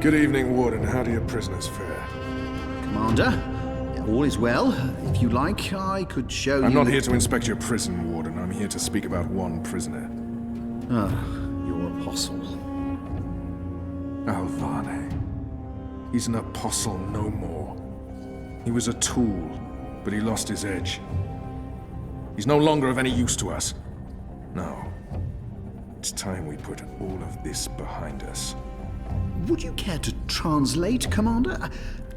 Good evening, Warden. How do your prisoners fare? Commander, all is well. If you like, I could show you... I'm not here to inspect your prison, Warden. I'm here to speak about one prisoner. Ah, your apostle. Alvane. He's an apostle no more. He was a tool, but he lost his edge. He's no longer of any use to us. No. It's time we put all of this behind us. Would you care to translate, Commander?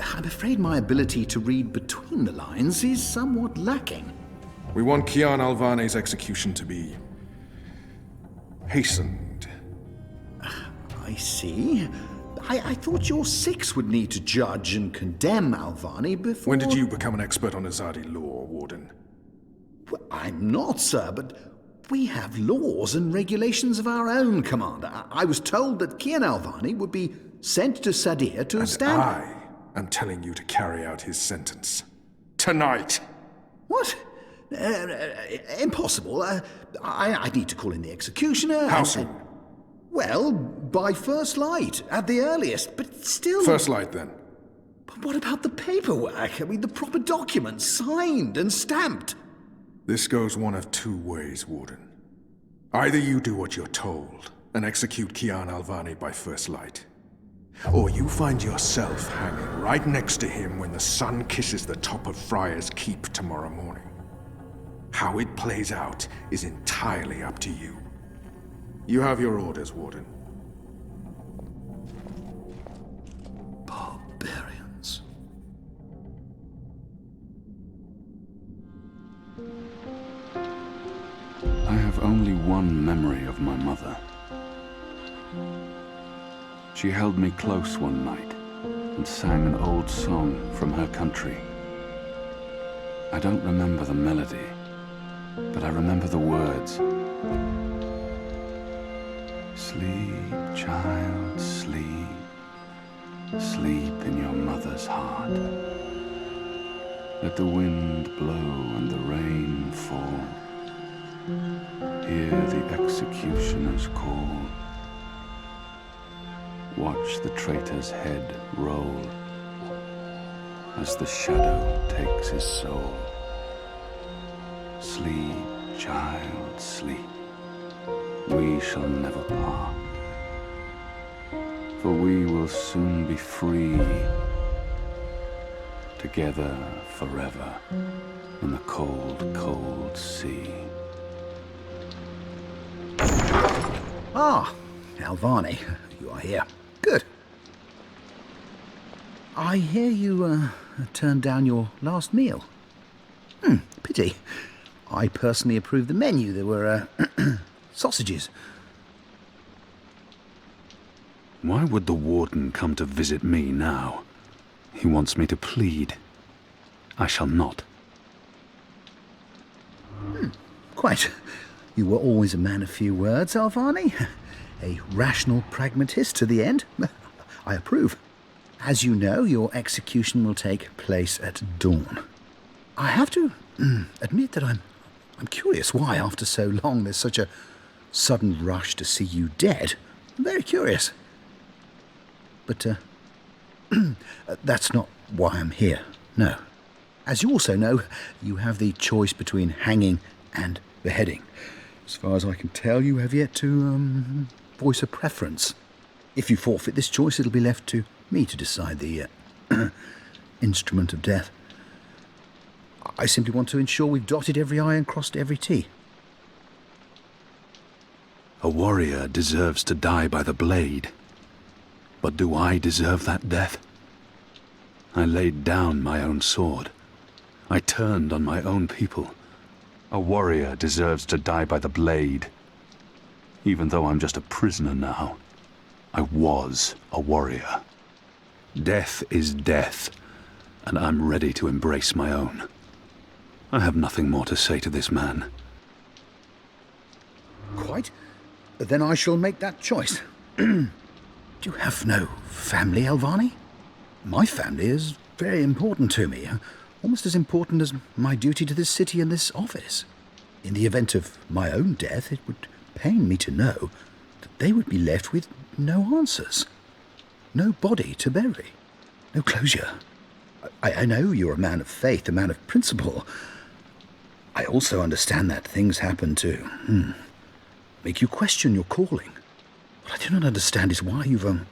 I'm afraid my ability to read between the lines is somewhat lacking. We want Kian Alvane's execution to be... hastened. I see. I thought your six would need to judge and condemn Alvane before... When did you become an expert on Azadi law, Warden? Well, I'm not, sir, but we have laws and regulations of our own, Commander. I was told that Kian Alvane would be sent to Sadir to stand... I am telling you to carry out his sentence. Tonight! What? Impossible. I need to call in the executioner. How soon? Well, by first light, at the earliest, but still... First light, then. But what about the paperwork? I mean, the proper documents, signed and stamped. This goes one of two ways, Warden. Either you do what you're told and execute Kian Alvane by first light, or you find yourself hanging right next to him when the sun kisses the top of Friar's Keep tomorrow morning. How it plays out is entirely up to you. You have your orders, Warden. Barbarians. I have only one memory of my mother. She held me close one night and sang an old song from her country. I don't remember the melody, but I remember the words. Sleep, child, sleep. Sleep in your mother's heart. Let the wind blow and the rain fall. Hear the executioner's call. Watch the traitor's head roll as the shadow takes his soul. Sleep, child, sleep. We shall never part, for we will soon be free, together forever in the cold, cold sea. Ah, Alvane, you are here. Good. I hear you turned down your last meal. Pity. I personally approved the menu. There were sausages. Why would the warden come to visit me now? He wants me to plead. I shall not. Quite. You were always a man of few words, Alvane. A rational pragmatist to the end. I approve. As you know, your execution will take place at dawn. I have to admit that I'm curious why, after so long, there's such a sudden rush to see you dead. I'm very curious. But that's not why I'm here, no. As you also know, you have the choice between hanging and beheading. As far as I can tell, you have yet to voice a preference. If you forfeit this choice, it'll be left to me to decide the instrument of death. I simply want to ensure we've dotted every I and crossed every T. A warrior deserves to die by the blade. But do I deserve that death? I laid down my own sword. I turned on my own people. A warrior deserves to die by the blade. Even though I'm just a prisoner now, I was a warrior. Death is death, and I'm ready to embrace my own. I have nothing more to say to this man. Quite. Then I shall make that choice. Do you have no family, Alvane? My family is very important to me. Almost as important as my duty to this city and this office. In the event of my own death, it would pain me to know that they would be left with no answers. no body to bury, no closure. I know you're a man of faith, a man of principle. I also understand that things happen to make you question your calling. What I do not understand is why you've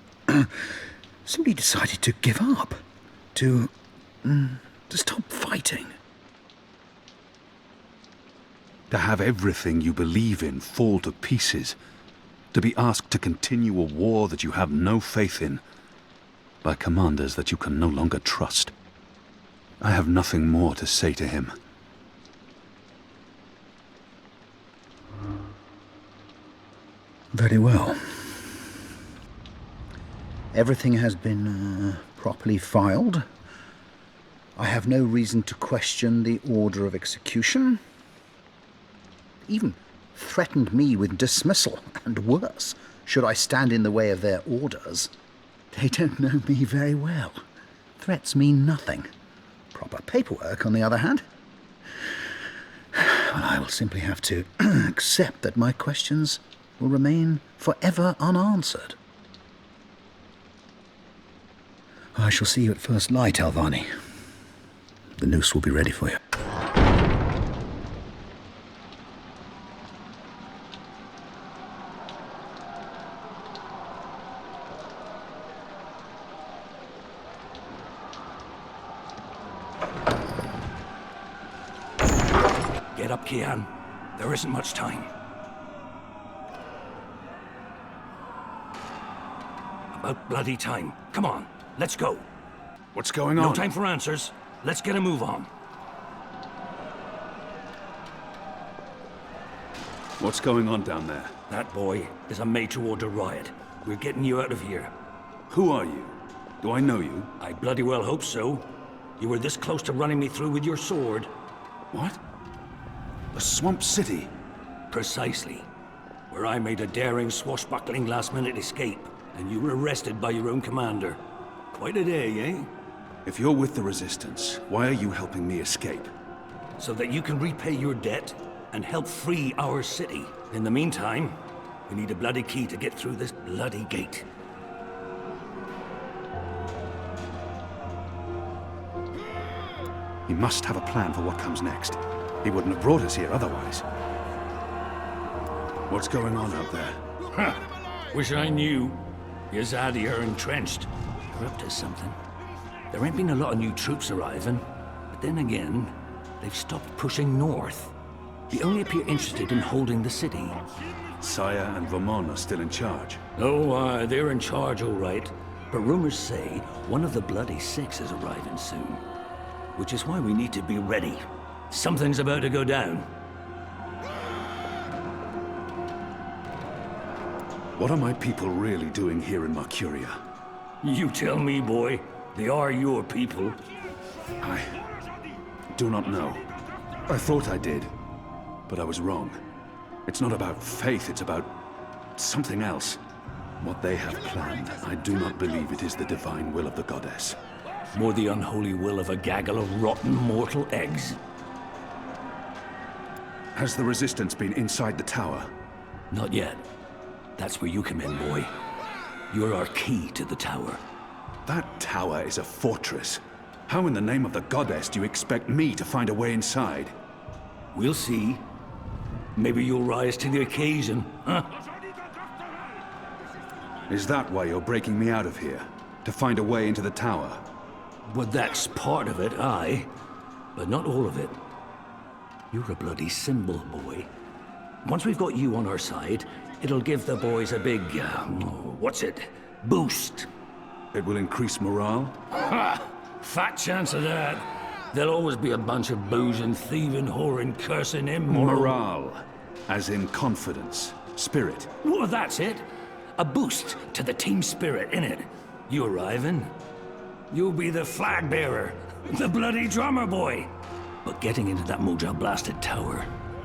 simply decided to give up, to stop fighting. To have everything you believe in fall to pieces. To be asked to continue a war that you have no faith in, by commanders that you can no longer trust. I have nothing more to say to him. Very well. Everything has been properly filed. I have no reason to question the order of execution. Even threatened me with dismissal, and worse, should I stand in the way of their orders. They don't know me very well. Threats mean nothing. Proper paperwork, on the other hand. Well, I will simply have to accept that my questions will remain forever unanswered. I shall see you at first light, Alvani. The noose will be ready for you. Get up, Kian. There isn't much time. About bloody time. Come on, let's go. What's going on? No time for answers. Let's get a move on. What's going on down there? That boy is a made-to-order riot. We're getting you out of here. Who are you? Do I know you? I bloody well hope so. You were this close to running me through with your sword. What? The Swamp City? Precisely. Where I made a daring, swashbuckling last-minute escape, and you were arrested by your own commander. Quite a day, eh? If you're with the Resistance, why are you helping me escape? So that you can repay your debt and help free our city. In the meantime, we need a bloody key to get through this bloody gate. He must have a plan for what comes next. He wouldn't have brought us here otherwise. What's going on out there? Huh. Wish I knew. Yazadi are entrenched. They're up to something. There ain't been a lot of new troops arriving, but then again, they've stopped pushing north. They only appear interested in holding the city. Saya and Vermont are still in charge. Oh, they're in charge, all right. But rumors say one of the bloody six is arriving soon. Which is why we need to be ready. Something's about to go down. What are my people really doing here in Mercuria? You tell me, boy. They are your people. I do not know. I thought I did, but I was wrong. It's not about faith, it's about something else. What they have planned, I do not believe it is the divine will of the goddess. More the unholy will of a gaggle of rotten mortal eggs. Has the Resistance been inside the tower? Not yet. That's where you come in, boy. You're our key to the tower. That tower is a fortress. How in the name of the goddess do you expect me to find a way inside? We'll see. Maybe you'll rise to the occasion, huh? Is that why you're breaking me out of here? To find a way into the tower? Well, that's part of it, aye. But not all of it. You're a bloody symbol, boy. Once we've got you on our side, it'll give the boys a big, boost. It will increase morale? Ha! Fat chance of that. There'll always be a bunch of boozing, thieving, whoring, cursing, immoral... Morale. As in confidence. Spirit. Well, that's it. A boost to the team spirit, innit? You arriving? You'll be the flag bearer. The bloody drummer boy. But getting into that Mojo-blasted tower,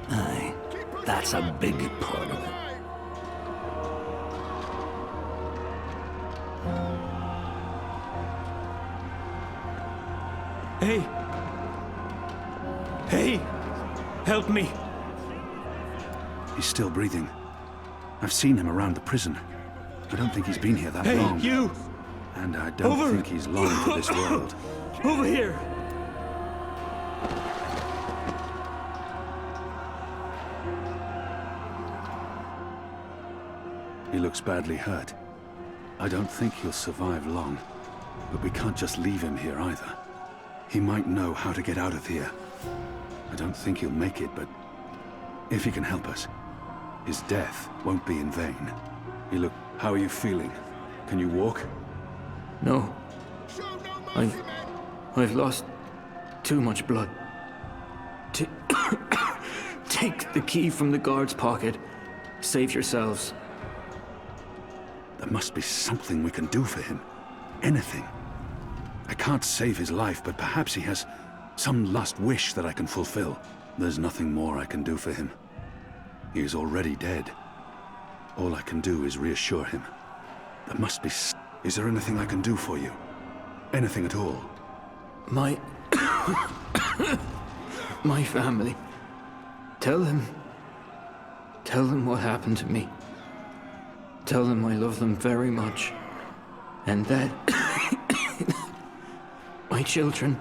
aye, that's a big part of it. Hey! Hey! Help me! He's still breathing. I've seen him around the prison. I don't think he's been here that long. Hey, you! And I don't Over. think he's long for this world. Over here! He looks badly hurt. I don't think he'll survive long. But we can't just leave him here either. He might know how to get out of here. I don't think he'll make it, but if he can help us, his death won't be in vain. How are you feeling? Can you walk? No. I've lost too much blood. Take the key from the guard's pocket. Save yourselves. There must be something we can do for him. Anything. I can't save his life, but perhaps he has some last wish that I can fulfill. There's nothing more I can do for him. He is already dead. All I can do is reassure him. There must be... Is there anything I can do for you? Anything at all? My family. Tell them what happened to me. Tell them I love them very much. And that my children.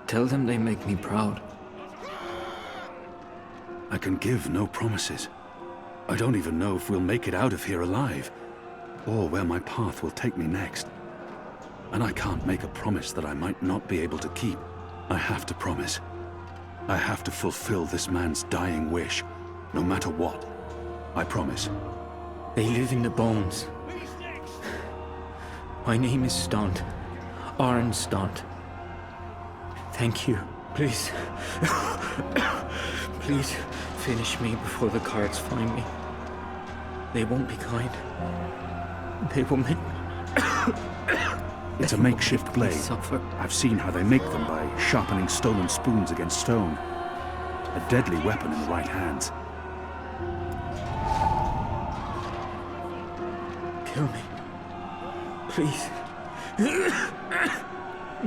Tell them they make me proud. I can give no promises. I don't even know if we'll make it out of here alive, or where my path will take me next. And I can't make a promise that I might not be able to keep. I have to promise. I have to fulfill this man's dying wish, no matter what. I promise. They live in the bones. My name is Stunt. Aaron Stunt. Thank you. Please. Please finish me before the guards find me. They won't be kind. They will make... It's a makeshift blade. Suffer. I've seen how they make them by sharpening stolen spoons against stone. A deadly weapon in the right hands. Kill me. Please.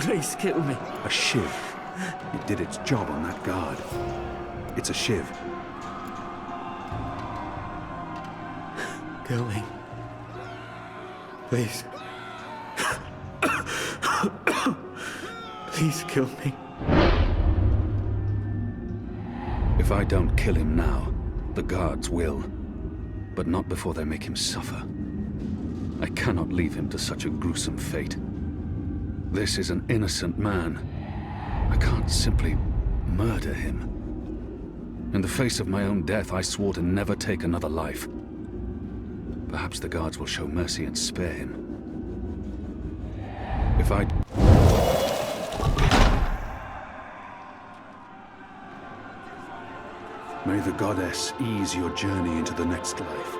Please kill me. A shiv. It did its job on that guard. It's a shiv. Kill me. Please. Please kill me. If I don't kill him now, the guards will. But not before they make him suffer. I cannot leave him to such a gruesome fate. This is an innocent man. I can't simply murder him. In the face of my own death, I swore to never take another life. Perhaps the guards will show mercy and spare him. If I... May the goddess ease your journey into the next life.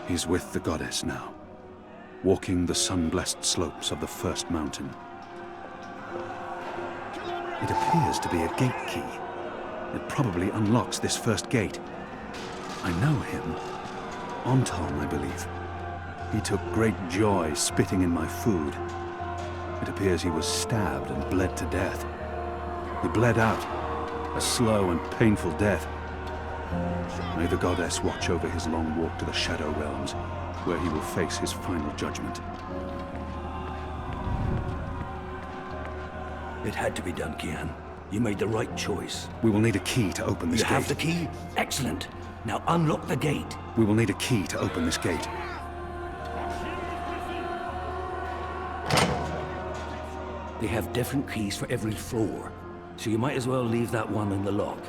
He's with the goddess now, walking the sun-blessed slopes of the first mountain. It appears to be a gate key. It probably unlocks this first gate. I know him. Anton, I believe. He took great joy spitting in my food. It appears he was stabbed and bled to death. He bled out, a slow and painful death. May the goddess watch over his long walk to the Shadow Realms, where he will face his final judgment. It had to be done, Kian. You made the right choice. We will need a key to open this gate. You have the key? Excellent. Now unlock the gate. We will need a key to open this gate. They have different keys for every floor, so you might as well leave that one in the lock.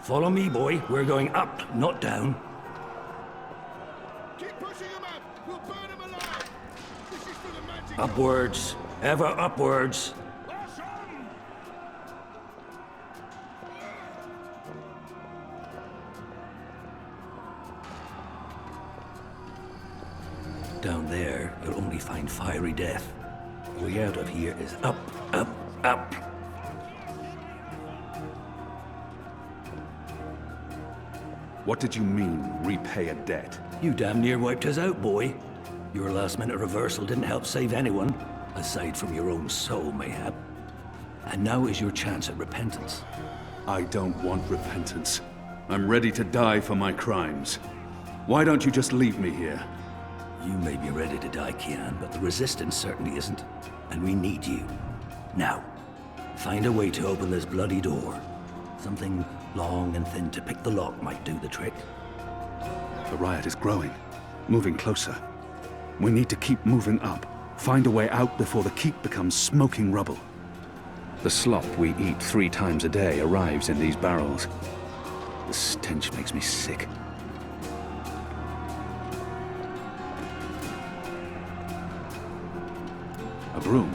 Follow me, boy. We're going up, not down. Keep pushing him up. We'll burn him alive. This is for the magic. Upwards. Ever upwards. Down there, you'll only find fiery death. The way out of here is up, up, up. What did you mean, repay a debt? You damn near wiped us out, boy. Your last-minute reversal didn't help save anyone, aside from your own soul, mayhap. And now is your chance at repentance. I don't want repentance. I'm ready to die for my crimes. Why don't you just leave me here? You may be ready to die, Kian, but the Resistance certainly isn't. And we need you. Now, find a way to open this bloody door. Something long and thin to pick the lock might do the trick. The riot is growing, moving closer. We need to keep moving up. Find a way out before the keep becomes smoking rubble. The slop we eat 3 times a day arrives in these barrels. The stench makes me sick. A broom.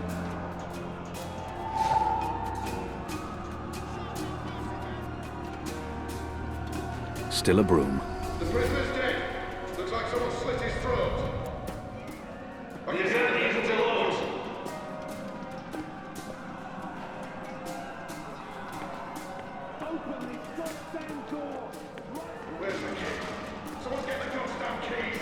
Still a broom. The prisoner's dead. Looks like someone slit his throat. I can hear the evil below. Open this goddamn door! Where's the key? Someone get the goddamn key!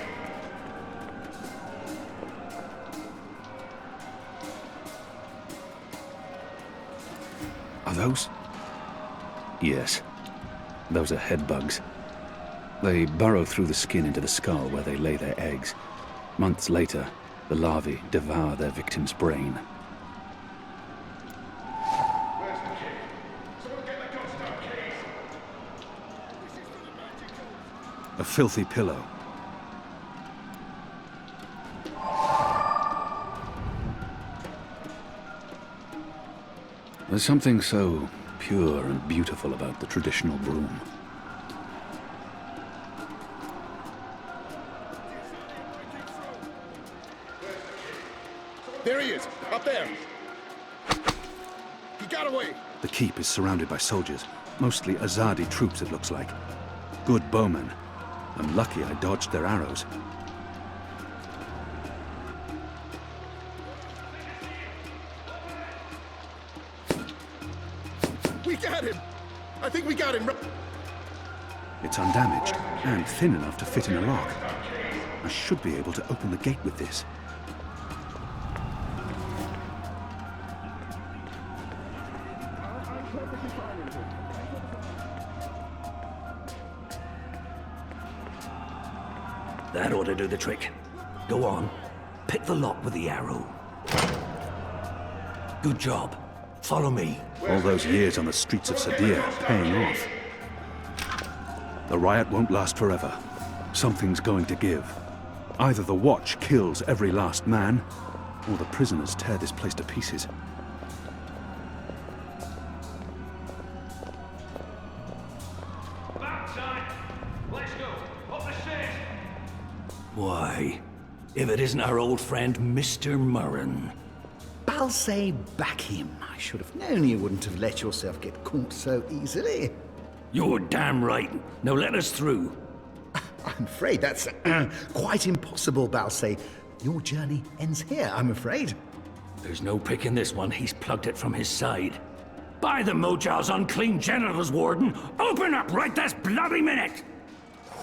Are those? Yes. Those are head bugs. They burrow through the skin into the skull where they lay their eggs. Months later, the larvae devour their victim's brain. Where's the key? Someone get the goddamn key! This is for the magical. A filthy pillow. There's something so pure and beautiful about the traditional broom. There he is, up there. He got away. The keep is surrounded by soldiers, mostly Azadi troops it looks like. Good bowmen. I'm lucky I dodged their arrows. We got him. I think we got him. It's undamaged, and thin enough to fit in a lock. I should be able to open the gate with this. That ought to do the trick. Go on. Pick the lock with the arrow. Good job. Follow me. All those years on the streets of Sadir paying off. The riot won't last forever. Something's going to give. Either the Watch kills every last man, or the prisoners tear this place to pieces. Let's go. Up the stairs. Why, if it isn't our old friend, Mr. Murren. Balsay back him. I should have known you wouldn't have let yourself get caught so easily. You're damn right. Now let us through. I'm afraid that's quite impossible, Balsay. Your journey ends here, I'm afraid. There's no picking this one. He's plugged it from his side. By the Mojal's unclean genitals, Warden! Open up right this bloody minute!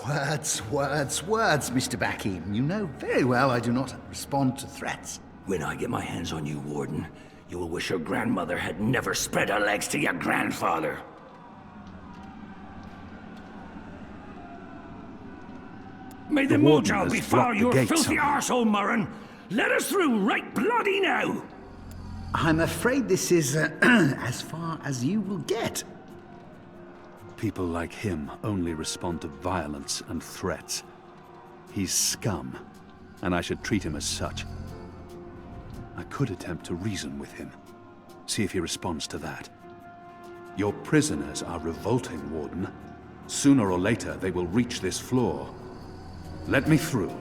Words, Mr. Bakim. You know very well I do not respond to threats. When I get my hands on you, Warden, you will wish your grandmother had never spread her legs to your grandfather. May the Warden Mojal has befall blocked the your gate filthy somehow. arsehole, Murren! Let us through right bloody now! I'm afraid this is as far as you will get. People like him only respond to violence and threats. He's scum, and I should treat him as such. I could attempt to reason with him, see if he responds to that. Your prisoners are revolting, Warden. Sooner or later, they will reach this floor. Let me through,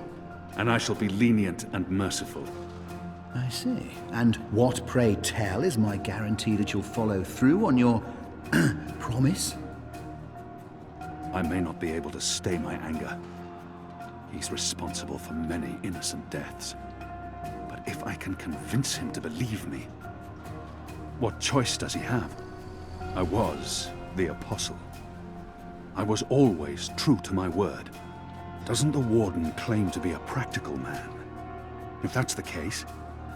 and I shall be lenient and merciful. I see. And what, pray tell, is my guarantee that you'll follow through on your promise? I may not be able to stay my anger. He's responsible for many innocent deaths. But if I can convince him to believe me, what choice does he have? I was the apostle. I was always true to my word. Doesn't the Warden claim to be a practical man? If that's the case,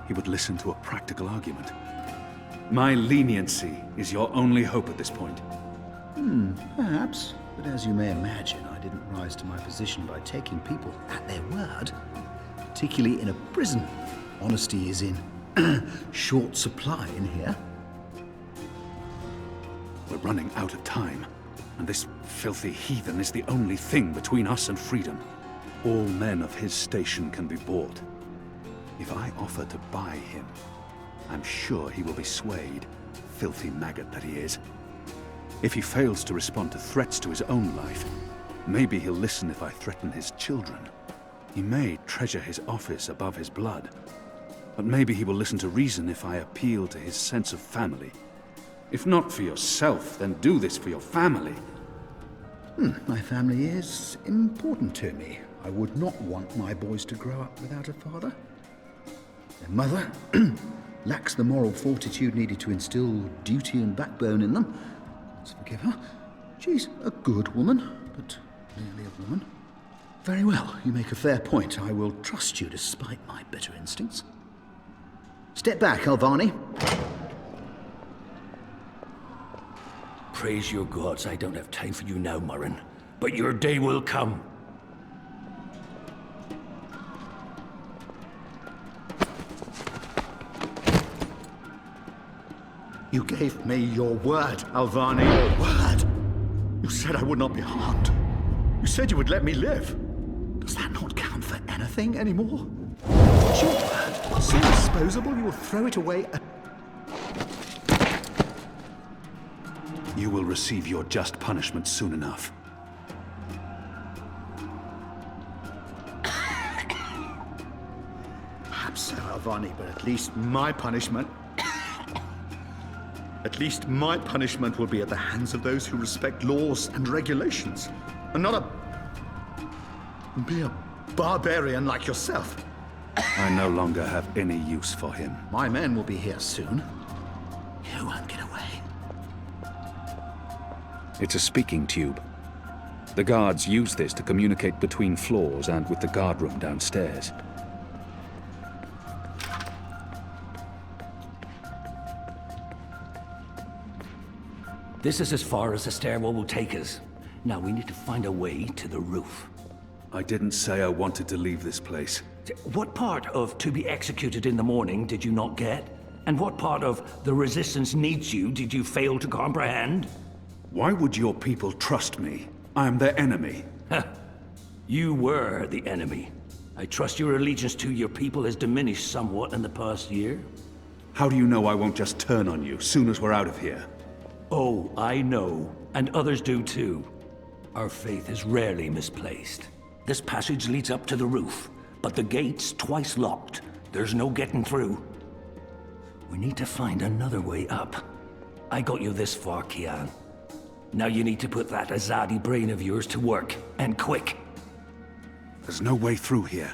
he would listen to a practical argument. My leniency is your only hope at this point. Perhaps. But as you may imagine, I didn't rise to my position by taking people at their word. Particularly in a prison. Honesty is in short supply in here. We're running out of time, and this filthy heathen is the only thing between us and freedom. All men of his station can be bought. If I offer to buy him, I'm sure he will be swayed, filthy maggot that he is. If he fails to respond to threats to his own life, maybe he'll listen if I threaten his children. He may treasure his office above his blood, but maybe he will listen to reason if I appeal to his sense of family. If not for yourself, then do this for your family. My family is important to me. I would not want my boys to grow up without a father. Their mother lacks the moral fortitude needed to instill duty and backbone in them. Let's forgive her. She's a good woman, but merely a woman. Very well, you make a fair point. I will trust you despite my better instincts. Step back, Alvani. Praise your gods, I don't have time for you now, Murren. But your day will come. You gave me your word, Alvani, your word. You said I would not be harmed. You said you would let me live. Does that not count for anything anymore? Is your word so disposable you will throw it away at... You will receive your just punishment soon enough. Perhaps so, Alvani, but at least my punishment... At least my punishment will be at the hands of those who respect laws and regulations, and not a mere barbarian like yourself. I no longer have any use for him. My men will be here soon. You won't get away. It's a speaking tube. The guards use this to communicate between floors and with the guard room downstairs. This is as far as the stairwell will take us. Now we need to find a way to the roof. I didn't say I wanted to leave this place. What part of to be executed in the morning did you not get? And what part of the resistance needs you did you fail to comprehend? Why would your people trust me? I am their enemy. You were the enemy. I trust your allegiance to your people has diminished somewhat in the past year. How do you know I won't just turn on you soon as we're out of here? Oh, I know, and others do too. Our faith is rarely misplaced. This passage leads up to the roof, but the gate's twice locked. There's no getting through. We need to find another way up. I got you this far, Kian. Now you need to put that Azadi brain of yours to work, and quick. There's no way through here.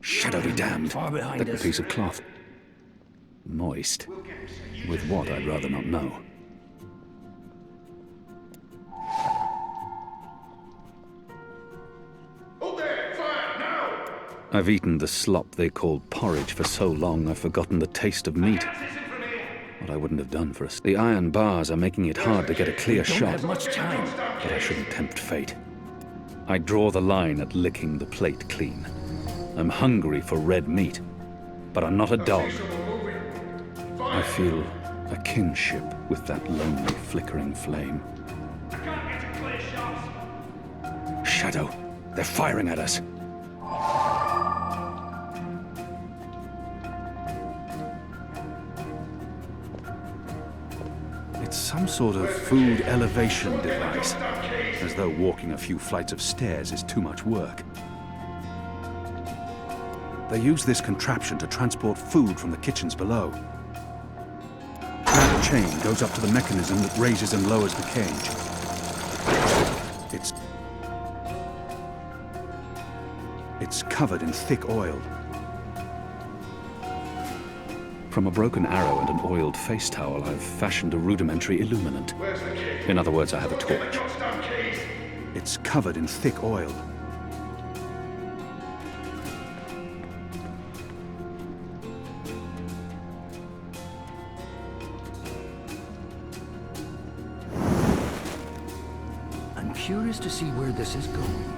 Shadow be damned. Far behind Thick us. piece of cloth. Moist. With what, I'd rather not know. Hold there! Fire! Now! I've eaten the slop they call porridge for so long I've forgotten the taste of meat. What I wouldn't have done for us. The iron bars are making it hard to get a clear Don't shot, have much time. but I shouldn't tempt fate. I draw the line at licking the plate clean. I'm hungry for red meat, but I'm not a dog. I feel a kinship with that lonely, flickering flame. Shadow, they're firing at us. It's some sort of food elevation device, as though walking a few flights of stairs is too much work. They use this contraption to transport food from the kitchens below. That chain goes up to the mechanism that raises and lowers the cage. It's covered in thick oil. From a broken arrow and an oiled face towel, I've fashioned a rudimentary illuminant. Where's the key? In other words, I have a Get the torch. goddamn keys! It's covered in thick oil. I'm curious to see where this is going.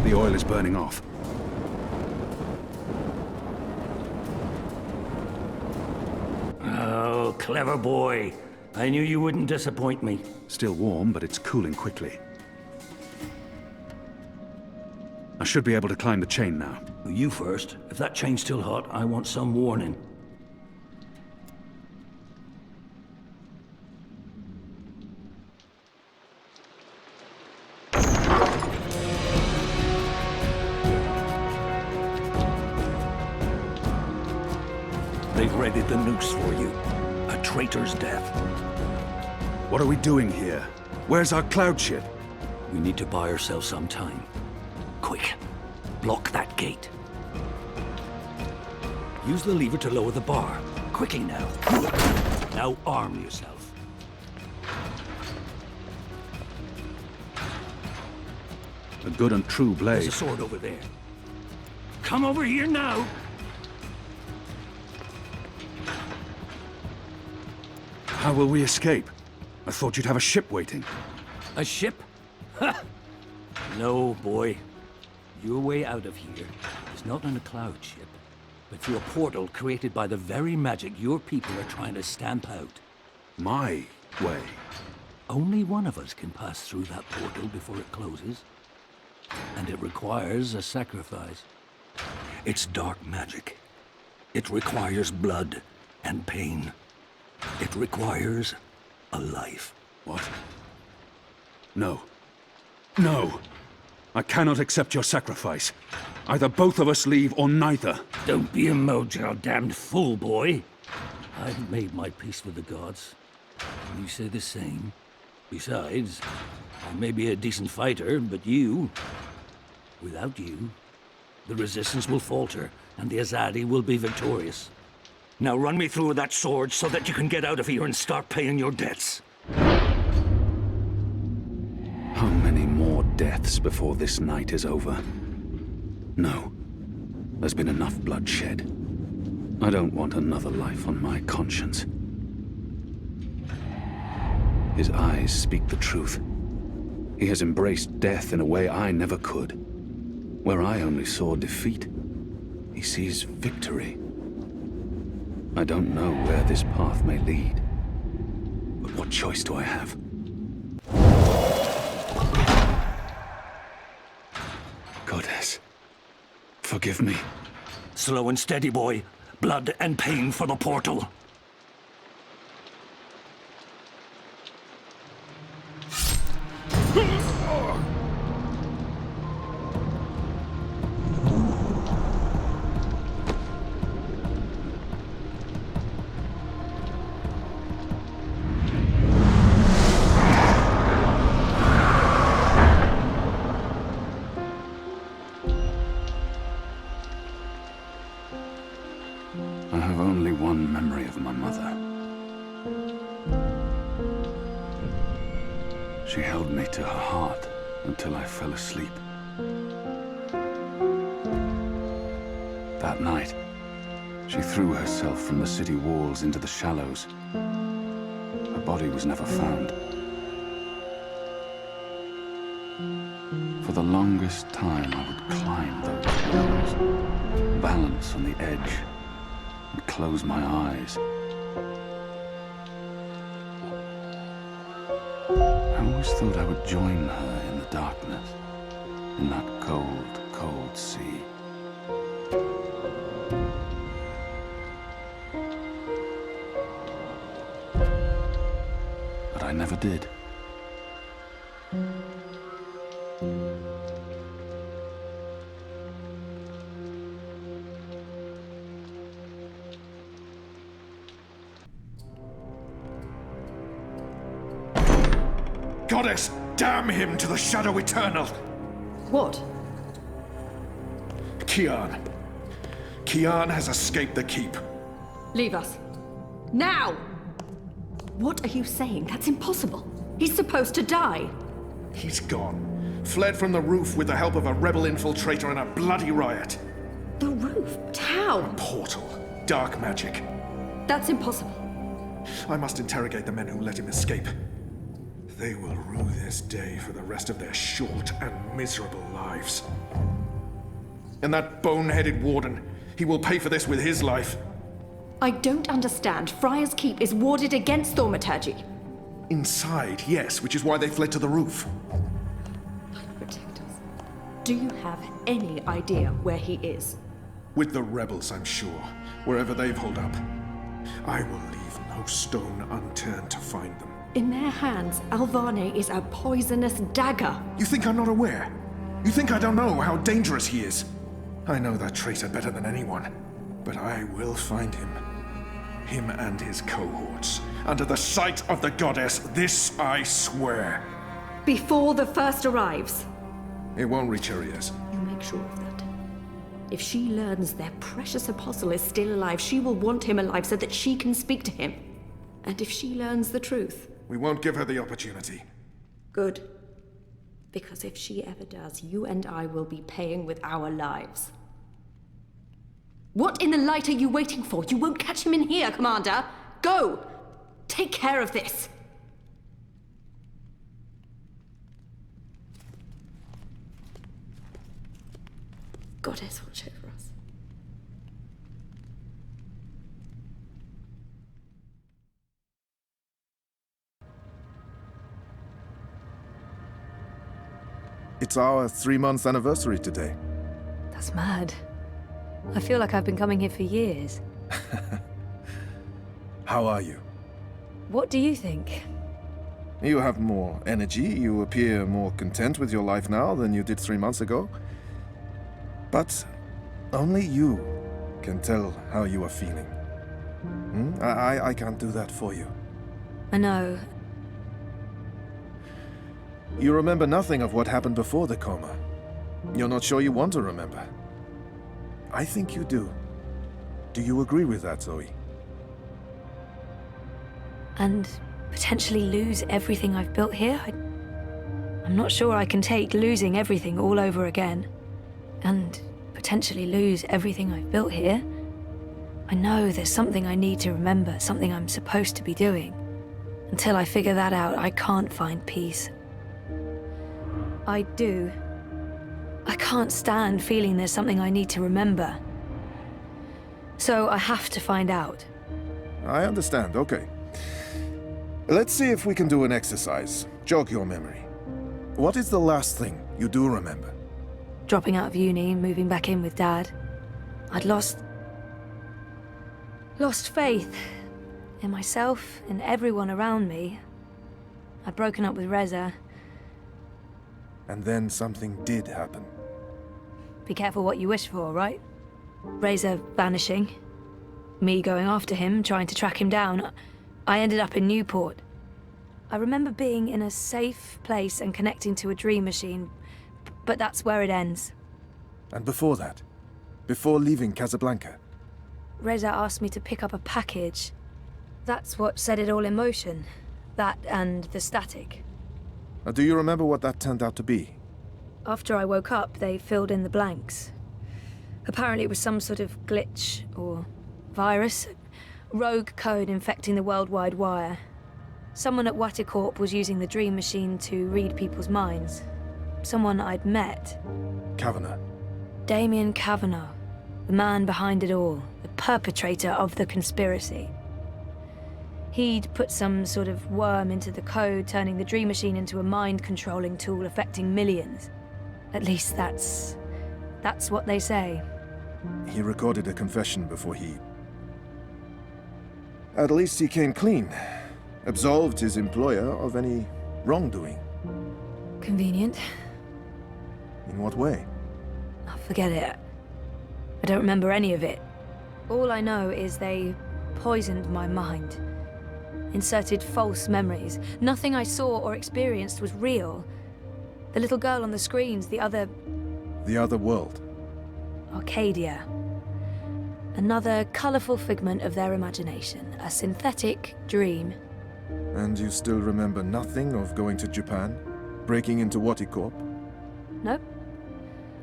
The oil is burning off. Oh, clever boy. I knew you wouldn't disappoint me. Still warm, but it's cooling quickly. I should be able to climb the chain now. You first. If that chain's still hot, I want some warning. They've readied the noose for you. A traitor's death. What are we doing here? Where's our cloud ship? We need to buy ourselves some time. Quick. Block that gate. Use the lever to lower the bar. Quickly now. Now arm yourself. A good and true blade. There's a sword over there. Come over here now! How will we escape? I thought you'd have a ship waiting. A ship? Ha! No, boy. Your way out of here is not on a cloud ship, but through a portal created by the very magic your people are trying to stamp out. My way. Only one of us can pass through that portal before it closes. And it requires a sacrifice. It's dark magic. It requires blood and pain. It requires a life. What? No. No! I cannot accept your sacrifice. Either both of us leave or neither. Don't be a mojo damned fool, boy. I've made my peace with the gods. And you say the same. Besides, I may be a decent fighter, but you... Without you, the resistance will falter, and the Azadi will be victorious. Now run me through that sword so that you can get out of here and start paying your debts. How many more deaths before this night is over? No. There's been enough bloodshed. I don't want another life on my conscience. His eyes speak the truth. He has embraced death in a way I never could. Where I only saw defeat, he sees victory. I don't know where this path may lead, but what choice do I have? Goddess, forgive me. Slow and steady, boy. Blood and pain for the portal. I have only one memory of my mother. She held me to her heart until I fell asleep. That night, she threw herself from the city walls into the shallows. Her body was never found. For the longest time, I would climb those walls, balance on the edge, and close my eyes. I always thought I would join her in the darkness, in that cold, cold sea. But I never did. goddess! Damn him to the shadow eternal! What? Kian. Kian has escaped the keep. Leave us. Now! What are you saying? That's impossible. He's supposed to die. He's gone. Fled from the roof with the help of a rebel infiltrator in a bloody riot. The roof? But how? Portal. Dark magic. That's impossible. I must interrogate the men who let him escape. They will rue this day for the rest of their short and miserable lives. And that boneheaded warden, he will pay for this with his life. I don't understand. Friar's Keep is warded against thaumaturgy. Inside, yes, which is why they fled to the roof. Protect us. Do you have any idea where he is? With the rebels, I'm sure. Wherever they've holed up. I will leave no stone unturned to find them. In their hands, Alvane is a poisonous dagger. You think I'm not aware? You think I don't know how dangerous he is? I know that traitor better than anyone. But I will find him. Him and his cohorts. Under the sight of the goddess, this I swear. Before the first arrives. It won't reach her ears. You make sure of that. If she learns their precious apostle is still alive, she will want him alive so that she can speak to him. And if she learns the truth... We won't give her the opportunity. Good. Because if she ever does, you and I will be paying with our lives. What in the light are you waiting for? You won't catch him in here, Commander. Go! Take care of this. Goddess watch over us. It's our 3-month anniversary today. That's mad. I feel like I've been coming here for years. How are you? What do you think? You have more energy, you appear more content with your life now than you did 3 months ago. But only you can tell how you are feeling. I can't do that for you. I know. You remember nothing of what happened before the coma. You're not sure you want to remember. I think you do. Do you agree with that, Zoe? And potentially lose everything I've built here? I'm not sure I can take losing everything all over again. And potentially lose everything I've built here. I know there's something I need to remember, something I'm supposed to be doing. Until I figure that out, I can't find peace. I do. I can't stand feeling there's something I need to remember. So I have to find out. I understand, okay. Let's see if we can do an exercise. Jog your memory. What is the last thing you do remember? Dropping out of uni, moving back in with Dad. I'd lost faith in myself and everyone around me. I'd broken up with Reza. And then something did happen. Be careful what you wish for, right? Reza vanishing. Me going after him, trying to track him down. I ended up in Newport. I remember being in a safe place and connecting to a dream machine, but that's where it ends. And before that? Before leaving Casablanca? Reza asked me to pick up a package. That's what set it all in motion. That and the static. Do you remember what that turned out to be? After I woke up, they filled in the blanks. Apparently it was some sort of glitch or virus. Rogue code infecting the worldwide wire. Someone at Waticorp was using the dream machine to read people's minds. Someone I'd met. Kavanagh. Damien Kavanagh. The man behind it all. The perpetrator of the conspiracy. He'd put some sort of worm into the code, turning the dream machine into a mind-controlling tool affecting millions. At least that's what they say. He recorded a confession before he... At least he came clean. Absolved his employer of any wrongdoing. Convenient. In what way? Oh, forget it. I don't remember any of it. All I know is they poisoned my mind. inserted false memories. Nothing I saw or experienced was real. The little girl on the screens, the other world. Arcadia. Another colourful figment of their imagination, a synthetic dream. And you still remember nothing of going to Japan? Breaking into Waticorp? Nope.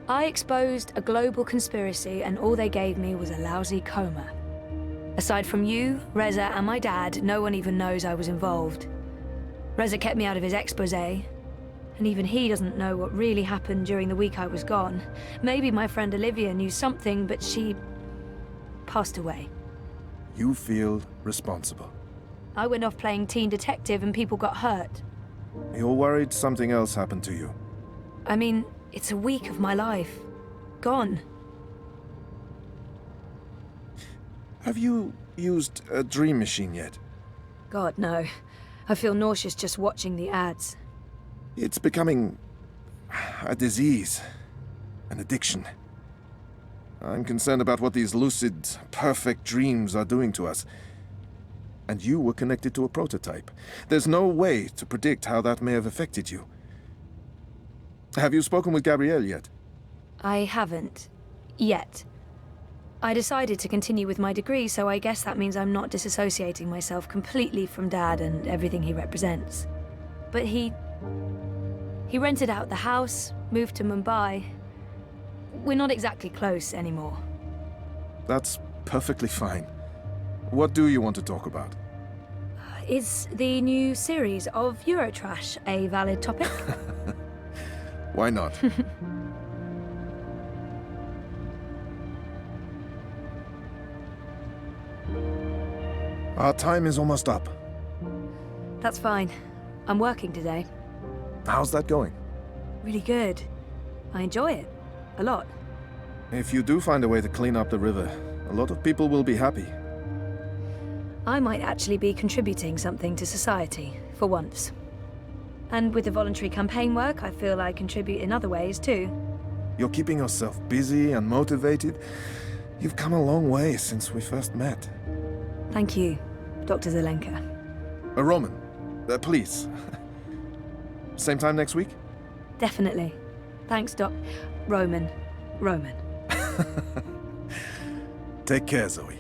I exposed a global conspiracy and all they gave me was a lousy coma. Aside from you, Reza, and my dad, no one even knows I was involved. Reza kept me out of his exposé, and even he doesn't know what really happened during the week I was gone. Maybe my friend Olivia knew something, but she passed away. You feel responsible. I went off playing teen detective and people got hurt. You're worried something else happened to you. I mean, it's a week of my life. Gone. Have you used a dream machine yet? God, no. I feel nauseous just watching the ads. It's becoming a disease, an addiction. I'm concerned about what these lucid, perfect dreams are doing to us. And you were connected to a prototype. There's no way to predict how that may have affected you. Have you spoken with Gabrielle yet? I haven't. Yet. I decided to continue with my degree, so I guess that means I'm not disassociating myself completely from Dad and everything he represents. But he rented out the house, moved to Mumbai. We're not exactly close anymore. That's perfectly fine. What do you want to talk about? Is the new series of Eurotrash a valid topic? Why not? Our time is almost up. That's fine. I'm working today. How's that going? Really good. I enjoy it. A lot. If you do find a way to clean up the river, a lot of people will be happy. I might actually be contributing something to society, for once. And with the voluntary campaign work, I feel I contribute in other ways too. You're keeping yourself busy and motivated. You've come a long way since we first met. Thank you, Dr. Zelenka. Roman, please. Same time next week? Definitely. Thanks, Roman. Take care, Zoe.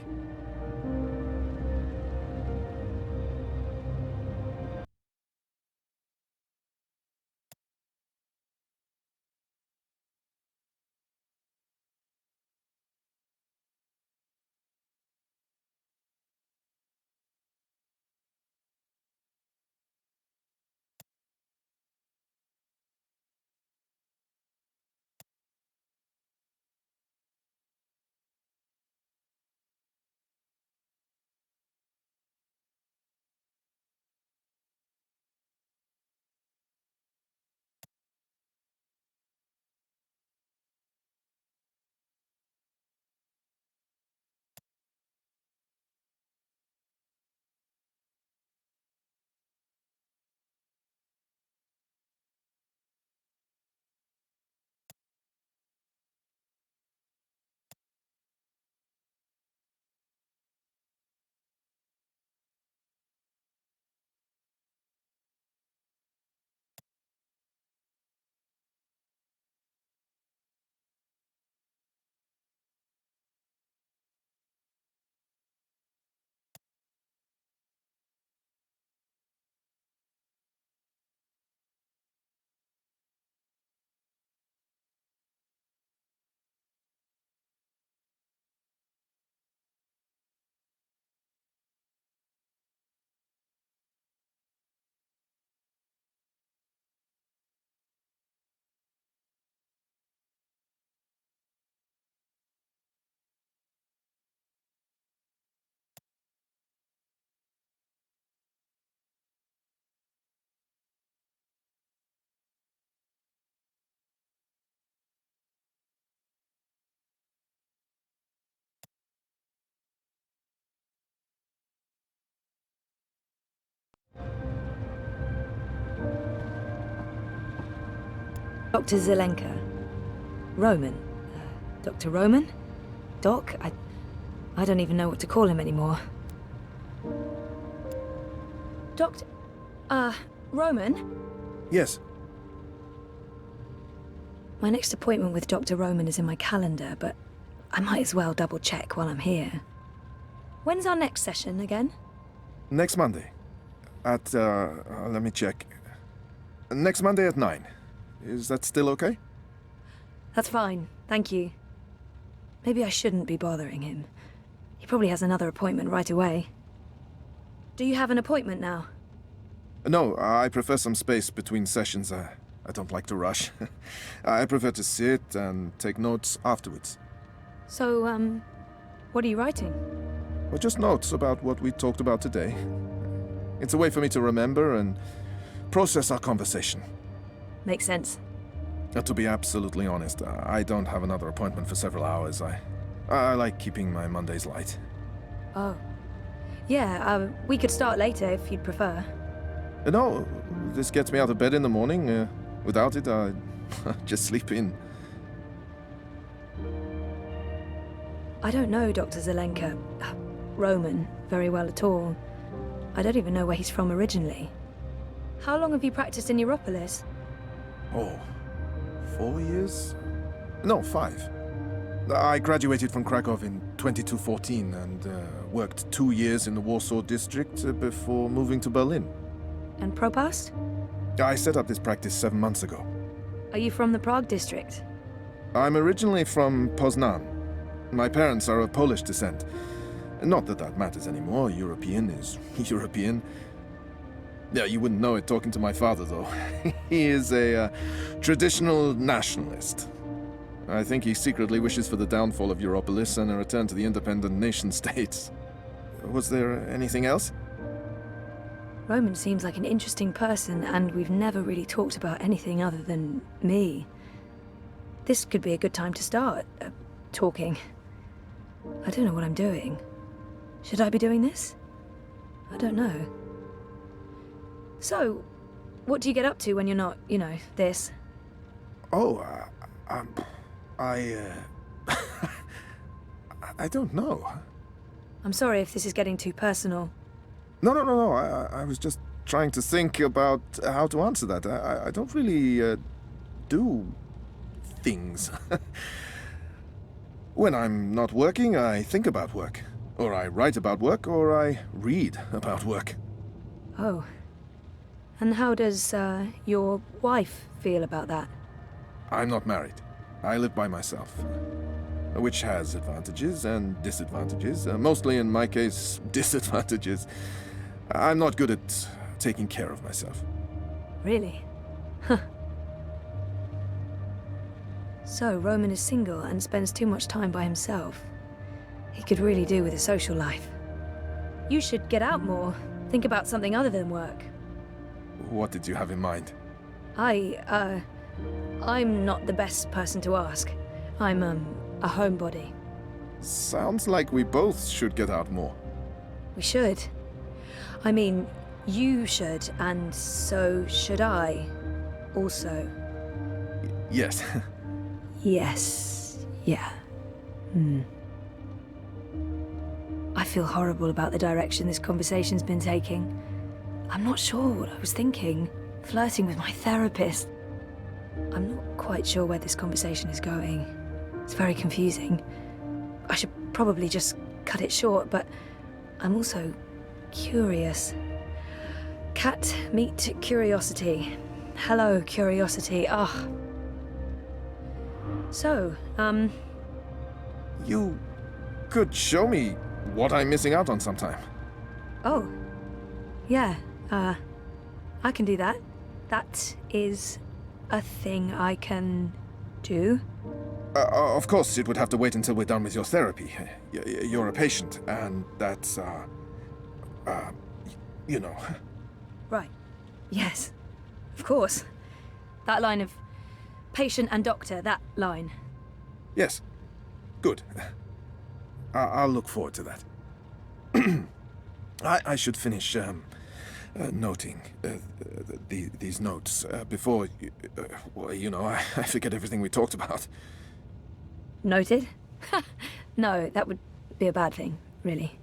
Dr. Zelenka. Roman. Dr. Roman? Doc? I don't even know what to call him anymore. Doctor... Roman? Yes. My next appointment with Dr. Roman is in my calendar, but I might as well double check while I'm here. When's our next session again? Next Monday. At, let me check. Next Monday at 9. Is that still okay? That's fine, thank you. Maybe I shouldn't be bothering him. He probably has another appointment right away. Do you have an appointment now? No, I prefer some space between sessions. I don't like to rush. I prefer to sit and take notes afterwards. So, what are you writing? Well, just notes about what we talked about today. It's a way for me to remember and process our conversation. Makes sense. To be absolutely honest, I don't have another appointment for several hours. I like keeping my Mondays light. Oh. Yeah, we could start later if you'd prefer. No, this gets me out of bed in the morning. Without it, I just sleep in. I don't know Dr. Zelenka, Roman, very well at all. I don't even know where he's from originally. How long have you practiced in Europolis? Oh, 4 years? No, 5. I graduated from Krakow in 2214 and worked 2 years in the Warsaw district before moving to Berlin. And Propast? I set up this practice 7 months ago. Are you from the Prague district? I'm originally from Poznan. My parents are of Polish descent. Not that that matters anymore. European is European. Yeah, you wouldn't know it talking to my father, though. He is a traditional nationalist. I think he secretly wishes for the downfall of Europolis and a return to the independent nation-states. Was there anything else? Roman seems like an interesting person, and we've never really talked about anything other than me. This could be a good time to start, talking. I don't know what I'm doing. Should I be doing this? I don't know. So, what do you get up to when you're not, you know, this? Oh, I don't know. I'm sorry if this is getting too personal. No. I was just trying to think about how to answer that. I don't really do things. When I'm not working, I think about work. Or I write about work, or I read about work. Oh. And how does, your wife feel about that? I'm not married. I live by myself. Which has advantages and disadvantages. Mostly, in my case, disadvantages. I'm not good at taking care of myself. Really? Huh. So, Roman is single and spends too much time by himself. He could really do with a social life. You should get out more. Think about something other than work. What did you have in mind? I'm not the best person to ask. I'm, a homebody. Sounds like we both should get out more. We should. I mean, you should, and so should I, also. Yes. Yes. Yeah. I feel horrible about the direction this conversation's been taking. I'm not sure what I was thinking. Flirting with my therapist. I'm not quite sure where this conversation is going. It's very confusing. I should probably just cut it short, but I'm also curious. Cat, meet curiosity. Hello, curiosity. Ah. So, You could show me what I'm missing out on sometime. Oh. Yeah, I can do that. That is a thing I can do. Of course, it would have to wait until we're done with your therapy. You're a patient, and that's, you know. Right. Yes. Of course. That line of patient and doctor, that line. Yes. Good. I'll look forward to that. I should finish, noting these notes before, well, you know, I forget everything we talked about. Noted? No, that would be a bad thing, really.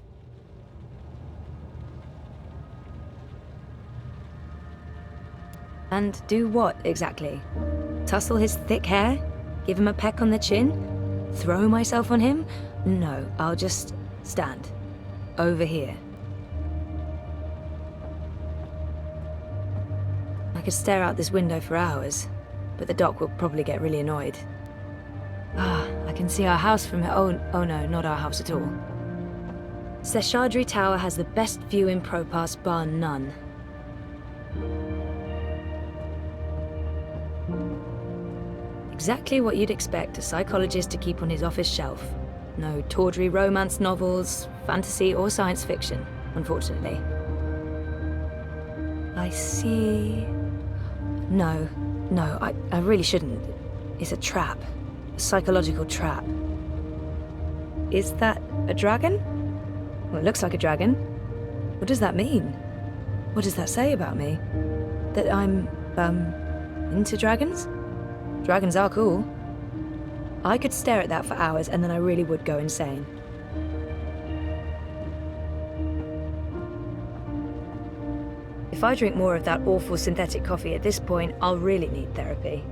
And do what, exactly? Tussle his thick hair? Give him a peck on the chin? Throw myself on him? No, I'll just stand. Over here. I could stare out this window for hours, but the doc will probably get really annoyed. I can see our house from here. Oh no, not our house at all. Seshadri Tower has the best view in Propass, bar none. Exactly what you'd expect a psychologist to keep on his office shelf. No tawdry romance novels, fantasy or science fiction, unfortunately. I see... No, I really shouldn't. It's a trap. A psychological trap. Is that a dragon? Well, it looks like a dragon. What does that mean? What does that say about me? That I'm, into dragons? Dragons are cool. I could stare at that for hours and then I really would go insane. If I drink more of that awful synthetic coffee at this point, I'll really need therapy.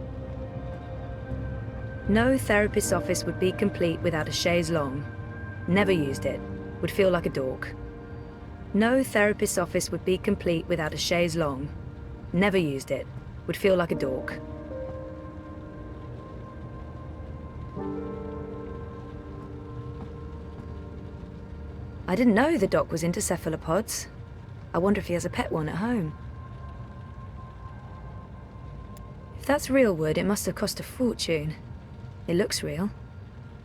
No therapist's office would be complete without a chaise longue. Never used it. Would feel like a dork. No therapist's office would be complete without a chaise longue. Never used it. Would feel like a dork. I didn't know the doc was into cephalopods. I wonder if he has a pet one at home. If that's real wood, it must have cost a fortune. It looks real.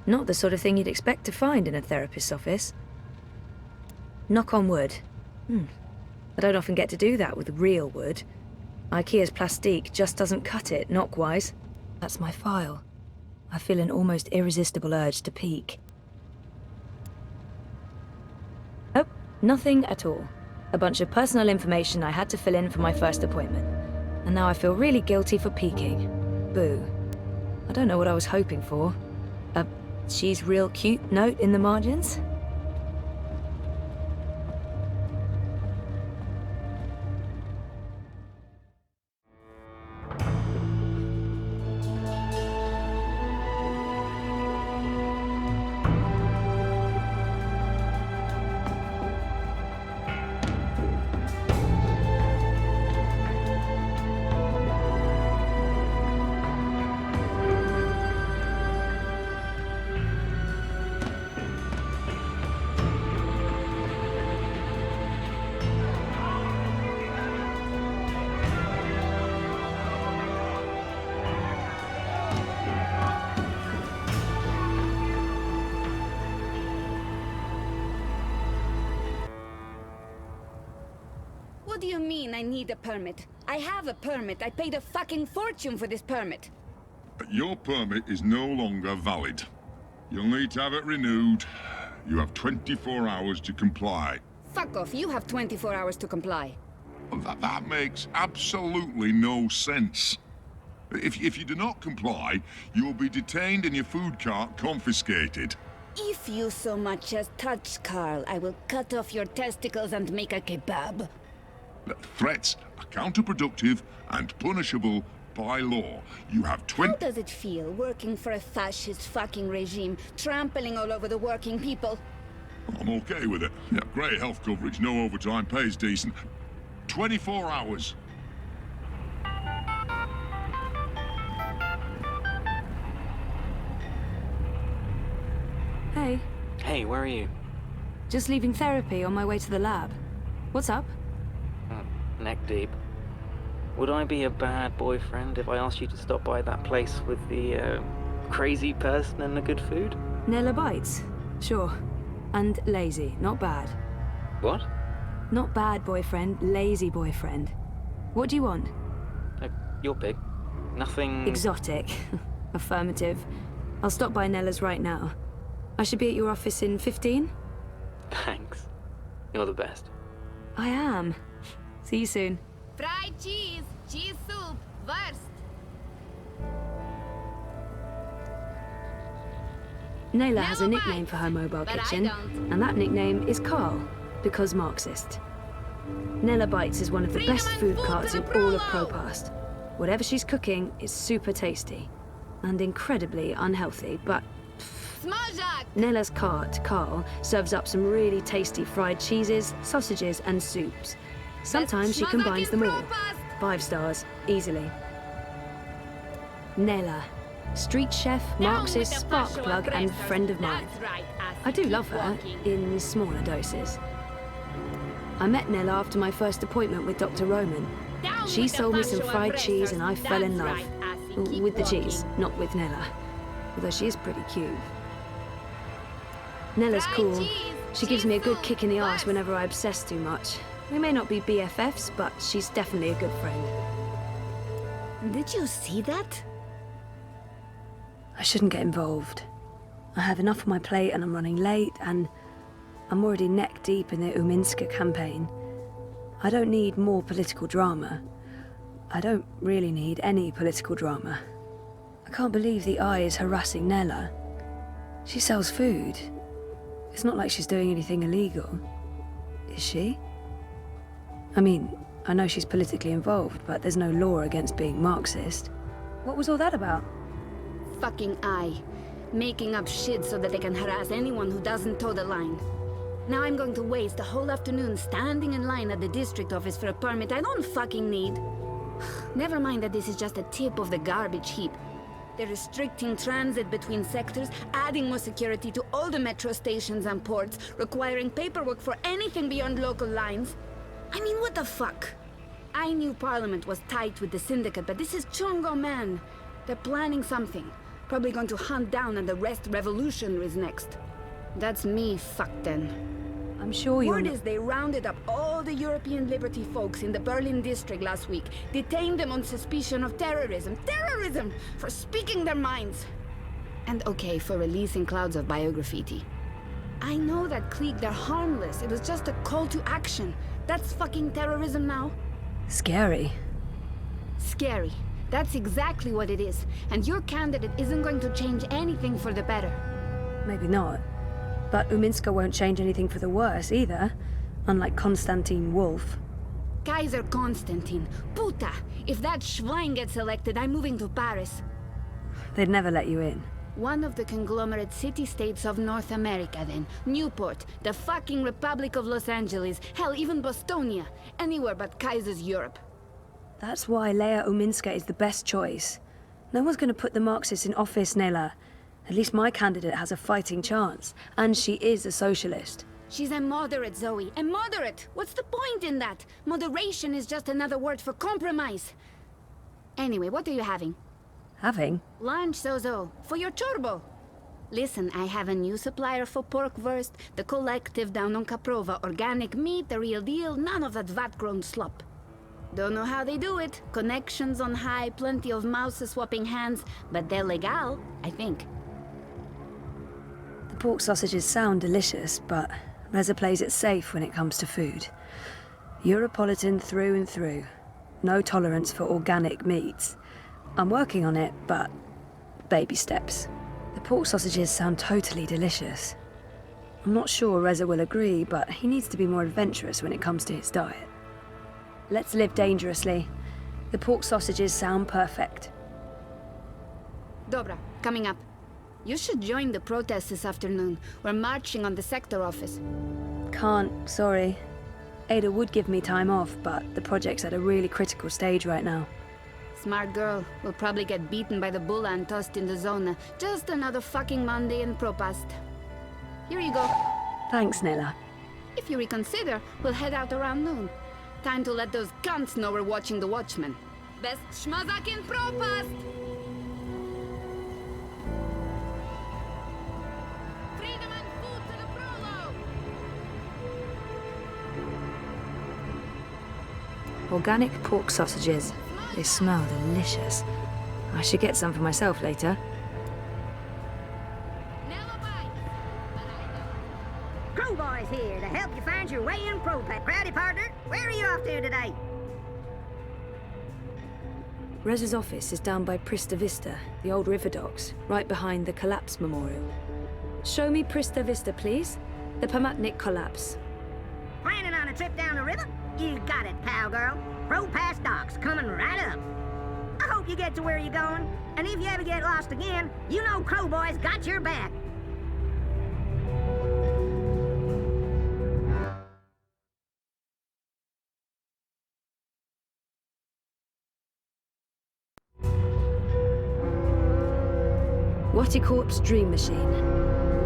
Not the sort of thing you'd expect to find in a therapist's office. Knock on wood. I don't often get to do that with real wood. IKEA's plastique just doesn't cut it, knock-wise. That's my file. I feel an almost irresistible urge to peek. Oh, nothing at all. A bunch of personal information I had to fill in for my first appointment. And now I feel really guilty for peeking. Boo. I don't know what I was hoping for. A she's real cute note in the margins? What do you mean I need a permit? I have a permit. I paid a fucking fortune for this permit. Your permit is no longer valid. You'll need to have it renewed. You have 24 hours to comply. Fuck off. You have 24 hours to comply. That makes absolutely no sense. If you do not comply, you will be detained and your food cart confiscated. If you so much as touch Carl, I will cut off your testicles and make a kebab. Threats are counterproductive and punishable by law. You have How does it feel working for a fascist fucking regime, trampling all over the working people? I'm okay with it. Yeah, great health coverage, no overtime, pays decent. 24 hours. Hey. Hey, where are you? Just leaving therapy on my way to the lab. What's up? Neck deep. Would I be a bad boyfriend if I asked you to stop by that place with the, crazy person and the good food? Nella bites? Sure. And lazy, not bad. What? Not bad boyfriend, lazy boyfriend. What do you want? Your pick. Nothing... Exotic. Affirmative. I'll stop by Nella's right now. I should be at your office in 15? Thanks. You're the best. I am. See you soon. Fried cheese, cheese soup, worst. Nayla has a Never nickname mind, for her mobile but I kitchen, don't. and that nickname is Carl, because Marxist. Nella Bites is one of the Freedom best and food food carts to in the all of prolo. Propast. Whatever she's cooking is super tasty. And incredibly unhealthy, but... Nella's cart, Carl, serves up some really tasty fried cheeses, sausages and soups. Sometimes she combines them all. 5 stars, easily. Nella. Street chef, Marxist, spark plug and friend of mine. I do love her, in smaller doses. I met Nella after my first appointment with Dr. Roman. She sold me some fried cheese and I fell in love. With the cheese, not with Nella. Although she is pretty cute. Nella's cool. She gives me a good kick in the arse whenever I obsess too much. We may not be BFFs, but she's definitely a good friend. Did you see that? I shouldn't get involved. I have enough on my plate and I'm running late, and I'm already neck deep in the Uminska campaign. I don't need more political drama. I don't really need any political drama. I can't believe the Eye is harassing Nella. She sells food. It's not like she's doing anything illegal. Is she? I mean, I know she's politically involved, but there's no law against being Marxist. What was all that about? Fucking Eye. Making up shit so that they can harass anyone who doesn't toe the line. Now I'm going to waste the whole afternoon standing in line at the district office for a permit I don't fucking need. Never mind that this is just a tip of the garbage heap. They're restricting transit between sectors, adding more security to all the metro stations and ports, requiring paperwork for anything beyond local lines. I mean, what the fuck? I knew Parliament was tight with the syndicate, but this is Chungo, man. They're planning something. Probably going to hunt down and arrest revolutionaries next. That's me fucked then. I'm sure you're... Word is they rounded up all the European Liberty folks in the Berlin district last week, detained them on suspicion of terrorism. Terrorism! For speaking their minds! And okay, for releasing clouds of biograffiti. I know that clique, they're harmless. It was just a call to action. That's fucking terrorism now. Scary. Scary. That's exactly what it is. And your candidate isn't going to change anything for the better. Maybe not. But Uminska won't change anything for the worse, either. Unlike Konstantin Wolf. Kaiser Konstantin. Puta! If that Schwein gets elected, I'm moving to Paris. They'd never let you in. One of the conglomerate city-states of North America, then. Newport, the fucking Republic of Los Angeles, hell, even Bostonia. Anywhere but Kaiser's Europe. That's why Leia Uminska is the best choice. No one's going to put the Marxists in office, Nella. At least my candidate has a fighting chance. And she is a socialist. She's a moderate, Zoe. A moderate! What's the point in that? Moderation is just another word for compromise. Anyway, what are you having? Having? Lunch, Zozo. For your turbo. Listen, I have a new supplier for pork wurst. The collective down on Caprova. Organic meat, the real deal. None of that vat-grown slop. Don't know how they do it. Connections on high, plenty of mouses swapping hands. But they're legal, I think. The pork sausages sound delicious, but Reza plays it safe when it comes to food. Europolitan through and through. No tolerance for organic meats. I'm working on it, but baby steps. The pork sausages sound totally delicious. I'm not sure Reza will agree, but he needs to be more adventurous when it comes to his diet. Let's live dangerously. The pork sausages sound perfect. Dobra, coming up. You should join the protest this afternoon. We're marching on the sector office. Can't, sorry. Ada would give me time off, but the project's at a really critical stage right now. Smart girl. Will probably get beaten by the bulla and tossed in the zona. Just another fucking Monday in Propast. Here you go. Thanks, Nella. If you reconsider, we'll head out around noon. Time to let those cunts know we're watching the Watchmen. Best schmazak in Propast! Freedom and food to the prolo! Organic pork sausages. They smell delicious. I should get some for myself later. Crowboy's here to help you find your way in Propast. Howdy, partner. Where are you off to today? Reza's office is down by Prista Vista, the old river docks, right behind the collapse memorial. Show me Prista Vista, please. The Pamatnik collapse. Planning on a trip down the river? You got it, pal girl. Propast docks coming right up. I hope you get to where you're going. And if you ever get lost again, you know Crowboy's got your back. Watticorp's dream machine.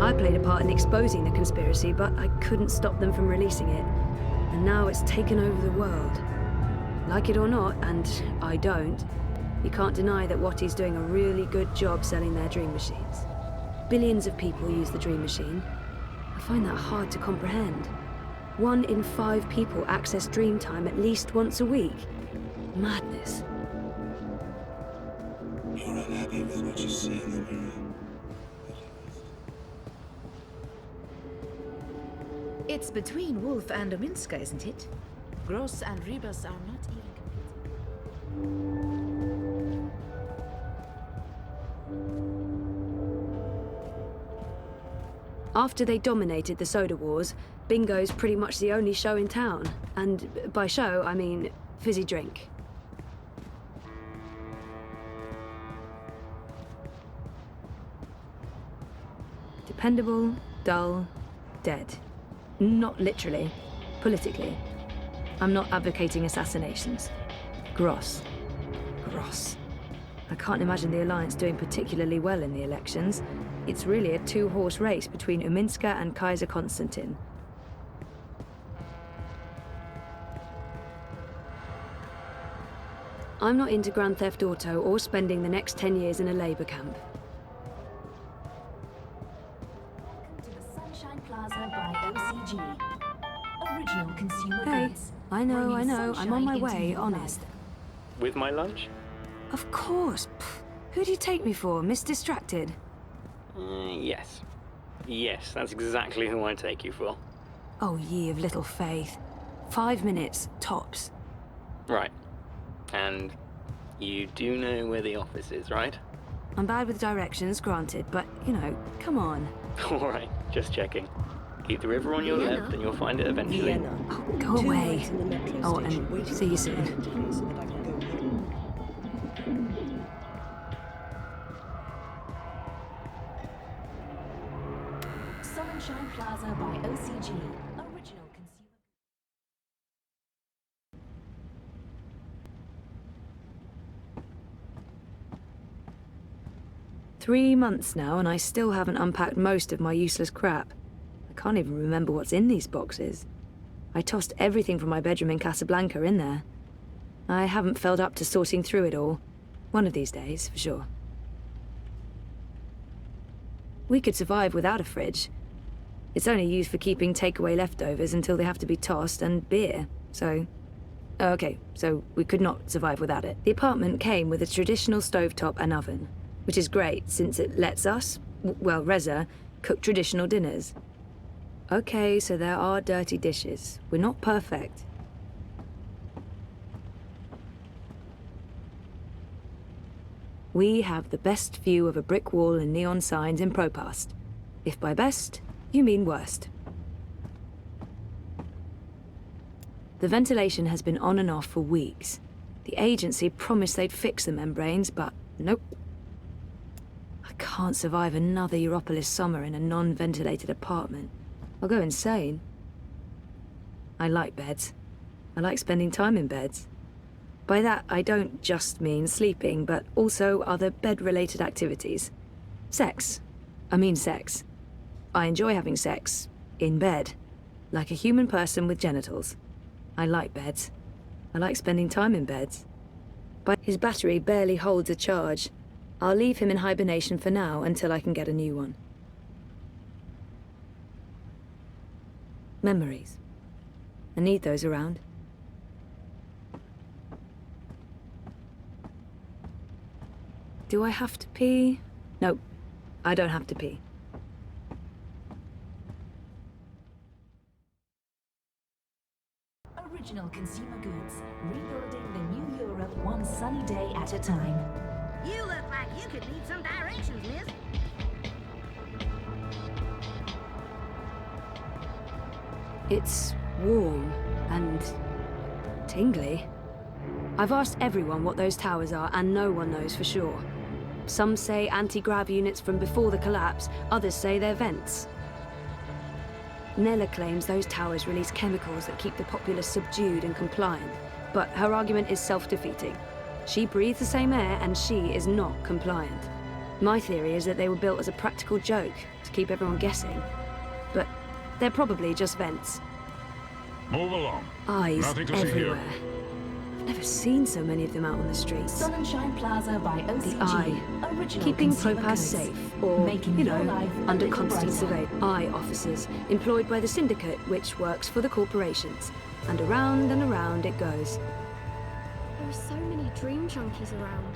I played a part in exposing the conspiracy, but I couldn't stop them from releasing it. And now it's taken over the world. Like it or not, and I don't, you can't deny that Watti's doing a really good job selling their dream machines. Billions of people use the dream machine. I find that hard to comprehend. 1 in 5 people access dream time at least once a week. Madness. You're unhappy with what you see in the mirror. It's between Wolf and Ominska, isn't it? Gross and Rebus are not even connected. After they dominated the soda wars, bingo's pretty much the only show in town. And by show, I mean fizzy drink. Dependable, dull, dead. Not literally, politically. I'm not advocating assassinations. Gross. Gross. I can't imagine the Alliance doing particularly well in the elections. It's really a 2-horse race between Ominska and Kaiser Konstantin. I'm not into Grand Theft Auto or spending the next 10 years in a labor camp. Original consumer Hey, goods. I know, Bringing I'm on my sunshine way, into your honest. life. With my lunch? Of course. Pff, who do you take me for, Miss Distracted? Yes. Yes, that's exactly who I take you for. Oh, ye of little faith. 5 minutes, tops. Right. And you do know where the office is, right? I'm bad with directions, granted, but, you know, come on. Alright, just checking. Keep the river on your left and you'll find it eventually. Oh, go away. Oh, and see you soon. Sunshine Plaza by OCG. Original consumer. 3 months now, and I still haven't unpacked most of my useless crap. I can't even remember what's in these boxes. I tossed everything from my bedroom in Casablanca in there. I haven't felt up to sorting through it all. One of these days, for sure. We could survive without a fridge. It's only used for keeping takeaway leftovers until they have to be tossed, and beer, so... Okay, so we could not survive without it. The apartment came with a traditional stovetop and oven, which is great since it lets us, well, Reza, cook traditional dinners. Okay, so there are dirty dishes. We're not perfect. We have the best view of a brick wall and neon signs in Propast. If by best, you mean worst. The ventilation has been on and off for weeks. The agency promised they'd fix the membranes, but nope. I can't survive another Europolis summer in a non-ventilated apartment. I'll go insane. I like beds. I like spending time in beds. By that, I don't just mean sleeping, but also other bed-related activities. Sex. I mean sex. I enjoy having sex. In bed. Like a human person with genitals. I like beds. I like spending time in beds. But his battery barely holds a charge. I'll leave him in hibernation for now until I can get a new one. Memories. I need those around. Do I have to pee? No, I don't have to pee. Original consumer goods. Rebuilding the new Europe one sunny day at a time. You look like you could need some directions, miss. It's warm and tingly. I've asked everyone what those towers are, and no one knows for sure. Some say anti-grav units from before the collapse, others say they're vents. Nella claims those towers release chemicals that keep the populace subdued and compliant, but her argument is self-defeating. She breathes the same air, and she is not compliant. My theory is that they were built as a practical joke, to keep everyone guessing. But they're probably just vents. Move along. Eyes Nothing to see everywhere. here. I've never seen so many of them out on the streets. Sunshine Plaza by OCG. The Eye, Original keeping consumer Propass goods. safe, or, Making you your know, life a under little constant brighter. surveillance. Eye officers, employed by the syndicate, which works for the corporations. And around it goes. There are so many dream junkies around.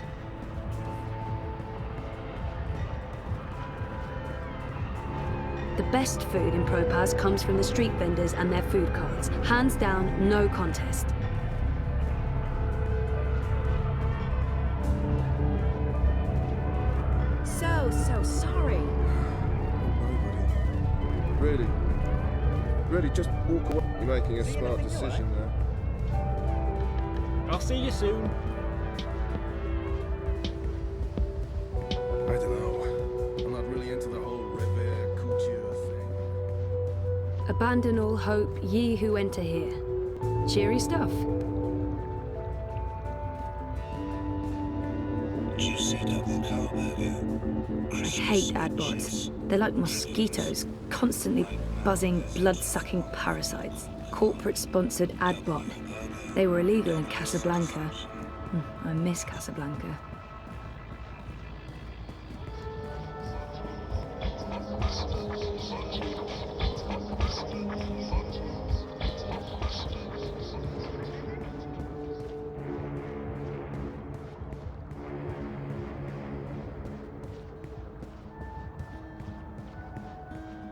The best food in Propass comes from the street vendors and their food carts. Hands down, no contest. So sorry. Really, just walk away. You're making a smart decision there. I'll see you soon. I don't know. I'm not really into the whole Revere couture thing. Abandon all hope, ye who enter here. Cheery stuff. Juicy double carb, have you? I hate adbots. They're like mosquitoes, constantly buzzing, blood-sucking parasites. Corporate-sponsored adbot. They were illegal in Casablanca. I miss Casablanca.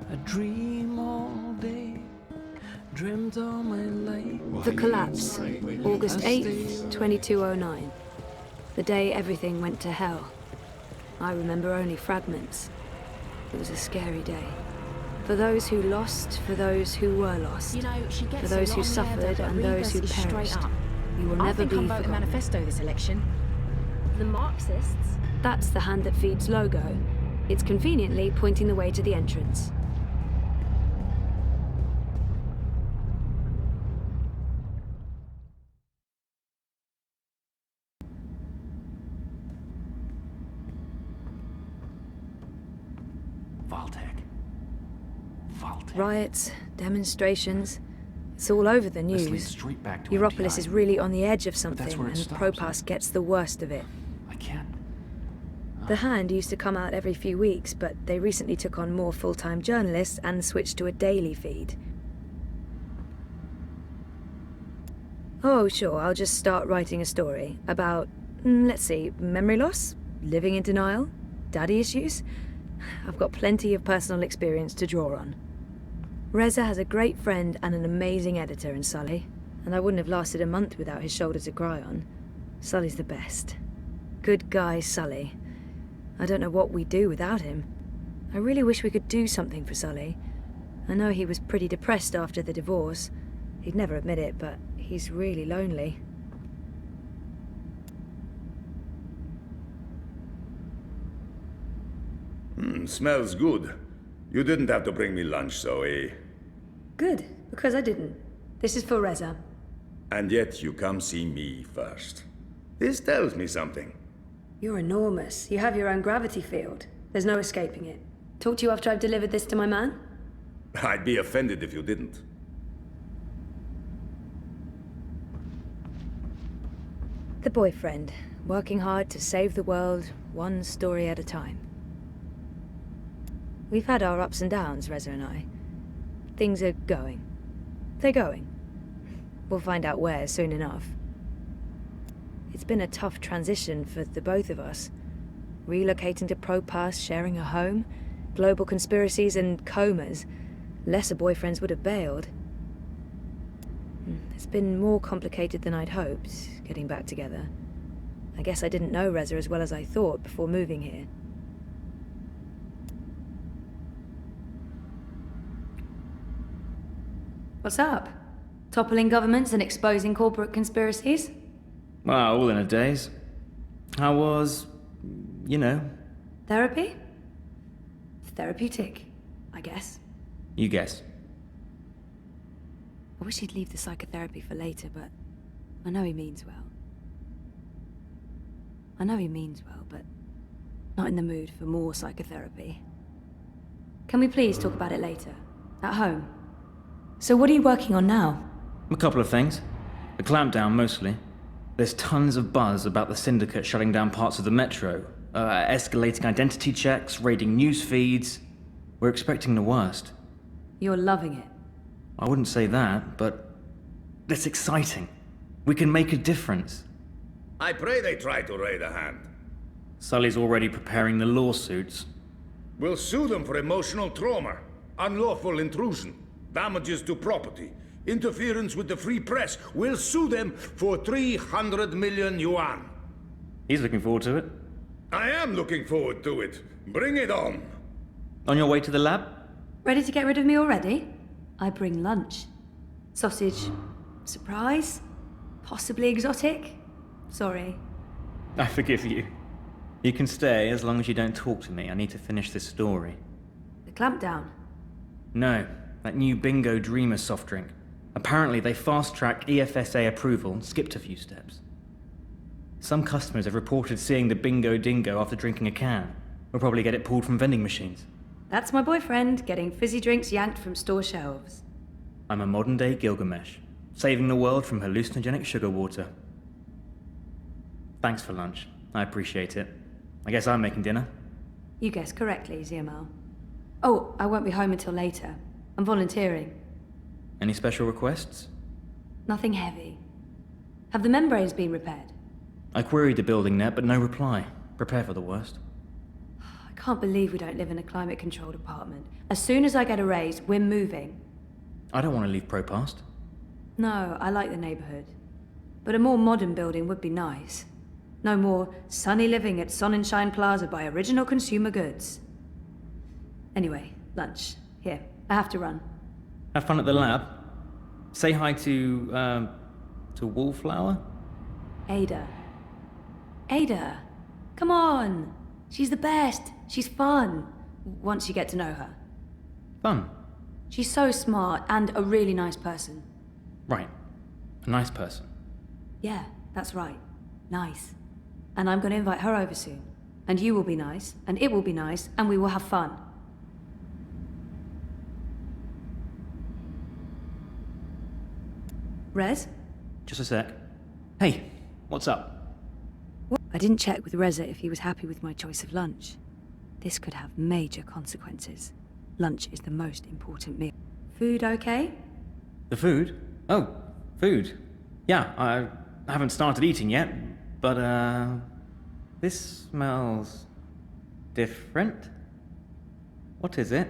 I dream all day, dreamt all my life. The collapse, August 8th, 2209. The day everything went to hell. I remember only fragments. It was a scary day. For those who lost, for those who were lost. You know, she gets For those a who lot on the suffered head, but and those who Rebus is straight perished. up. You will I never think be I'll vote a forgotten. manifesto this election. The Marxists? That's the Hand That Feeds logo. It's conveniently pointing the way to the entrance. Riots, demonstrations. It's all over the This leads news. straight back to Europolis MTI. is really on the edge of But something, that's where it and stops. Propass gets the worst of it. I can't. The Hand used to come out every few weeks, but they recently took on more full-time journalists and switched to a daily feed. Oh, sure, I'll just start writing a story about, let's see, memory loss, living in denial, daddy issues. I've got plenty of personal experience to draw on. Reza has a great friend and an amazing editor in Sully, and I wouldn't have lasted a month without his shoulder to cry on. Sully's the best. Good guy, Sully. I don't know what we'd do without him. I really wish we could do something for Sully. I know he was pretty depressed after the divorce. He'd never admit it, but he's really lonely. Smells good. You didn't have to bring me lunch, Zoe. Good, because I didn't. This is for Reza. And yet you come see me first. This tells me something. You're enormous. You have your own gravity field. There's no escaping it. Talk to you after I've delivered this to my man? I'd be offended if you didn't. The boyfriend, working hard to save the world, one story at a time. We've had our ups and downs, Reza and I. Things are going. They're going. We'll find out where soon enough. It's been a tough transition for the both of us. Relocating to Propass, sharing a home, global conspiracies and comas. Lesser boyfriends would have bailed. It's been more complicated than I'd hoped, getting back together. I guess I didn't know Reza as well as I thought before moving here. What's up? Toppling governments and exposing corporate conspiracies? Well, all in a daze. How was, you know... Therapy? Therapeutic, I guess. You guess. I wish he'd leave the psychotherapy for later, but I know he means well. But not in the mood for more psychotherapy. Can we please talk about it later? At home? So what are you working on now? A couple of things. The clampdown, mostly. There's tons of buzz about the Syndicate shutting down parts of the metro, escalating identity checks, raiding news feeds. We're expecting the worst. You're loving it. I wouldn't say that, but it's exciting. We can make a difference. I pray they try to raid a hand. Sully's already preparing the lawsuits. We'll sue them for emotional trauma, unlawful intrusion, damages to property, interference with the free press. We'll sue them for 300 million yuan. He's looking forward to it. I am looking forward to it. Bring it on. On your way to the lab? Ready to get rid of me already? I bring lunch. Sausage. Surprise? Possibly exotic? Sorry. I forgive you. You can stay as long as you don't talk to me. I need to finish this story. The clampdown? No, that new Bingo Dreamer soft drink. Apparently they fast-tracked EFSA approval and skipped a few steps. Some customers have reported seeing the Bingo Dingo after drinking a can. We'll probably get it pulled from vending machines. That's my boyfriend, getting fizzy drinks yanked from store shelves. I'm a modern-day Gilgamesh, saving the world from hallucinogenic sugar water. Thanks for lunch. I appreciate it. I guess I'm making dinner. You guessed correctly, Ziamal. Oh, I won't be home until later. I'm volunteering. Any special requests? Nothing heavy. Have the membranes been repaired? I queried the building net, but no reply. Prepare for the worst. I can't believe we don't live in a climate-controlled apartment. As soon as I get a raise, we're moving. I don't want to leave Propast. No, I like the neighborhood. But a more modern building would be nice. No more sunny living at Sonnenschein Plaza by Original Consumer Goods. Anyway, lunch. Here, I have to run. Have fun at the lab. Say hi to Wallflower? Ada. Ada! Come on! She's the best! She's fun! Once you get to know her. Fun? She's so smart and a really nice person. Right. A nice person. Yeah, that's right. Nice. And I'm going to invite her over soon. And you will be nice, and it will be nice, and we will have fun. Rez? Just a sec. Hey, what's up? What? I didn't check with Reza if he was happy with my choice of lunch. This could have major consequences. Lunch is the most important meal. Food okay? The food? Oh, food. Yeah, I haven't started eating yet, but this smells different. What is it?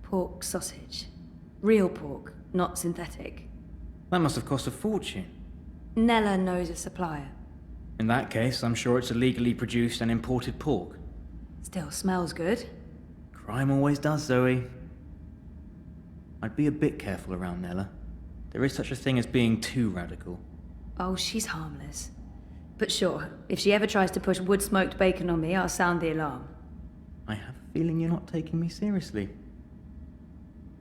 Pork sausage. Real pork, not synthetic. That must have cost a fortune. Nella knows a supplier. In that case, I'm sure it's illegally produced and imported pork. Still smells good. Crime always does, Zoe. I'd be a bit careful around Nella. There is such a thing as being too radical. Oh, she's harmless. But sure, if she ever tries to push wood-smoked bacon on me, I'll sound the alarm. I have a feeling you're not taking me seriously.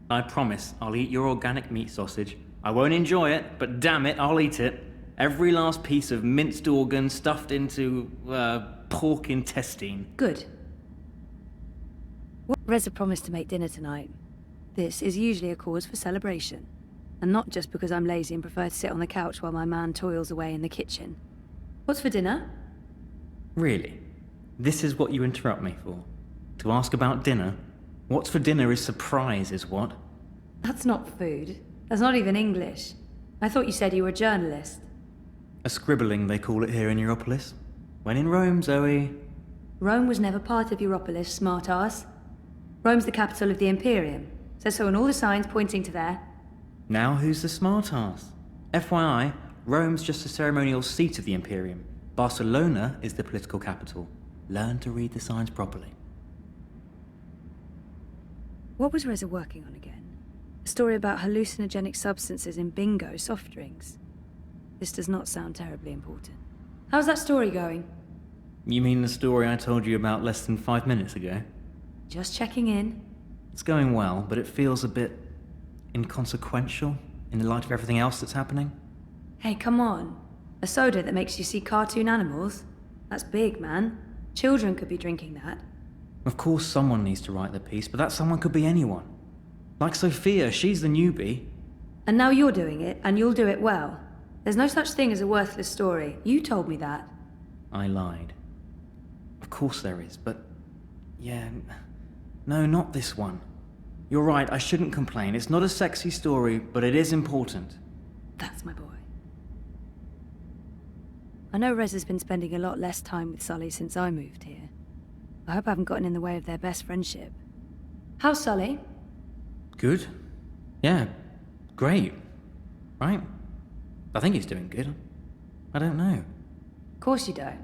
I promise I'll eat your organic meat sausage. I won't enjoy it, but damn it, I'll eat it. Every last piece of minced organ stuffed into, pork intestine. Good. Reza promised to make dinner tonight. This is usually a cause for celebration. And not just because I'm lazy and prefer to sit on the couch while my man toils away in the kitchen. What's for dinner? Really? This is what you interrupt me for? To ask about dinner? What's for dinner is surprise, is what? That's not food. That's not even English. I thought you said you were a journalist. A scribbling, they call it here in Europolis. When in Rome, Zoe. Rome was never part of Europolis, smart-ass. Rome's the capital of the Imperium. Says so on all the signs pointing to there. Now who's the smart-ass? FYI, Rome's just a ceremonial seat of the Imperium. Barcelona is the political capital. Learn to read the signs properly. What was Reza working on again? A story about hallucinogenic substances in bingo soft drinks. This does not sound terribly important. How's that story going? You mean the story I told you about less than 5 minutes ago? Just checking in. It's going well, but it feels a bit inconsequential in the light of everything else that's happening. Hey, come on. A soda that makes you see cartoon animals? That's big, man. Children could be drinking that. Of course someone needs to write the piece, but that someone could be anyone. Like Sophia, she's the newbie. And now you're doing it, and you'll do it well. There's no such thing as a worthless story. You told me that. I lied. Of course there is, but... yeah... no, not this one. You're right, I shouldn't complain. It's not a sexy story, but it is important. That's my boy. I know Rez has been spending a lot less time with Sully since I moved here. I hope I haven't gotten in the way of their best friendship. How's Sully? Good. Yeah, great. Right? I think he's doing good. I don't know. Of course you don't.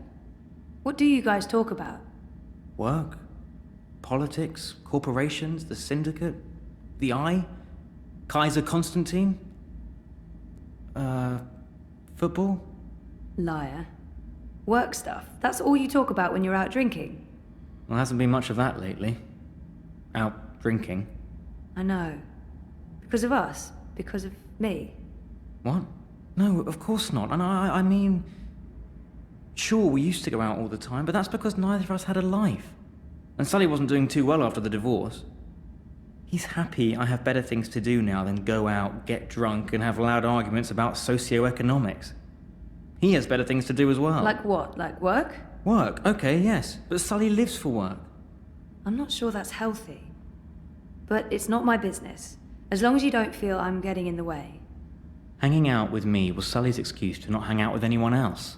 What do you guys talk about? Work, politics, corporations, the syndicate, the Eye, Kaiser Constantine, football? Liar. Work stuff. That's all you talk about when you're out drinking? Well, hasn't been much of that lately. Out drinking. I know. Because of us? Because of me? What? No, of course not. And I mean... sure, we used to go out all the time, but that's because neither of us had a life. And Sully wasn't doing too well after the divorce. He's happy I have better things to do now than go out, get drunk, and have loud arguments about socioeconomics. He has better things to do as well. Like what? Like work? Work, okay, yes. But Sully lives for work. I'm not sure that's healthy. But it's not my business. As long as you don't feel I'm getting in the way. Hanging out with me was Sully's excuse to not hang out with anyone else.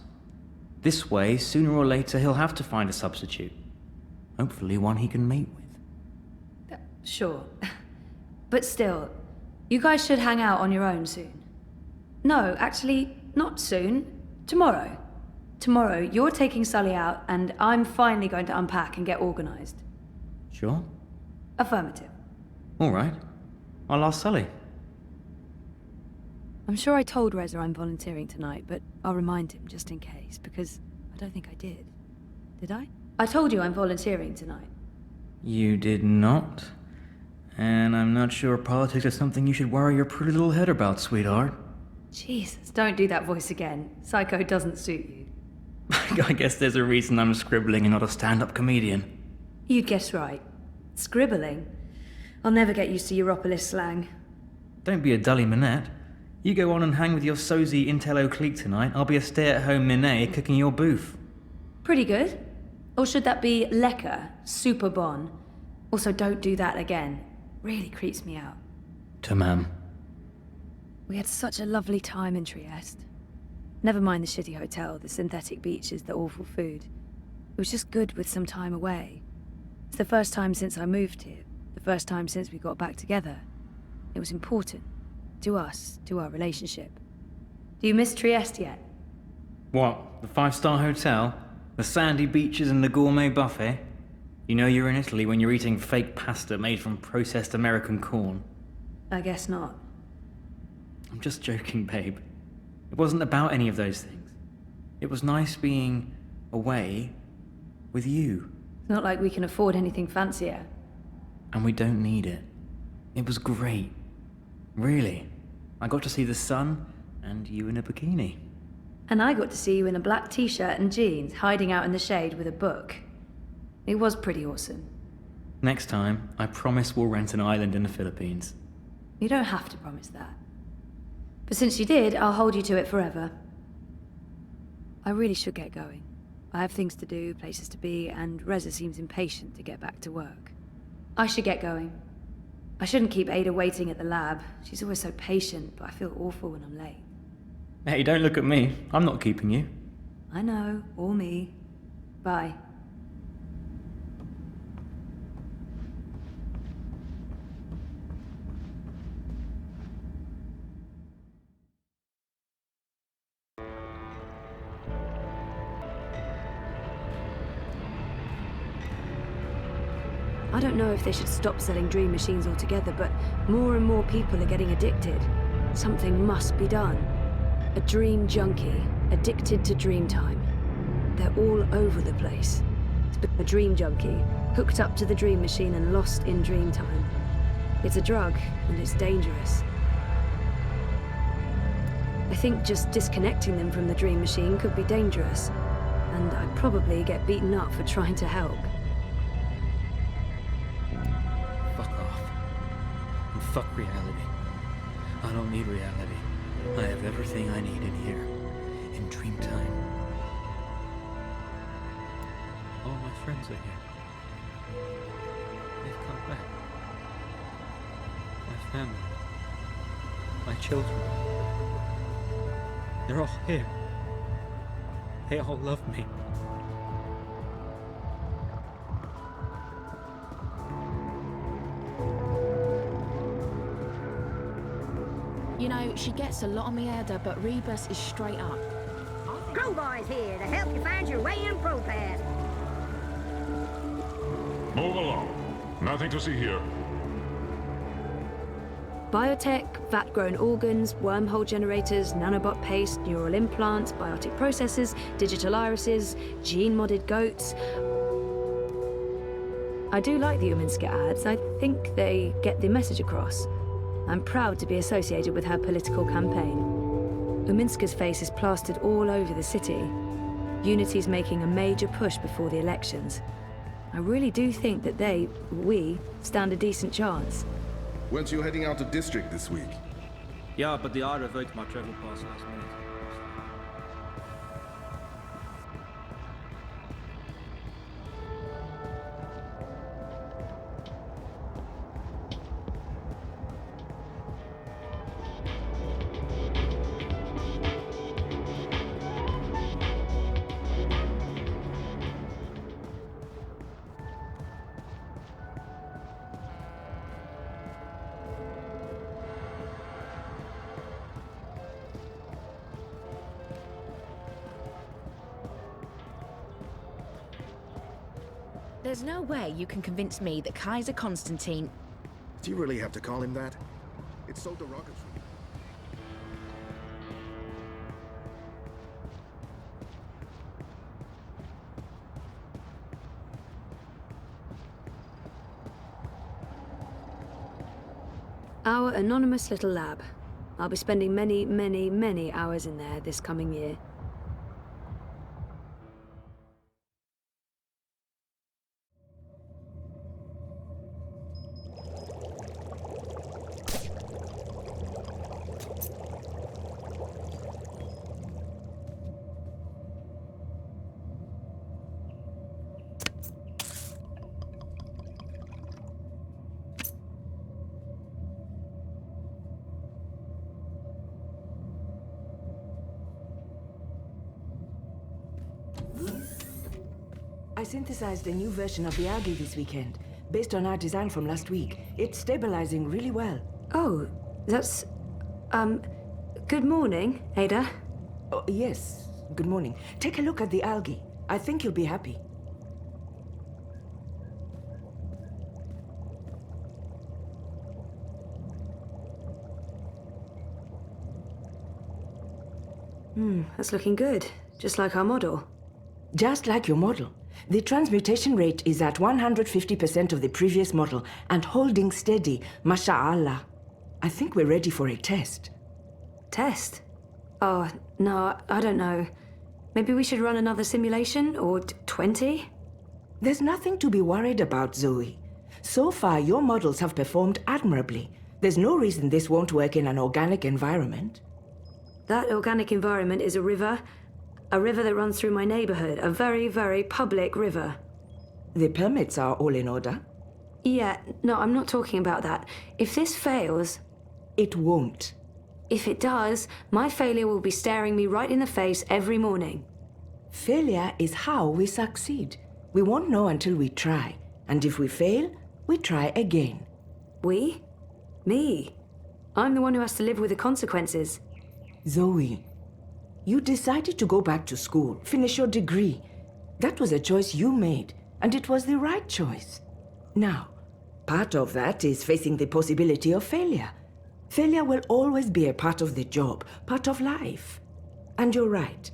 This way, sooner or later, he'll have to find a substitute. Hopefully one he can mate with. Sure. But still, you guys should hang out on your own soon. No, actually, not soon. Tomorrow. Tomorrow, you're taking Sully out, and I'm finally going to unpack and get organized. Sure? Affirmative. All right. I'll ask Sully. I'm sure I told Reza I'm volunteering tonight, but I'll remind him just in case, because I don't think I did. Did I? I told you I'm volunteering tonight. You did not. And I'm not sure politics is something you should worry your pretty little head about, sweetheart. Jesus, don't do that voice again. Psycho doesn't suit you. I guess there's a reason I'm scribbling and not a stand-up comedian. You'd guess right. Scribbling? I'll never get used to Europolis slang. Don't be a dully Minette. You go on and hang with your sozy intello clique tonight. I'll be a stay-at-home Minette cooking your booth. Pretty good. Or should that be lekker, super bon? Also, don't do that again. Really creeps me out. Tamam. We had such a lovely time in Trieste. Never mind the shitty hotel, the synthetic beaches, the awful food. It was just good with some time away. It's the first time since I moved here. The first time since we got back together. It was important. To us, to our relationship. Do you miss Trieste yet? What? The 5-star hotel? The sandy beaches and the gourmet buffet? You know you're in Italy when you're eating fake pasta made from processed American corn. I guess not. I'm just joking, babe. It wasn't about any of those things. It was nice being away with you. It's not like we can afford anything fancier. And we don't need it. It was great. Really. I got to see the sun and you in a bikini. And I got to see you in a black t-shirt and jeans, hiding out in the shade with a book. It was pretty awesome. Next time, I promise we'll rent an island in the Philippines. You don't have to promise that. But since you did, I'll hold you to it forever. I really should get going. I have things to do, places to be, and Reza seems impatient to get back to work. I should get going. I shouldn't keep Ada waiting at the lab. She's always so patient, but I feel awful when I'm late. Hey, don't look at me. I'm not keeping you. I know, or me. Bye. I don't know if they should stop selling dream machines altogether, but more and more people are getting addicted. Something must be done. A dream junkie, addicted to dream time. They're all over the place. A dream junkie, hooked up to the dream machine and lost in dream time. It's a drug, and it's dangerous. I think just disconnecting them from the dream machine could be dangerous, and I'd probably get beaten up for trying to help. Fuck off. And fuck reality. I don't need reality. I have everything I need in here. In dream time. All my friends are here. They've come back. My family. My children. They're all here. They all love me. You know, she gets a lot on me, Ada, but Rebus is straight up. Crowboy's here to help you find your way in ProPass. Move along. Nothing to see here. Biotech, vat-grown organs, wormhole generators, nanobot paste, neural implants, biotic processors, digital irises, gene-modded goats. I do like the Uminska ads. I think they get the message across. I'm proud to be associated with her political campaign. Uminska's face is plastered all over the city. Unity's making a major push before the elections. I really do think that we, stand a decent chance. Weren't you heading out to district this week? Yeah, but the I revoked my travel pass last minute. There's no way you can convince me that Kaiser Constantine... Do you really have to call him that? It's so derogatory. Our anonymous little lab. I'll be spending many, many, many hours in there this coming year. I synthesized a new version of the algae this weekend, based on our design from last week. It's stabilizing really well. Oh, that's... good morning, Ada. Oh, yes, good morning. Take a look at the algae. I think you'll be happy. That's looking good. Just like our model. Just like your model. The transmutation rate is at 150% of the previous model and holding steady, masha'Allah. I think we're ready for a test. Test? Oh, no, I don't know. Maybe we should run another simulation, or 20? There's nothing to be worried about, Zoe. So far, your models have performed admirably. There's no reason this won't work in an organic environment. That organic environment is a river that runs through my neighborhood, a very, very public river. The permits are all in order? Yeah, no, I'm not talking about that. If this fails... It won't. If it does, my failure will be staring me right in the face every morning. Failure is how we succeed. We won't know until we try. And if we fail, we try again. We? Me? I'm the one who has to live with the consequences. Zoe, you decided to go back to school, finish your degree. That was a choice you made, and it was the right choice. Now, part of that is facing the possibility of failure. Failure will always be a part of the job, part of life. And you're right.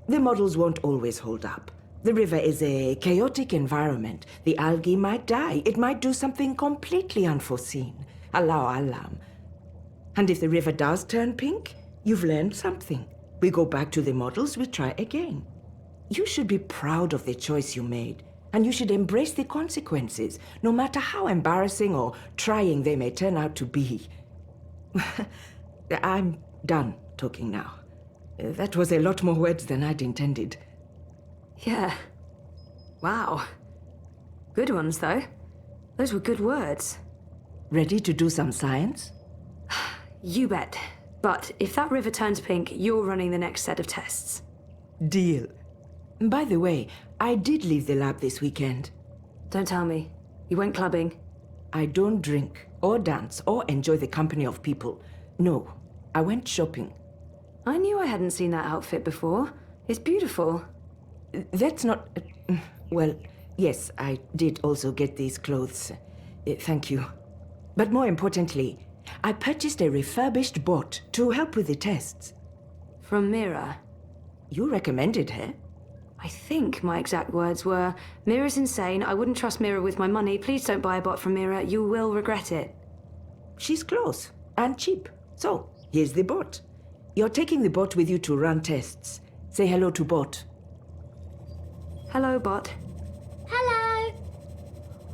The models won't always hold up. The river is a chaotic environment. The algae might die. It might do something completely unforeseen. Allahu alam. And if the river does turn pink, you've learned something. We go back to the models, we try again. You should be proud of the choice you made, and you should embrace the consequences, no matter how embarrassing or trying they may turn out to be. I'm done talking now. That was a lot more words than I'd intended. Yeah. Wow. Good ones, though. Those were good words. Ready to do some science? You bet. But if that river turns pink, you're running the next set of tests. Deal. By the way, I did leave the lab this weekend. Don't tell me. You went clubbing? I don't drink, or dance, or enjoy the company of people. No, I went shopping. I knew I hadn't seen that outfit before. It's beautiful. That's not... Well, yes, I did also get these clothes. Thank you. But more importantly, I purchased a refurbished bot to help with the tests. From Mira? You recommended her? I think my exact words were, Mira's insane, I wouldn't trust Mira with my money, please don't buy a bot from Mira, you will regret it. She's close and cheap. So, here's the bot. You're taking the bot with you to run tests. Say hello to bot. Hello, bot. Hello.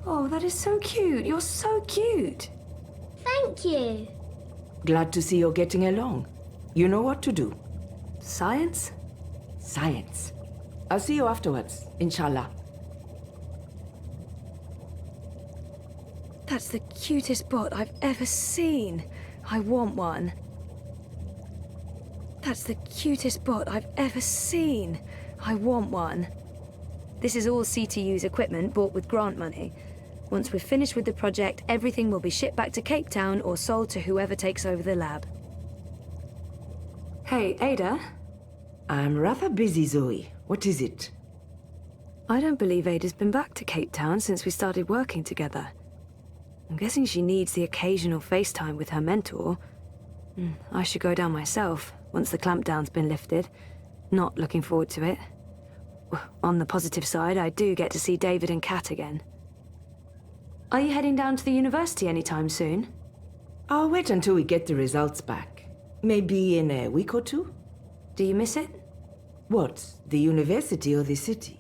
Oh, that is so cute. You're so cute. Thank you. Glad to see you're getting along. You know what to do. Science? Science. I'll see you afterwards, inshallah. That's the cutest bot I've ever seen. I want one. That's the cutest bot I've ever seen. I want one. This is all CTU's equipment bought with grant money. Once we're finished with the project, everything will be shipped back to Cape Town or sold to whoever takes over the lab. Hey, Ada? I'm rather busy, Zoe. What is it? I don't believe Ada's been back to Cape Town since we started working together. I'm guessing she needs the occasional FaceTime with her mentor. I should go down myself once the clampdown's been lifted. Not looking forward to it. On the positive side, I do get to see David and Kat again. Are you heading down to the university anytime soon? I'll wait until we get the results back. Maybe in a week or two? Do you miss it? What, the university or the city?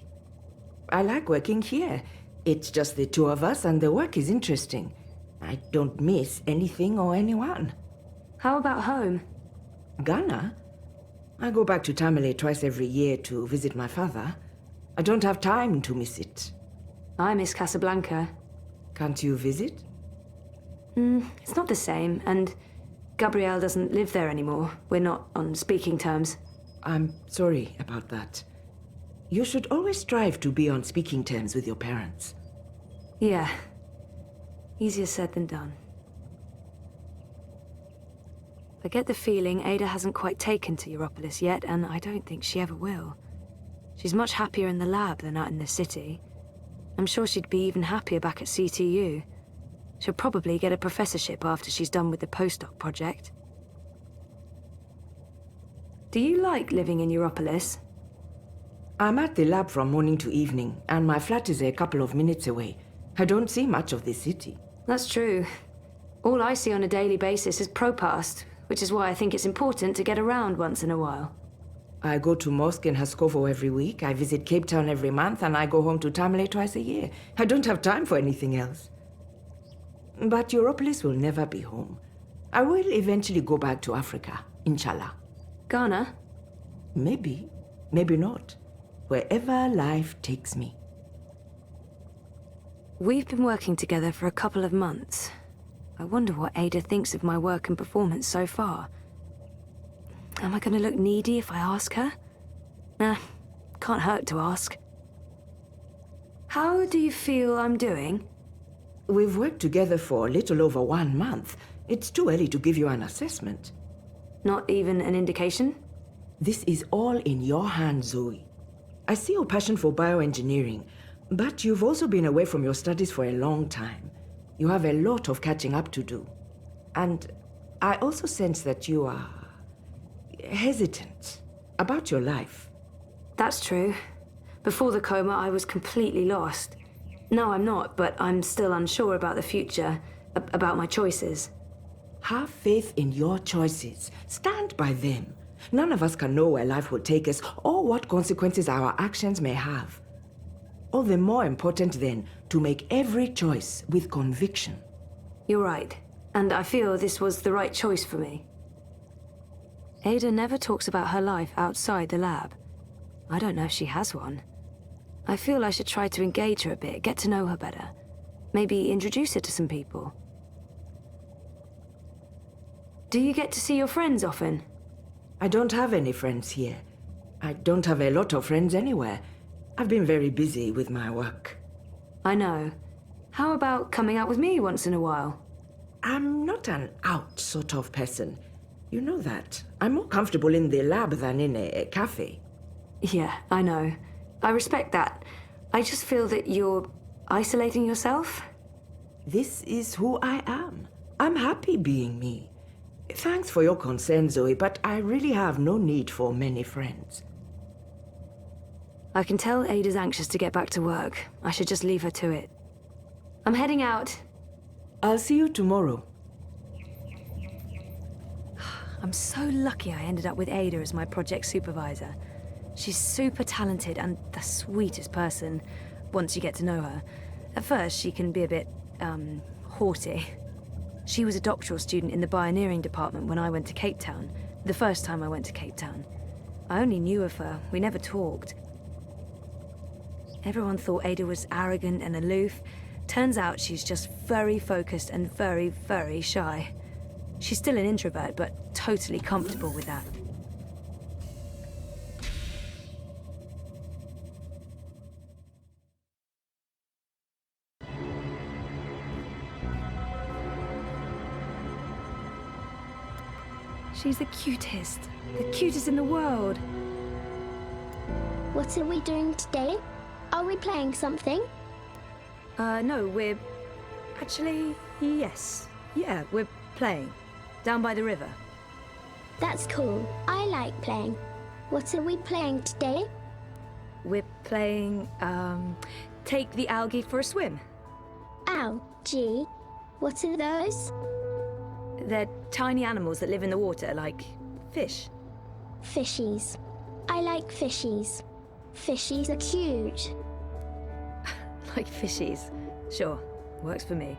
I like working here. It's just the two of us and the work is interesting. I don't miss anything or anyone. How about home? Ghana? I go back to Tamale twice every year to visit my father. I don't have time to miss it. I miss Casablanca. Can't you visit? It's not the same, and Gabrielle doesn't live there anymore. We're not on speaking terms. I'm sorry about that. You should always strive to be on speaking terms with your parents. Yeah. Easier said than done. I get the feeling Ada hasn't quite taken to Europolis yet, and I don't think she ever will. She's much happier in the lab than out in the city. I'm sure she'd be even happier back at CTU. She'll probably get a professorship after she's done with the postdoc project. Do you like living in Europolis? I'm at the lab from morning to evening, and my flat is a couple of minutes away. I don't see much of the city. That's true. All I see on a daily basis is Propast, which is why I think it's important to get around once in a while. I go to mosque in Haskovo every week, I visit Cape Town every month, and I go home to Tamale twice a year. I don't have time for anything else. But Europolis will never be home. I will eventually go back to Africa, inshallah. Ghana? Maybe, maybe not. Wherever life takes me. We've been working together for a couple of months. I wonder what Ada thinks of my work and performance so far. Am I going to look needy if I ask her? Nah, can't hurt to ask. How do you feel I'm doing? We've worked together for a little over 1 month. It's too early to give you an assessment. Not even an indication? This is all in your hands, Zoe. I see your passion for bioengineering, but you've also been away from your studies for a long time. You have a lot of catching up to do. And I also sense that you are hesitant about your life. That's true. Before the coma, I was completely lost. No, I'm not, but I'm still unsure about the future, about my choices. Have faith in your choices. Stand by them. None of us can know where life will take us or what consequences our actions may have. All the more important, then, to make every choice with conviction. You're right, and I feel this was the right choice for me. Ada never talks about her life outside the lab. I don't know if she has one. I feel I should try to engage her a bit, get to know her better. Maybe introduce her to some people. Do you get to see your friends often? I don't have any friends here. I don't have a lot of friends anywhere. I've been very busy with my work. I know. How about coming out with me once in a while? I'm not an out sort of person. You know that. I'm more comfortable in the lab than in a cafe. Yeah, I know. I respect that. I just feel that you're isolating yourself. This is who I am. I'm happy being me. Thanks for your concern, Zoe, but I really have no need for many friends. I can tell Ada's anxious to get back to work. I should just leave her to it. I'm heading out. I'll see you tomorrow. I'm so lucky I ended up with Ada as my project supervisor. She's super talented and the sweetest person, once you get to know her. At first, she can be a bit, haughty. She was a doctoral student in the pioneering department when I went to Cape Town, the first time I went to Cape Town. I only knew of her, we never talked. Everyone thought Ada was arrogant and aloof. Turns out she's just very focused and very, very shy. She's still an introvert, but totally comfortable with that. She's the cutest in the world. What are we doing today? Are we playing something? No, we're... Actually, yes. Yeah, we're playing. Down by the river. That's cool. I like playing. What are we playing today? We're playing, take the algae for a swim. Algae? What are those? They're tiny animals that live in the water, like fish. Fishies. I like fishies. Fishies are cute. Like fishies. Sure, works for me.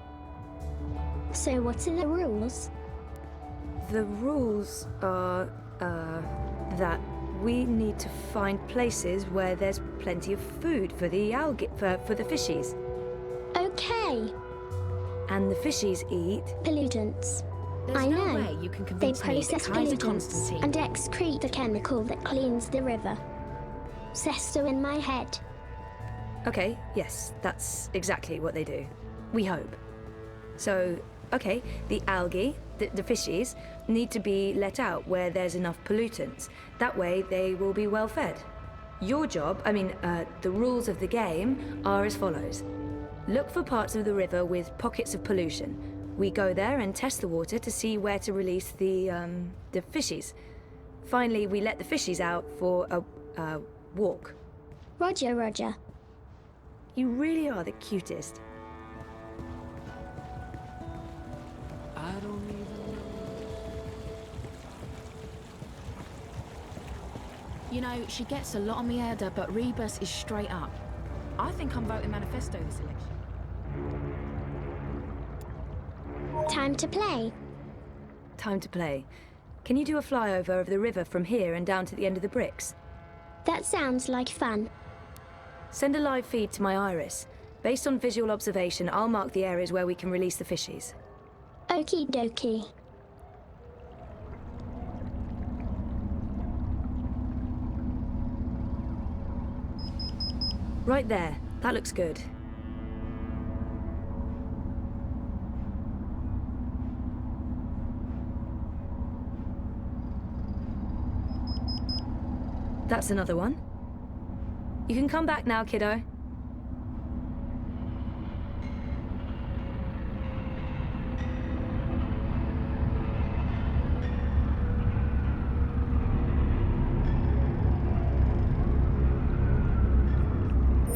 So what are the rules? The rules are, that we need to find places where there's plenty of food for the algae, for the fishies. Okay. And the fishies eat... pollutants. There's I know. No way you can they convince me that process Kaiser pollutants Constantine and excrete the chemical that cleans the river. Says so in my head. Okay, yes, that's exactly what they do. We hope. So, okay, the algae, the fishies, need to be let out where there's enough pollutants. That way they will be well fed. Your job, the rules of the game are as follows. Look for parts of the river with pockets of pollution. We go there and test the water to see where to release the fishies. Finally, we let the fishies out for a walk. Roger, Roger. You really are the cutest. I don't even know. You know, she gets a lot on me, Ada, but Rebus is straight up. I think I'm voting Manifesto this election. Time to play. Time to play. Can you do a flyover of the river from here and down to the end of the bricks? That sounds like fun. Send a live feed to my iris. Based on visual observation, I'll mark the areas where we can release the fishies. Okie dokie. Right there. That looks good. That's another one. You can come back now, kiddo.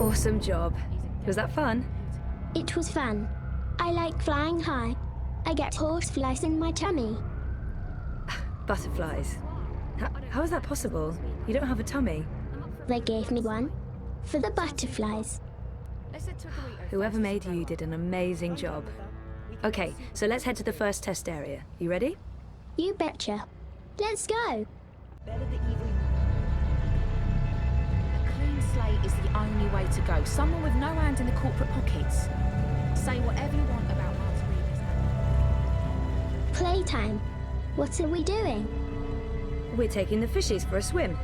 Awesome job. Was that fun? It was fun. I like flying high. I get horseflies in my tummy. Butterflies. How is that possible? You don't have a tummy. They gave me one. For the butterflies. Whoever made you did an amazing job. Okay, so let's head to the first test area. You ready? You betcha. Let's go. A clean slate is the only way to go. Someone with no hand in the corporate pockets. Say whatever you want about Marty's. Playtime. What are we doing? We're taking the fishies for a swim.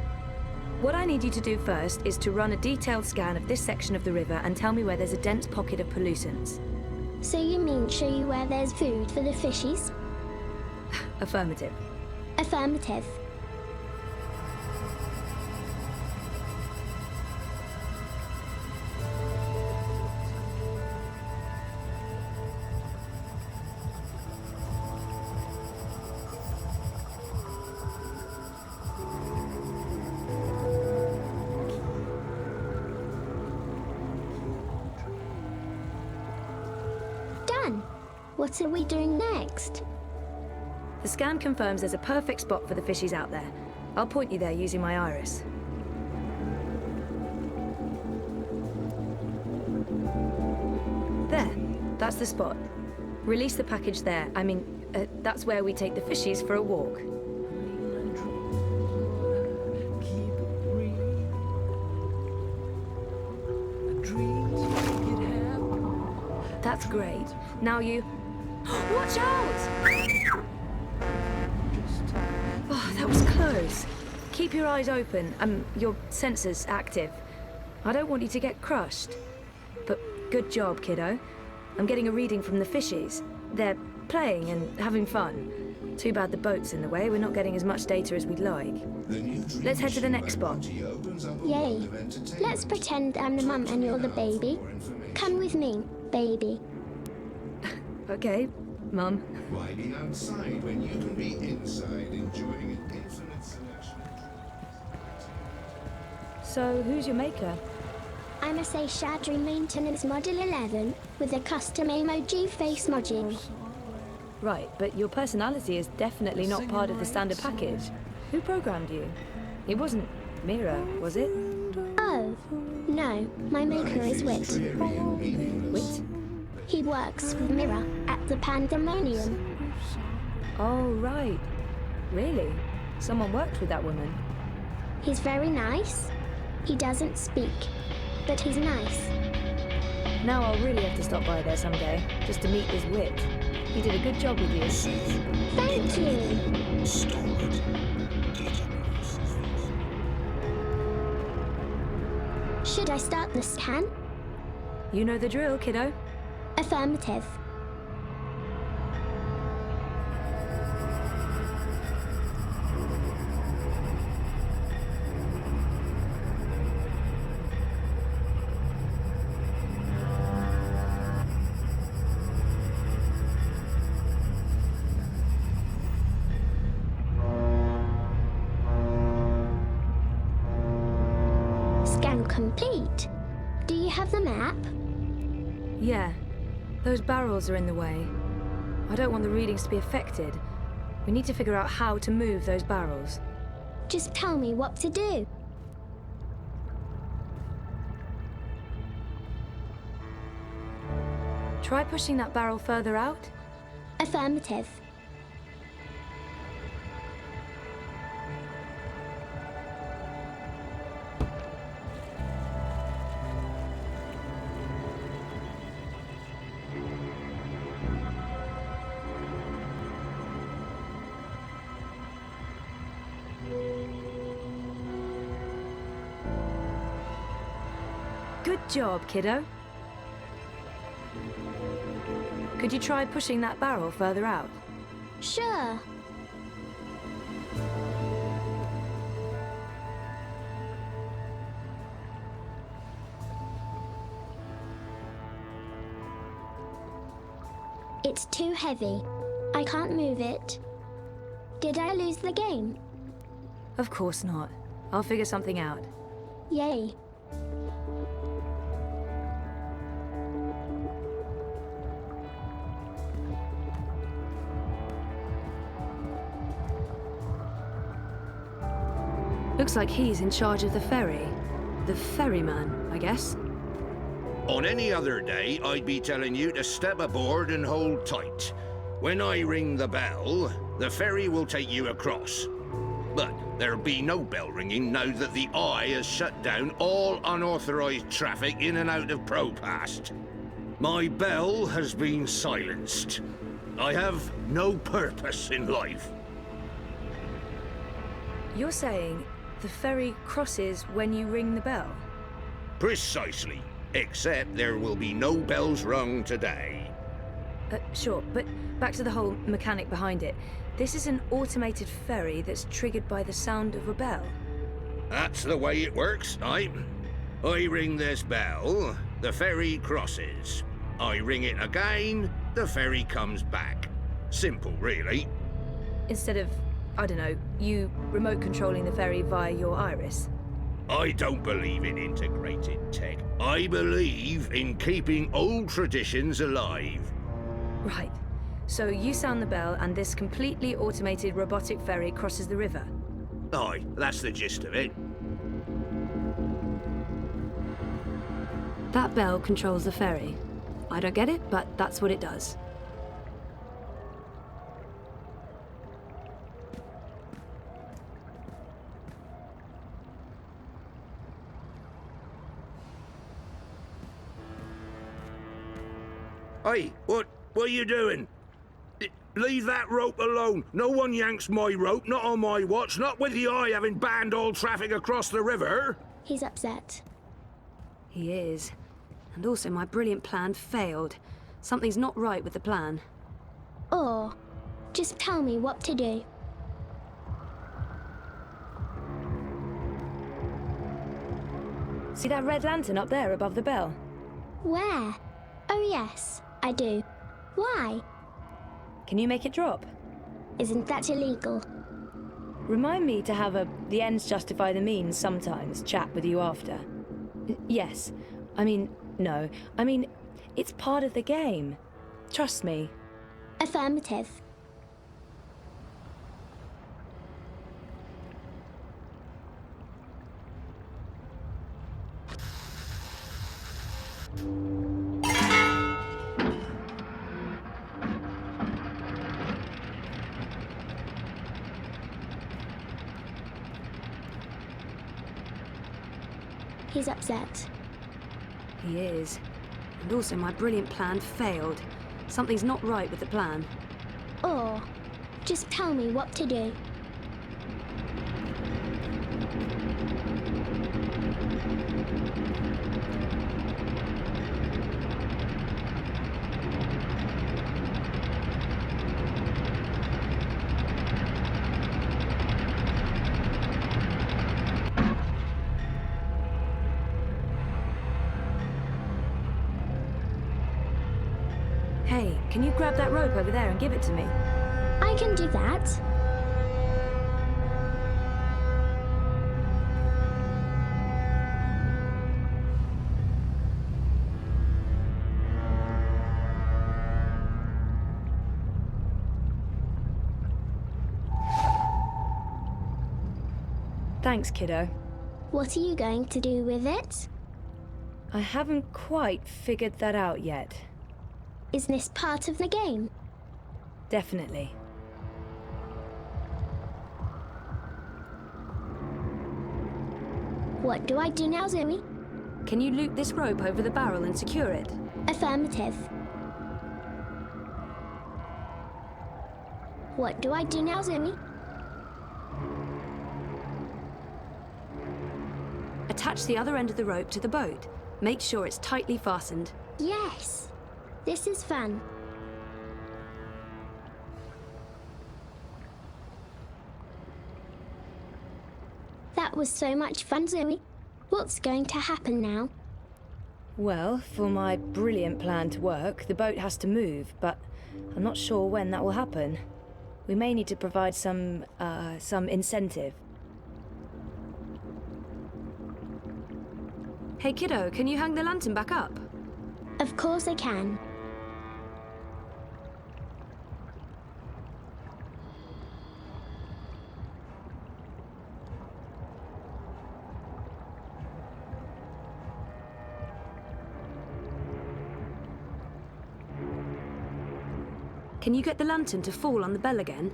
What I need you to do first is to run a detailed scan of this section of the river and tell me where there's a dense pocket of pollutants. So you mean show you where there's food for the fishies? Affirmative. Affirmative. What are we doing next? The scan confirms there's a perfect spot for the fishies out there. I'll point you there using my iris. There. That's the spot. Release the package there. That's where we take the fishies for a walk. That's great. Now you... Watch out! Oh, that was close. Keep your eyes open, your sensors active. I don't want you to get crushed. But good job, kiddo. I'm getting a reading from the fishies. They're playing and having fun. Too bad the boat's in the way. We're not getting as much data as we'd like. Let's head to the next spot. Yay. Let's pretend I'm the mum and you're the baby. Come with me, baby. Okay, Mum. Why be outside when you can be inside enjoying an infinite selection? So, who's your maker? I'm a Shadri Maintenance Model 11 with a custom emoji face module. Right, but your personality is definitely not part of the standard package. Who programmed you? It wasn't Mira, was it? Oh, no. My maker is Wit. Wit? He works with Mira at the Pandemonium. Oh, right. Really? Someone worked with that woman? He's very nice. He doesn't speak, but he's nice. Now I'll really have to stop by there someday, just to meet his Wit. He did a good job with you. Thank you. Should I start the scan? You know the drill, kiddo. Affirmative. Scan complete. Do you have the map? Yeah. Those barrels are in the way. I don't want the readings to be affected. We need to figure out how to move those barrels. Just tell me what to do. Try pushing that barrel further out. Affirmative. Good job, kiddo. Could you try pushing that barrel further out? Sure. It's too heavy. I can't move it. Did I lose the game? Of course not. I'll figure something out. Yay. Looks like he's in charge of the ferry. The ferryman, I guess. On any other day, I'd be telling you to step aboard and hold tight. When I ring the bell, the ferry will take you across. But there'll be no bell ringing now that the Eye has shut down all unauthorized traffic in and out of Propast. My bell has been silenced. I have no purpose in life. You're saying the ferry crosses when you ring the bell? Precisely. Except there will be no bells rung today. Sure, but back to the whole mechanic behind it. This is an automated ferry that's triggered by the sound of a bell. That's the way it works, I ring this bell, the ferry crosses. I ring it again, the ferry comes back. Simple, really. Instead of, I don't know, you remote controlling the ferry via your iris. I don't believe in integrated tech. I believe in keeping old traditions alive. Right. So you sound the bell and this completely automated robotic ferry crosses the river? Aye, that's the gist of it. That bell controls the ferry. I don't get it, but that's what it does. Hey, what are you doing? Leave that rope alone. No one yanks my rope, not on my watch, not with the Eye having banned all traffic across the river. He's upset. He is. And also my brilliant plan failed. Something's not right with the plan. Or, just tell me what to do. See that red lantern up there above the bell? Where? Oh yes, I do. Why? Can you make it drop? Isn't that illegal? Remind me to have a the ends justify the means sometimes chat with you after. Yes. No. It's part of the game. Trust me. Affirmative. He's upset. He is. And also my brilliant plan failed. Something's not right with the plan. Or, just tell me what to do. Hey, can you grab that rope over there and give it to me? I can do that. Thanks, kiddo. What are you going to do with it? I haven't quite figured that out yet. Is this part of the game? Definitely. What do I do now, Zoe? Can you loop this rope over the barrel and secure it? Affirmative. What do I do now, Zoe? Attach the other end of the rope to the boat. Make sure it's tightly fastened. Yes. This is fun. That was so much fun, Zoe. What's going to happen now? Well, for my brilliant plan to work, the boat has to move, but I'm not sure when that will happen. We may need to provide some incentive. Hey kiddo, can you hang the lantern back up? Of course I can. Can you get the lantern to fall on the bell again?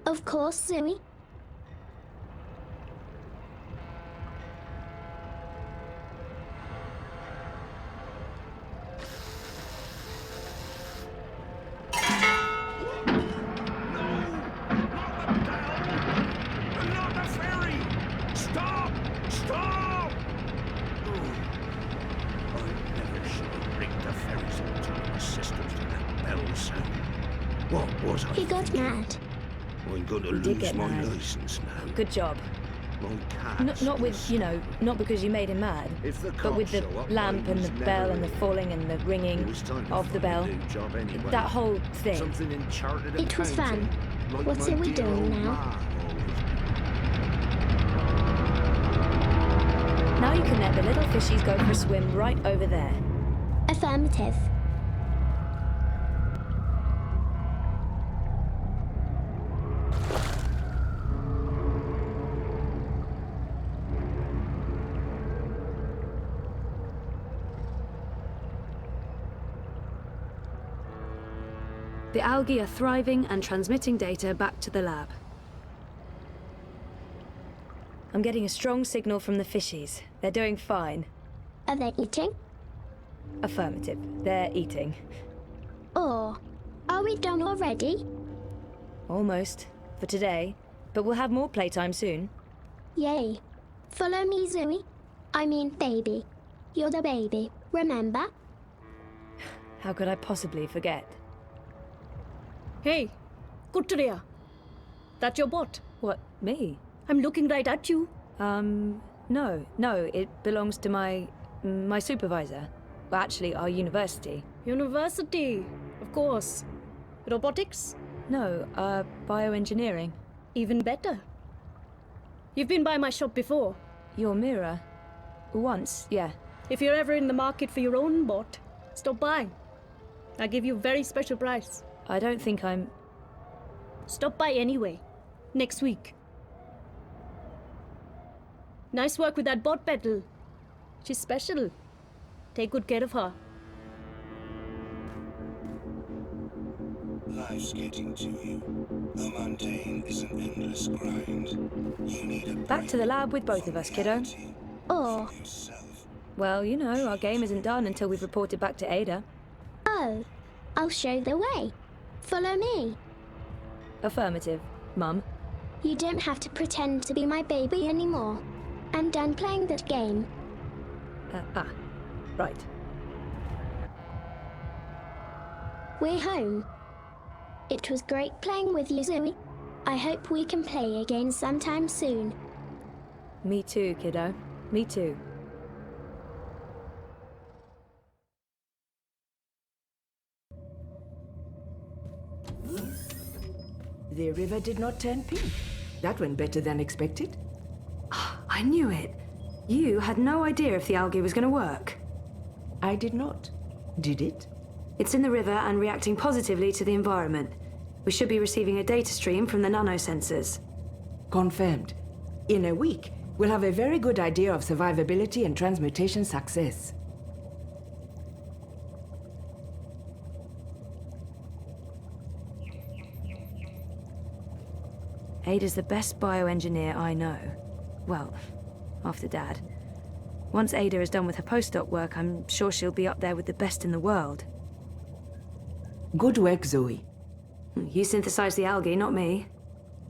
Of course, Zoe. He got mad. I'm going to lose my license now. Good job. Not with, you know, not because you made him mad, but with the lamp and the bell and the falling and the ringing of the bell. That whole thing. It was fun. What are we doing now? Now you can let the little fishies go for a swim right over there. Affirmative. The algae are thriving and transmitting data back to the lab. I'm getting a strong signal from the fishies. They're doing fine. Are they eating? Affirmative. They're eating. Or are we done already? Almost. For today. But we'll have more playtime soon. Yay. Follow me, Zoe. I mean, baby. You're the baby, remember? How could I possibly forget? Hey, Kuttria. That your bot? What, me? I'm looking right at you. No, it belongs to my supervisor. Well, actually, our university. University, of course. Robotics? No, bioengineering. Even better. You've been by my shop before. Your mirror? Once, yeah. If you're ever in the market for your own bot, stop by. I'll give you a very special price. I don't think I'm... Stop by anyway. Next week. Nice work with that bot battle. She's special. Take good care of her. Life's getting to you. The mundane is an endless grind. You need a Back to the lab with both of us, kiddo. Or... Well, you know, our game isn't done until we've reported back to Ada. Oh, I'll show the way. Follow me. Affirmative, Mum. You don't have to pretend to be my baby anymore. I'm done playing that game. Right. We're home. It was great playing with you, Zoe. I hope we can play again sometime soon. Me too, kiddo. Me too. The river did not turn pink. That went better than expected. I knew it. You had no idea if the algae was going to work. I did not. Did it? It's in the river and reacting positively to the environment. We should be receiving a data stream from the nanosensors. Confirmed. In a week, we'll have a very good idea of survivability and transmutation success. Ada's the best bioengineer I know. Well, after Dad. Once Ada is done with her postdoc work, I'm sure she'll be up there with the best in the world. Good work, Zoe. You synthesized the algae, not me.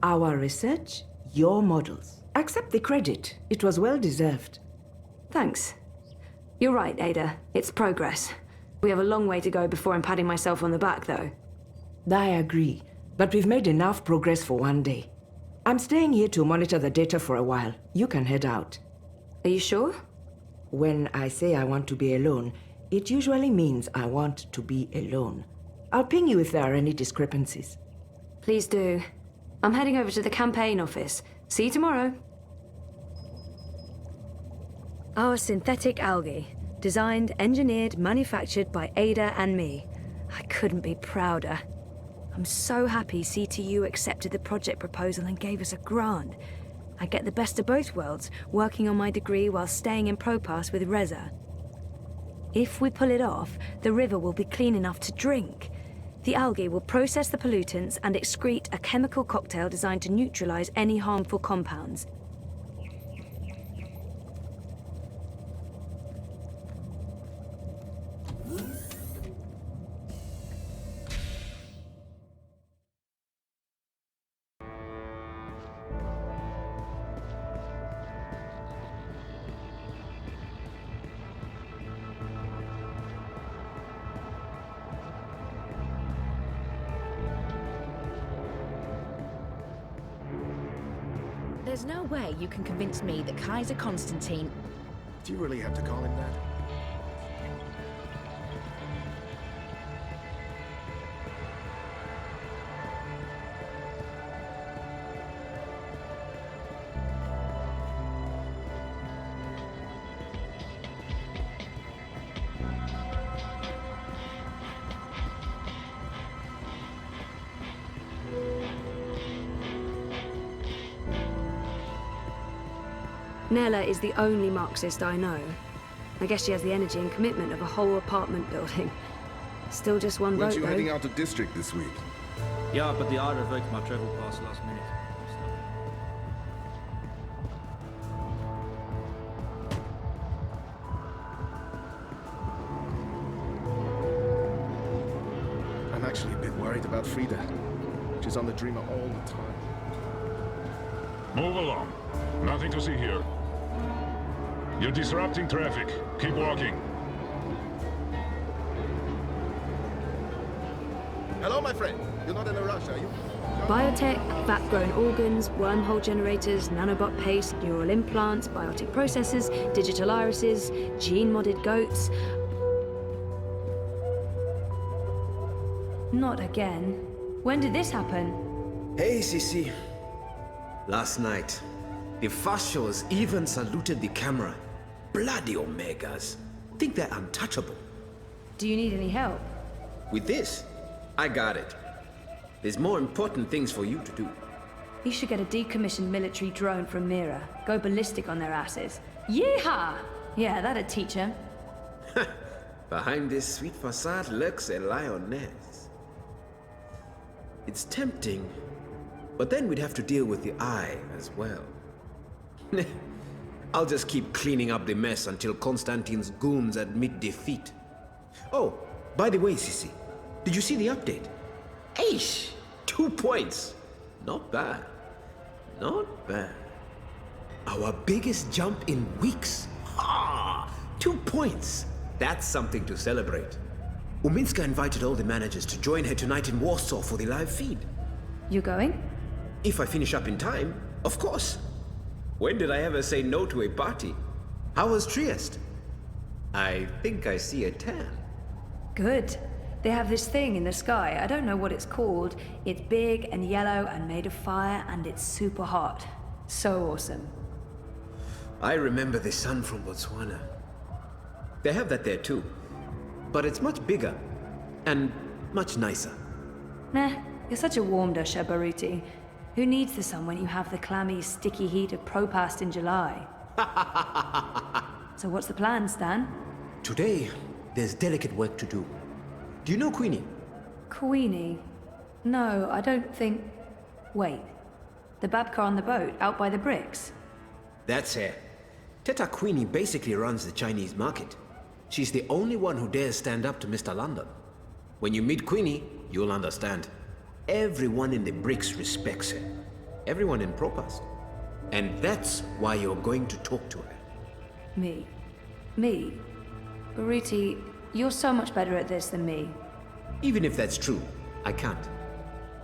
Our research, your models. Accept the credit. It was well deserved. Thanks. You're right, Ada. It's progress. We have a long way to go before I'm patting myself on the back, though. I agree, but we've made enough progress for one day. I'm staying here to monitor the data for a while. You can head out. Are you sure? When I say I want to be alone, it usually means I want to be alone. I'll ping you if there are any discrepancies. Please do. I'm heading over to the campaign office. See you tomorrow. Our synthetic algae. Designed, engineered, manufactured by Ada and me. I couldn't be prouder. I'm so happy CTU accepted the project proposal and gave us a grant. I get the best of both worlds, working on my degree while staying in Propass with DEEZER. If we pull it off, the river will be clean enough to drink. The algae will process the pollutants and excrete a chemical cocktail designed to neutralize any harmful compounds. There's no way you can convince me that Kaiser Constantine... Do you really have to call him that? Nella is the only Marxist I know. I guess she has the energy and commitment of a whole apartment building. Still just one vote, Weren't you though. heading out to district this week? Yeah, but the art revoked my travel pass last minute. I'm actually a bit worried about Frida. She's on the Dreamer all the time. Move along. Nothing to see here. You're disrupting traffic. Keep walking. Hello, my friend. You're not in a rush, are you? Biotech, vat-grown organs, wormhole generators, nanobot paste, neural implants, biotic processors, digital irises, gene-modded goats. Not again. When did this happen? Hey, Sisi. Last night, the fascios even saluted the camera. Bloody Omegas. Think they're untouchable. Do you need any help? With this, I got it. There's more important things for you to do. You should get a decommissioned military drone from Mira. Go ballistic on their asses. Yeehaw! Yeah, that'd teach him. Behind this sweet facade lurks a lioness. It's tempting, but then we'd have to deal with the eye as well. I'll just keep cleaning up the mess until Constantine's goons admit defeat. Oh, by the way, Sisi, did you see the update? Aish! 2 points! Not bad. Not bad. Our biggest jump in weeks. 2 points! That's something to celebrate. Uminska invited all the managers to join her tonight in Warsaw for the live feed. You going? If I finish up in time, of course. When did I ever say no to a party? How was Trieste? I think I see a tan. Good. They have this thing in the sky. I don't know what it's called. It's big and yellow and made of fire, and it's super hot. So awesome. I remember the sun from Botswana. They have that there too. But it's much bigger. And much nicer. Nah, you're such a warm-dusher, Baruti. Who needs the sun when you have the clammy, sticky heat of Propast in July? So what's the plan, Stan? Today, there's delicate work to do. Do you know Queenie? Queenie? No, I don't think... Wait. The Babka on the boat, out by the bricks? That's her. Teta Queenie basically runs the Chinese market. She's the only one who dares stand up to Mr. London. When you meet Queenie, you'll understand. Everyone in the bricks respects her. Everyone in Propast. And that's why you're going to talk to her. Me? Baruti, you're so much better at this than me. Even if that's true, I can't.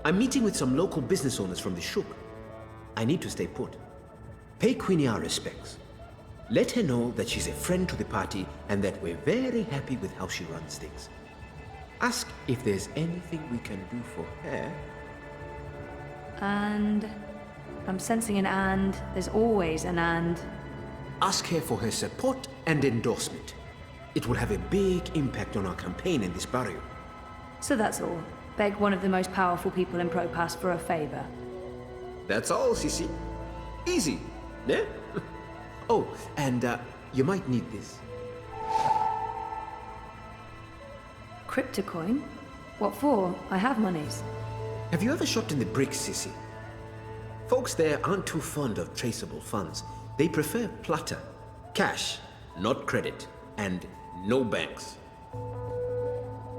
I'm meeting with some local business owners from the Shuk. I need to stay put. Pay Queenie our respects. Let her know that she's a friend to the party and that we're very happy with how she runs things. Ask if there's anything we can do for her. And... I'm sensing an and. There's always an and. Ask her for her support and endorsement. It will have a big impact on our campaign in this barrio. So that's all. Beg one of the most powerful people in Propast for a favor. That's all, Sisi. Easy, yeah? Oh, and you might need this. Cryptocoin? What for? I have monies. Have you ever shopped in the bricks, Sissy? Folks there aren't too fond of traceable funds. They prefer plata. Cash, not credit. And no banks.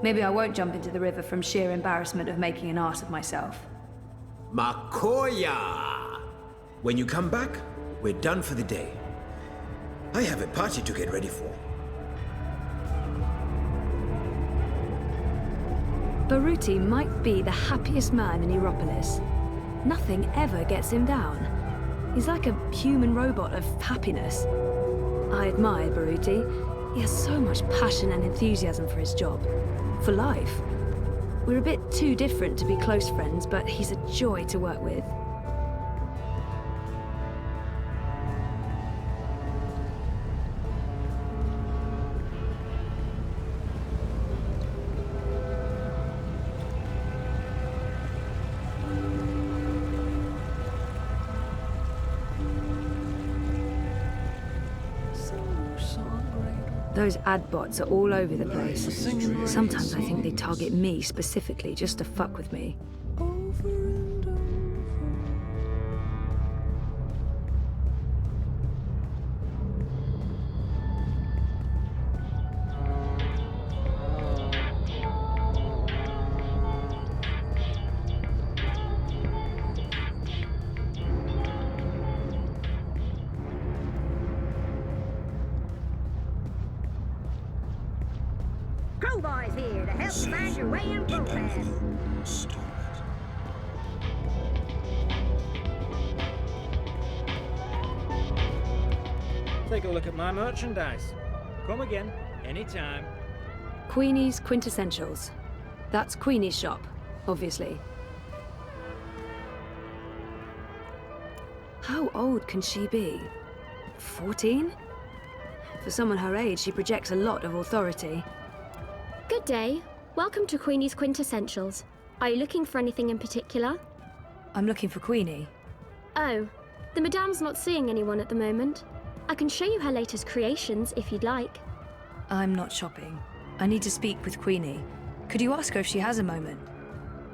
Maybe I won't jump into the river from sheer embarrassment of making an ass of myself. Makoya! When you come back, we're done for the day. I have a party to get ready for. Baruti might be the happiest man in Aeropolis. Nothing ever gets him down. He's like a human robot of happiness. I admire Baruti. He has so much passion and enthusiasm for his job. For life. We're a bit too different to be close friends, but he's a joy to work with. Those ad bots are all over the place. Sometimes I think they target me specifically just to fuck with me. Crowbar's here to help you find your way in progress. Take a look at my merchandise. Come again, anytime. Queenie's Quintessentials. That's Queenie's shop, obviously. How old can she be? 14? For someone her age, she projects a lot of authority. Good day. Welcome to Queenie's Quintessentials. Are you looking for anything in particular? I'm looking for Queenie. Oh, the Madame's not seeing anyone at the moment. I can show you her latest creations if you'd like. I'm not shopping. I need to speak with Queenie. Could you ask her if she has a moment?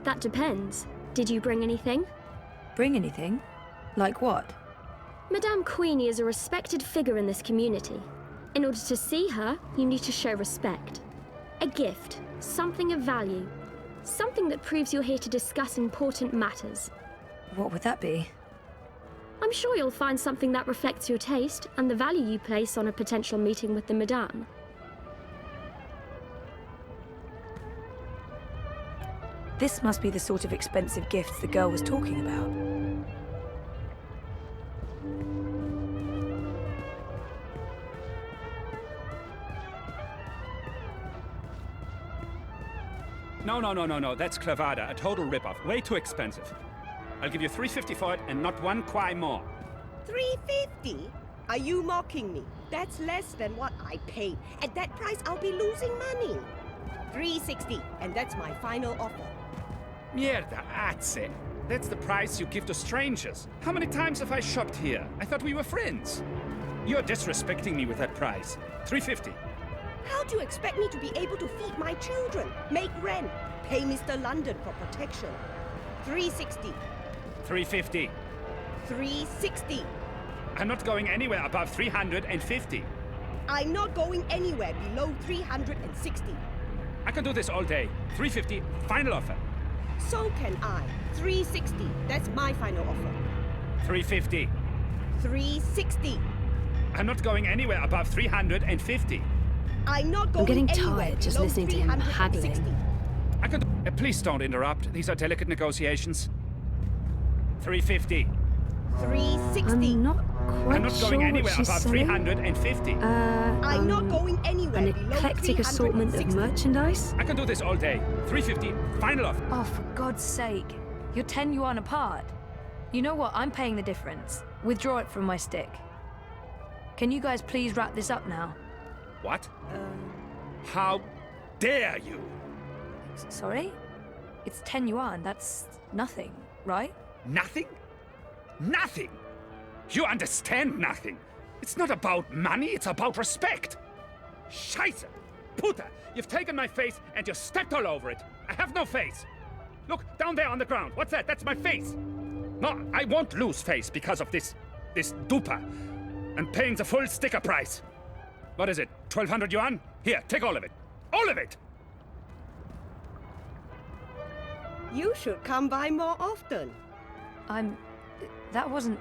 That depends. Did you bring anything? Bring anything? Like what? Madame Queenie is a respected figure in this community. In order to see her, you need to show respect. A gift, something of value. Something that proves you're here to discuss important matters. What would that be? I'm sure you'll find something that reflects your taste and the value you place on a potential meeting with the Madame. This must be the sort of expensive gifts the girl was talking about. No, that's clavada, a total rip-off. Way too expensive. I'll give you $3.50 for it and not one quai more. $3.50? Are you mocking me? That's less than what I paid. At that price, I'll be losing money. $3.60, and that's my final offer. Mierda, azze. That's the price you give to strangers. How many times have I shopped here? I thought we were friends. You're disrespecting me with that price. $3.50. How do you expect me to be able to feed my children, make rent, pay Mr. London for protection? $3.60. $3.50. $3.60. I'm not going anywhere above $350. I'm not going anywhere below $360. I can do this all day. $3.50, final offer. So can I. $3.60. That's my final offer. $3.50. $3.60. I'm not going anywhere above $350. I'm not going I'm getting anywhere tired just below listening to him haggling. I can. Please don't interrupt. These are delicate negotiations. $3.50. $3.60. I'm not quite I'm not sure going what anywhere she's above saying. $350. I'm not going anywhere An below eclectic assortment of merchandise? I can do this all day. $3.50, final offer. Oh, for God's sake. You're 10 yuan apart. You know what? I'm paying the difference. Withdraw it from my stick. Can you guys please wrap this up now? What? How dare you? Sorry? It's 10 yuan. That's nothing, right? Nothing? Nothing? You understand nothing. It's not about money, it's about respect. Scheiße! Puta! You've taken my face and you stepped all over it. I have no face. Look, down there on the ground. What's that? That's my face. No, I won't lose face because of this duper. And paying the full sticker price. What is it, 1,200 yuan? Here, take all of it. All of it! You should come by more often. That wasn't...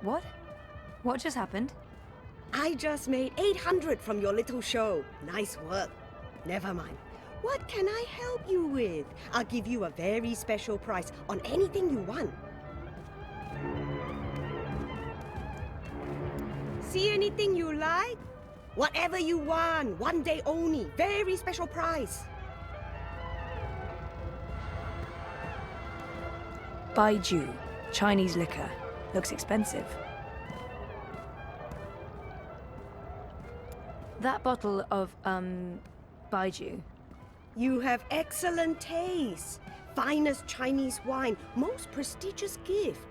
what? What just happened? I just made 800 from your little show. Nice work. Never mind. What can I help you with? I'll give you a very special price on anything you want. See anything you like? Whatever you want. One day only. Very special price. Baiju, Chinese liquor. Looks expensive. That bottle of, Baiju. You have excellent taste. Finest Chinese wine. Most prestigious gift.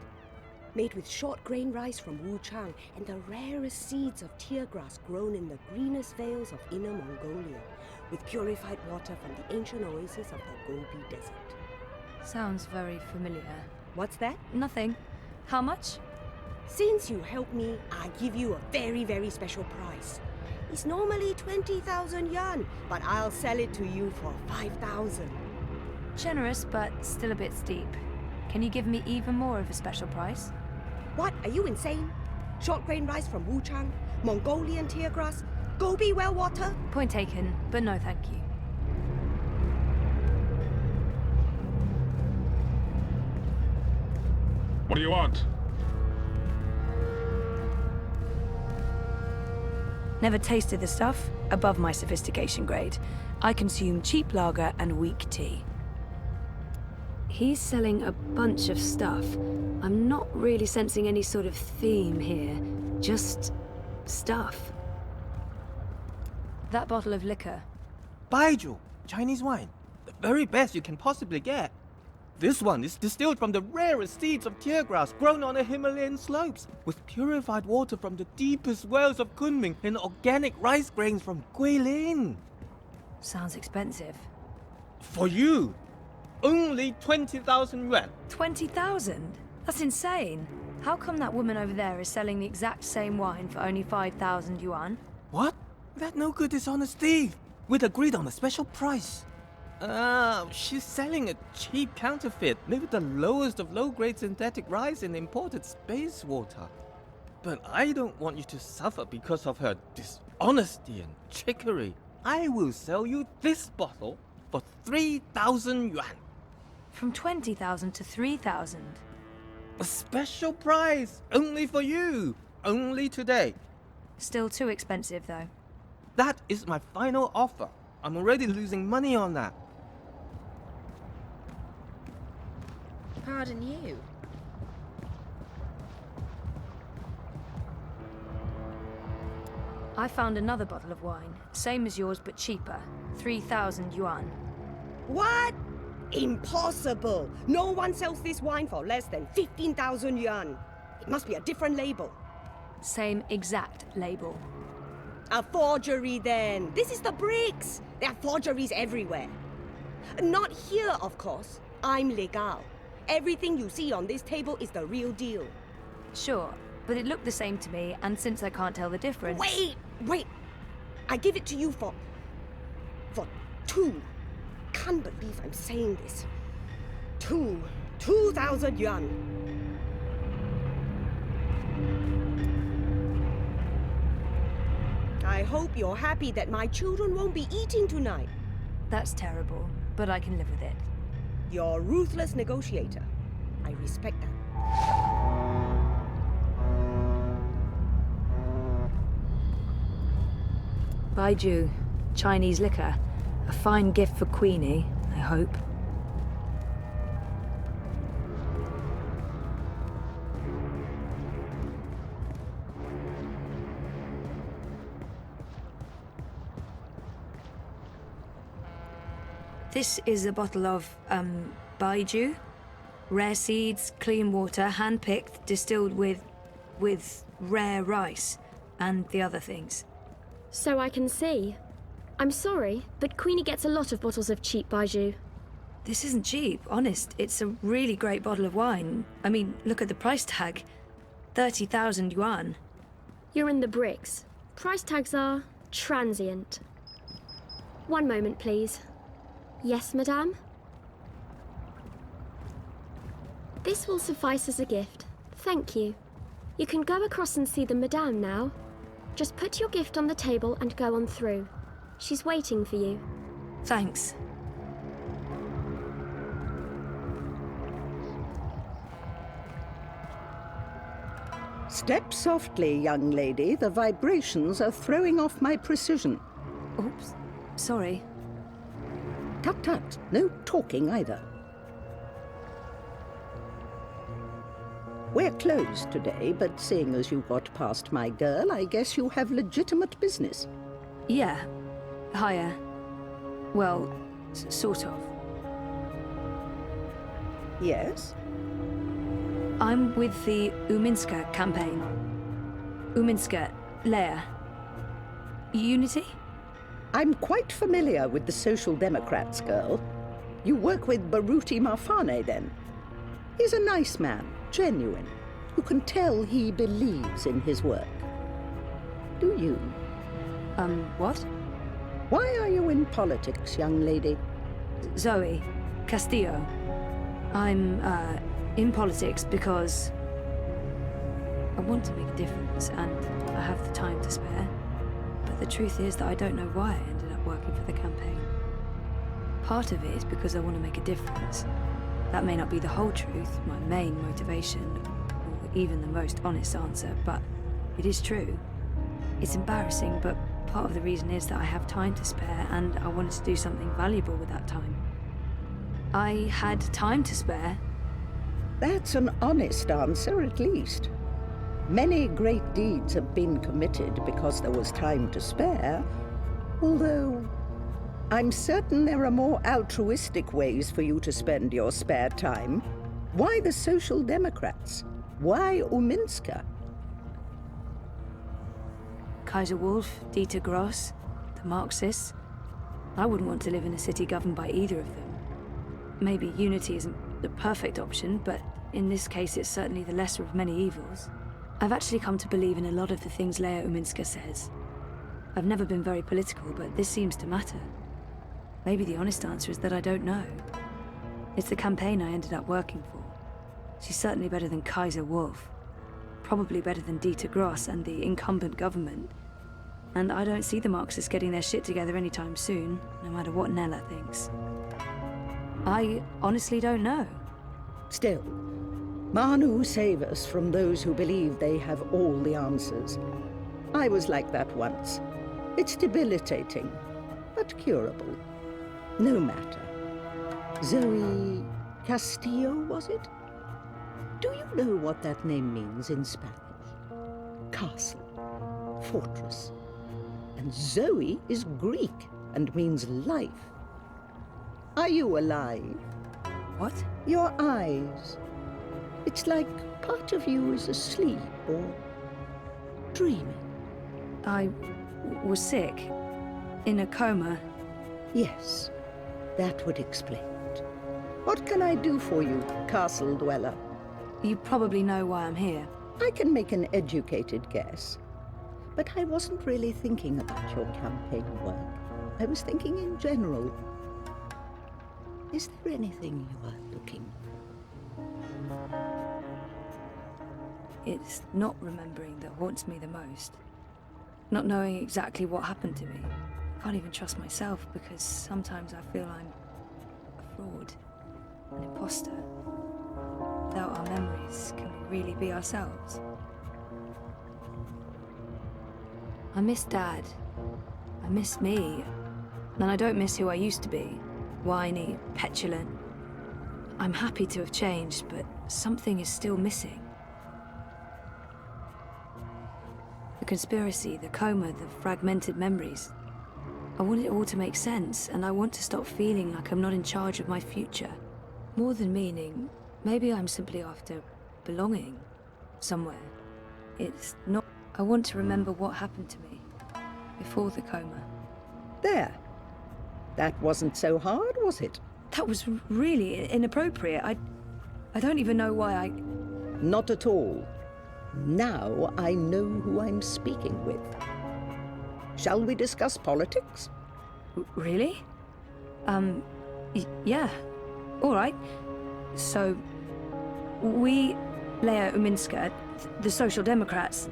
Made with short grain rice from Wuchang and the rarest seeds of tear grass grown in the greenest vales of Inner Mongolia, with purified water from the ancient oasis of the Gobi Desert. Sounds very familiar. What's that? Nothing. How much? Since you helped me, I give you a very, very special price. It's normally 20,000 yuan, but I'll sell it to you for 5,000. Generous, but still a bit steep. Can you give me even more of a special price? What? Are you insane? Short grain rice from Wuchang, Mongolian tear grass, Gobi well water? Point taken, but no thank you. What do you want? Never tasted the stuff. Above my sophistication grade. I consume cheap lager and weak tea. He's selling a bunch of stuff. I'm not really sensing any sort of theme here. Just stuff. That bottle of liquor. Baiju, Chinese wine. The very best you can possibly get. This one is distilled from the rarest seeds of tear grass grown on the Himalayan slopes, with purified water from the deepest wells of Kunming and organic rice grains from Guilin. Sounds expensive. For you, only 20,000 yuan. 20,000? That's insane. How come that woman over there is selling the exact same wine for only 5,000 yuan? What? That no good dishonest thief. We'd agreed on a special price. She's selling a cheap counterfeit made with the lowest of low-grade synthetic rice and imported space water. But I don't want you to suffer because of her dishonesty and trickery. I will sell you this bottle for 3,000 yuan. From 20,000 to 3,000? A special price, only for you, only today. Still too expensive, though. That is my final offer. I'm already losing money on that. Pardon you. I found another bottle of wine, same as yours but cheaper, 3,000 yuan. What? Impossible! No one sells this wine for less than 15,000 yuan. It must be a different label. Same exact label. A forgery then. This is the bricks. There are forgeries everywhere. Not here, of course. I'm legal. Everything you see on this table is the real deal. Sure, but it looked the same to me, and since I can't tell the difference... Wait! I give it to you for 2. Can't believe I'm saying this. 2,000 yuan. I hope you're happy that my children won't be eating tonight. That's terrible, but I can live with it. You're a ruthless negotiator. I respect that. Baiju, Chinese liquor. A fine gift for Queenie, I hope. This is a bottle of, Baiju. Rare seeds, clean water, hand-picked, distilled with rare rice, and the other things. So I can see. I'm sorry, but Queenie gets a lot of bottles of cheap baijiu. This isn't cheap, honest. It's a really great bottle of wine. I mean, look at the price tag. 30,000 yuan. You're in the bricks. Price tags are transient. One moment, please. Yes, madame? This will suffice as a gift. Thank you. You can go across and see the madame now. Just put your gift on the table and go on through. She's waiting for you. Thanks. Step softly, young lady. The vibrations are throwing off my precision. Oops. Sorry. Tut tut. No talking either. We're closed today, but seeing as you got past my girl, I guess you have legitimate business. Yeah. Hiya. Well, sort of. Yes? I'm with the Uminska campaign. Uminska, Leia. Unity? I'm quite familiar with the Social Democrats, girl. You work with Baruti Marfane, then? He's a nice man, genuine. You can tell he believes in his work. Do you? What? Why are you in politics, young lady? Zoe Castillo. I'm, in politics because I want to make a difference and I have the time to spare. But the truth is that I don't know why I ended up working for the campaign. Part of it is because I want to make a difference. That may not be the whole truth, my main motivation, or even the most honest answer, but it is true. It's embarrassing, but part of the reason is that I have time to spare and I wanted to do something valuable with that time. I had time to spare. That's an honest answer, at least. Many great deeds have been committed because there was time to spare, although I'm certain there are more altruistic ways for you to spend your spare time. Why the Social Democrats? Why Uminska? Kaiser Wolf, Dieter Gross, the Marxists. I wouldn't want to live in a city governed by either of them. Maybe unity isn't the perfect option, but in this case it's certainly the lesser of many evils. I've actually come to believe in a lot of the things Leia Uminska says. I've never been very political, but this seems to matter. Maybe the honest answer is that I don't know. It's the campaign I ended up working for. She's certainly better than Kaiser Wolf. Probably better than Dieter Gross and the incumbent government. And I don't see the Marxists getting their shit together anytime soon, no matter what Nella thinks. I honestly don't know. Still, Manu save us from those who believe they have all the answers. I was like that once. It's debilitating, but curable. No matter. Zoe Castillo, was it? Do you know what that name means in Spanish? Castle, fortress. And Zoe is Greek and means life. Are you alive? What? Your eyes. It's like part of you is asleep or dreaming. I was sick. In a coma. Yes, that would explain it. What can I do for you, castle dweller? You probably know why I'm here. I can make an educated guess. But I wasn't really thinking about your campaign work. I was thinking in general. Is there anything you are looking for? It's not remembering that haunts me the most. Not knowing exactly what happened to me. I can't even trust myself because sometimes I feel I'm a fraud, an imposter. Without our memories, can we really be ourselves? I miss Dad. I miss me. And I don't miss who I used to be. Whiny, petulant. I'm happy to have changed, but something is still missing. The conspiracy, the coma, the fragmented memories. I want it all to make sense, and I want to stop feeling like I'm not in charge of my future. More than meaning, maybe I'm simply after belonging somewhere. It's not... I want to remember what happened to me before the coma. There. That wasn't so hard, was it? That was really inappropriate. I don't even know why I... Not at all. Now I know who I'm speaking with. Shall we discuss politics? Really? Yeah. All right. So, we, Leia Uminska, the Social Democrats,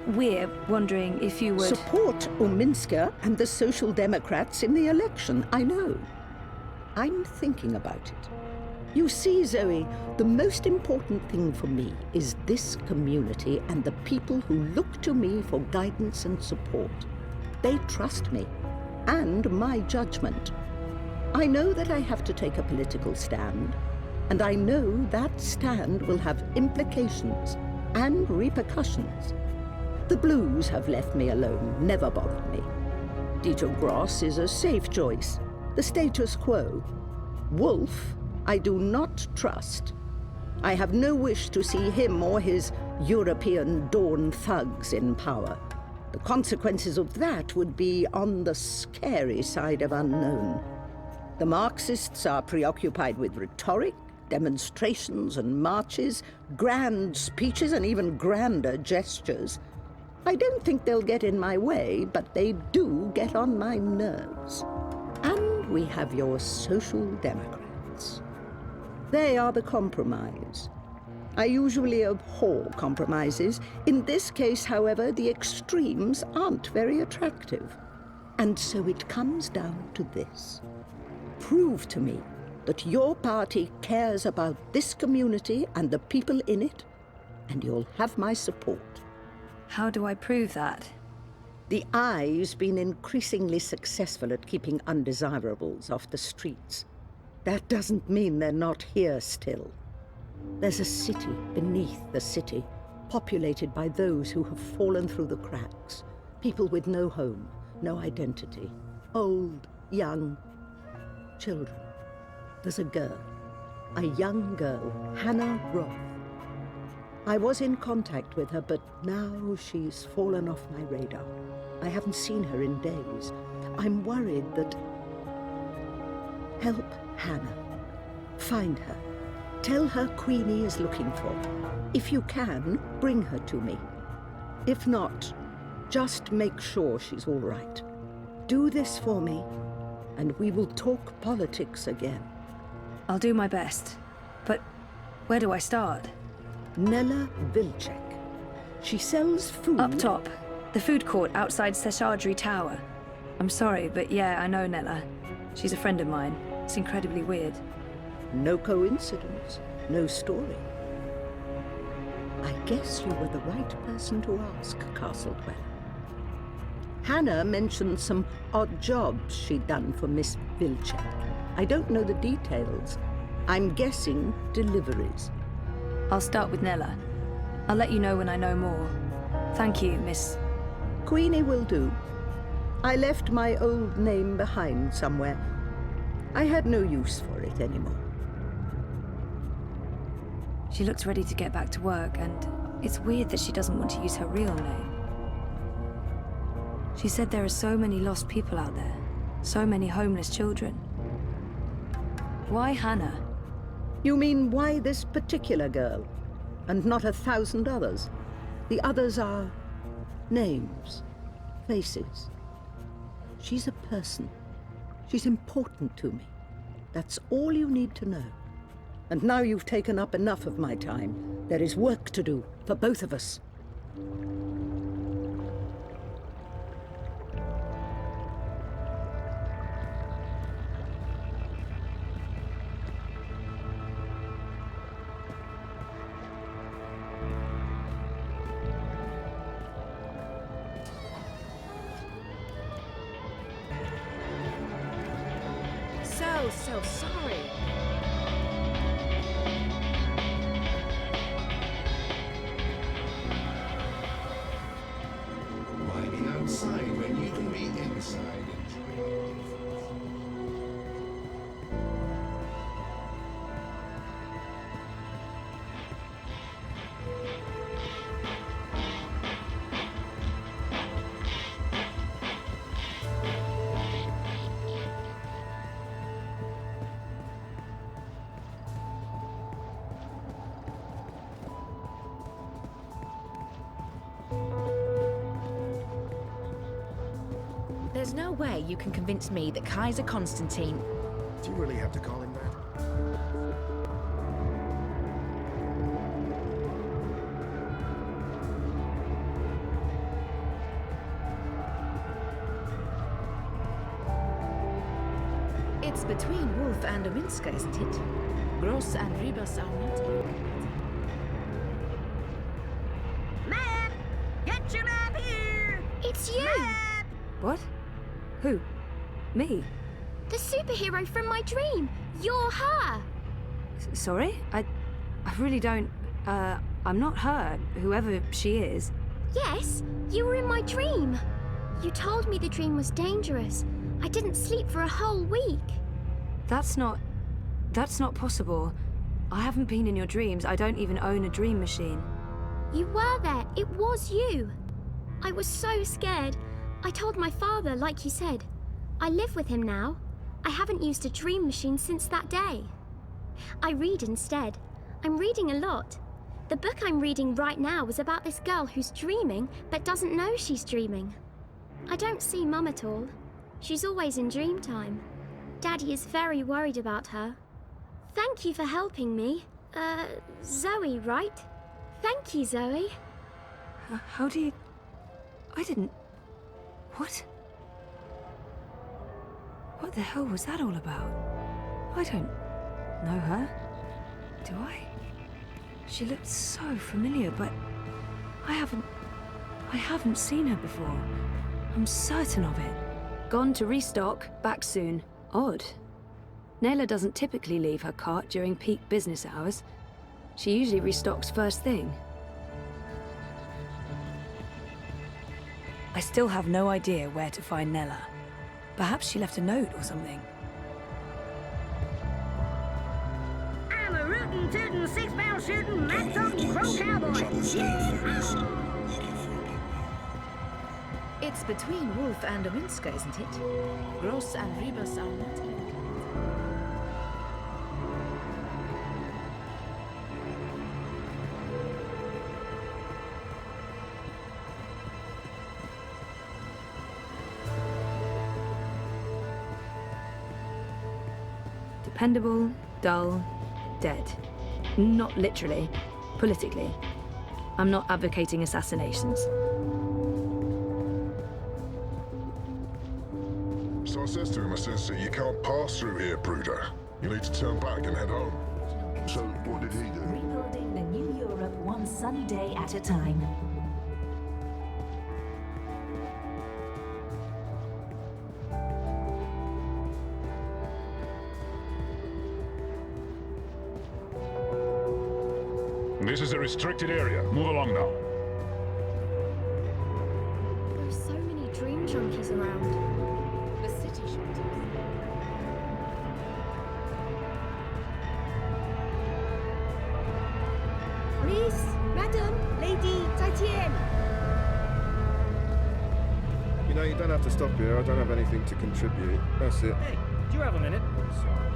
we're wondering if you would... Support Uminska and the Social Democrats in the election, I know. I'm thinking about it. You see, Zoe, the most important thing for me is this community and the people who look to me for guidance and support. They trust me, and my judgment. I know that I have to take a political stand, and I know that stand will have implications and repercussions. The Blues have left me alone, never bothered me. Dieter Gross is a safe choice, the status quo. Wolf, I do not trust. I have no wish to see him or his European Dawn thugs in power. The consequences of that would be on the scary side of unknown. The Marxists are preoccupied with rhetoric, demonstrations and marches, grand speeches and even grander gestures. I don't think they'll get in my way, but they do get on my nerves. And we have your Social Democrats. They are the compromise. I usually abhor compromises. In this case, however, the extremes aren't very attractive. And so it comes down to this. Prove to me that your party cares about this community and the people in it, and you'll have my support. How do I prove that? The Eye's been increasingly successful at keeping undesirables off the streets. That doesn't mean they're not here still. There's a city beneath the city, populated by those who have fallen through the cracks. People with no home, no identity. Old, young, children. There's a girl, a young girl, Hannah Roth. I was in contact with her, but now she's fallen off my radar. I haven't seen her in days. I'm worried that... Help Hannah. Find her. Tell her Queenie is looking for her. If you can, bring her to me. If not, just make sure she's all right. Do this for me, and we will talk politics again. I'll do my best. But where do I start? Nella Vilcek. She sells food... Up top. The food court outside Seshadri Tower. I'm sorry, but yeah, I know Nella. She's a friend of mine. It's incredibly weird. No coincidence, no story. I guess you were the right person to ask, Castlewell. Hannah mentioned some odd jobs she'd done for Miss Vilcek. I don't know the details. I'm guessing deliveries. I'll start with Nella. I'll let you know when I know more. Thank you, Miss... Queenie will do. I left my old name behind somewhere. I had no use for it anymore. She looks ready to get back to work, and it's weird that she doesn't want to use her real name. She said there are so many lost people out there, so many homeless children. Why Hannah? You mean why this particular girl, and not 1,000 others? The others are names, faces. She's a person. She's important to me. That's all you need to know. And now you've taken up enough of my time. There is work to do for both of us. So sorry. Why be outside when you can be inside enjoying There's no way you can convince me that Kaiser Constantine... Do you really have to call him that? It's between Wolf and Ominska, isn't it? Gross and Rebus are not even... Map! Get your map here! It's you! Map! What? Who? Me? The superhero from my dream! You're her! Sorry? I really don't... I'm not her, whoever she is. Yes, you were in my dream. You told me the dream was dangerous. I didn't sleep for a whole week. That's not possible. I haven't been in your dreams. I don't even own a dream machine. You were there. It was you. I was so scared. I told my father, like you said. I live with him now. I haven't used a dream machine since that day. I read instead. I'm reading a lot. The book I'm reading right now is about this girl who's dreaming but doesn't know she's dreaming. I don't see Mum at all. She's always in dream time. Daddy is very worried about her. Thank you for helping me. Zoe, right? Thank you, Zoe. How do you... I didn't... What? What the hell was that all about? I don't know her. Do I? She looked so familiar, but I haven't seen her before. I'm certain of it. Gone to restock, back soon. Odd. Nayla doesn't typically leave her cart during peak business hours. She usually restocks first thing. I still have no idea where to find Nella. Perhaps she left a note or something. I'm a rootin', tootin', six-barrel shootin', mat-talking crow cowboy. It's between Wolf and Ominska, isn't it? Gross and Rebus are not even... Dependable, dull, dead. Not literally, politically. I'm not advocating assassinations. So I says to him, I says, you can't pass through here, Bruder. You need to turn back and head home. So what did he do? Rebuilding the new Europe one sunny day at a time. This is a restricted area. Move along now. There are so many dream junkies around. The city should... Miss, madam, lady, 再见. You know, you don't have to stop here. I don't have anything to contribute. That's it. Hey, do you have a minute? Sorry.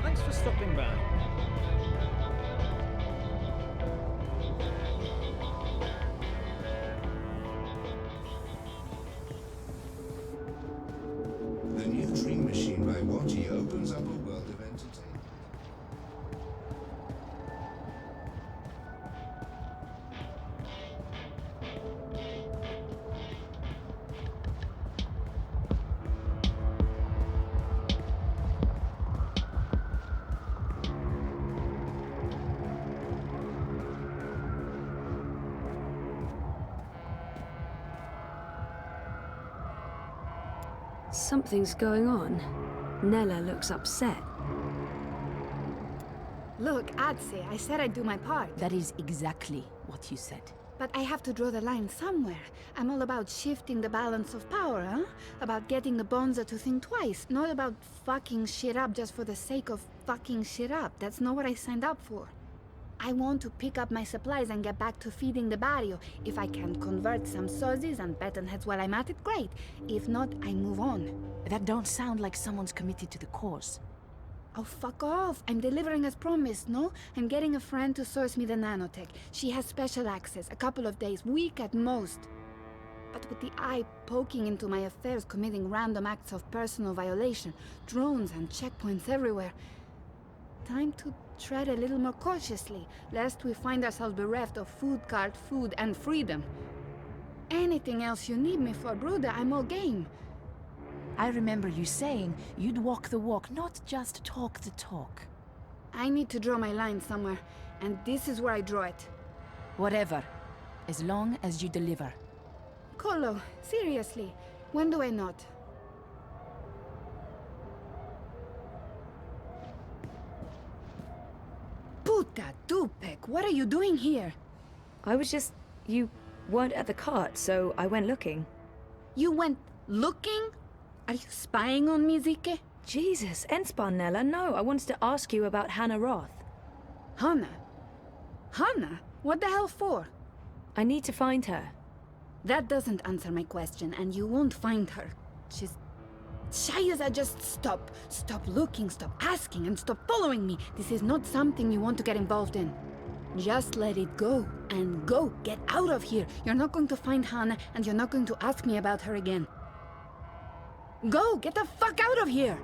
Thanks for stopping by. The new dream machine by Voici opens up a world of entertainment. Something's going on. Nella looks upset. Look, Adse, I said I'd do my part. That is exactly what you said. But I have to draw the line somewhere. I'm all about shifting the balance of power, huh? About getting the Bonza to think twice, not about fucking shit up just for the sake of fucking shit up. That's not what I signed up for. I want to pick up my supplies and get back to feeding the barrio. If I can convert some sozzies and baton heads while I'm at it, great. If not, I move on. That don't sound like someone's committed to the cause. Oh, fuck off. I'm delivering as promised, no? I'm getting a friend to source me the nanotech. She has special access, a couple of days, week at most. But with the eye poking into my affairs, committing random acts of personal violation, drones and checkpoints everywhere. Time to tread a little more cautiously, lest we find ourselves bereft of food cart, food, and freedom. Anything else you need me for, Bruder, I'm all game. I remember you saying you'd walk the walk, not just talk the talk. I need to draw my line somewhere, and this is where I draw it. Whatever, as long as you deliver. Colo, seriously, when do I not? Puta Dupek, what are you doing here? I was just... you weren't at the cart, so I went looking. You went looking? Are you spying on me, Zike? Jesus, Ensparnella, no, I wanted to ask you about Hannah Roth. Hannah? Hannah? What the hell for? I need to find her. That doesn't answer my question, and you won't find her. She's... Shayaza, just stop. Stop looking, stop asking, and stop following me. This is not something you want to get involved in. Just let it go, and go. Get out of here. You're not going to find Hannah, and you're not going to ask me about her again. Go! Get the fuck out of here!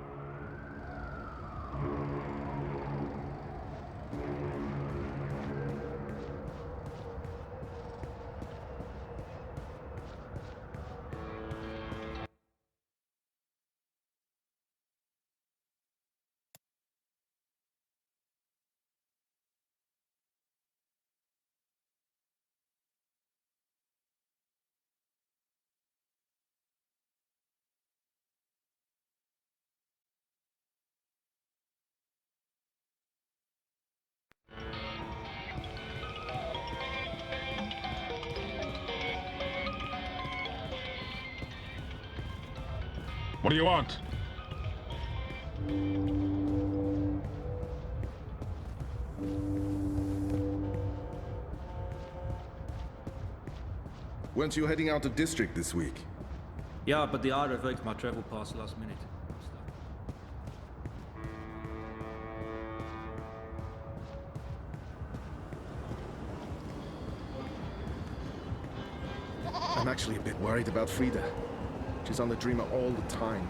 What do you want? Weren't you heading out of district this week? Yeah, but the I revoked my travel pass last minute. I'm actually a bit worried about Frida. She's on the Dreamer all the time.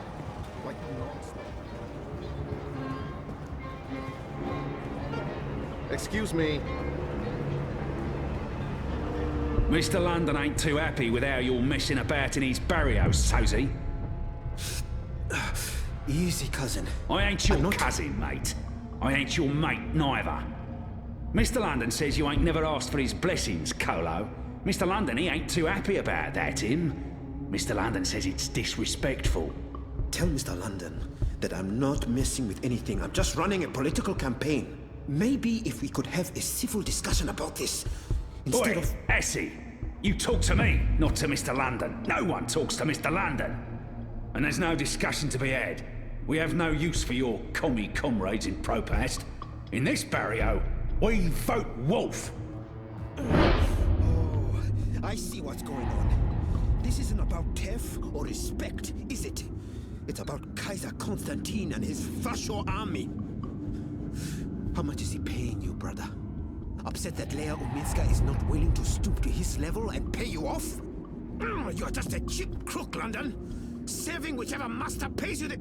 Like non-stop. Excuse me. Mr. London ain't too happy with how you're messing about in his barrios, so's he? Easy, cousin. I ain't your cousin, mate. I ain't your mate, neither. Mr. London says you ain't never asked for his blessings, Colo. Mr. London, he ain't too happy about that, him. Mr. London says it's disrespectful. Tell Mr. London that I'm not messing with anything. I'm just running a political campaign. Maybe if we could have a civil discussion about this, instead of... Essie, you talk to me, not to Mr. London. No one talks to Mr. London. And there's no discussion to be had. We have no use for your commie comrades in Propast. In this barrio, we vote wolf. Oh, I see what's going on. This isn't about theft or respect, is it? It's about Kaiser Constantine and his Fascio army. How much is he paying you, brother? Upset that Leia Uminska is not willing to stoop to his level and pay you off? You're just a cheap crook, London. Serving whichever master pays you the...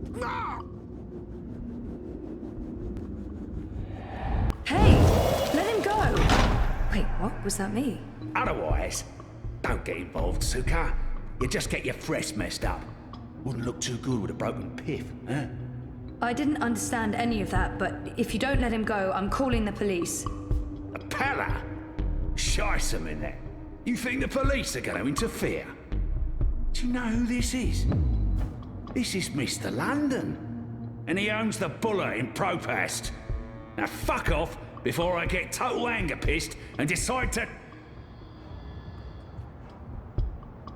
Hey! Let him go! Wait, what? Was that me? Otherwise, don't get involved, Suka. You just get your fresh messed up. Wouldn't look too good with a broken pith, huh? I didn't understand any of that, but if you don't let him go, I'm calling the police. A pala? Shice them in there. You think the police are going to interfere? Do you know who this is? This is Mr. London. And he owns the Buller in Propast. Now fuck off before I get total anger pissed and decide to...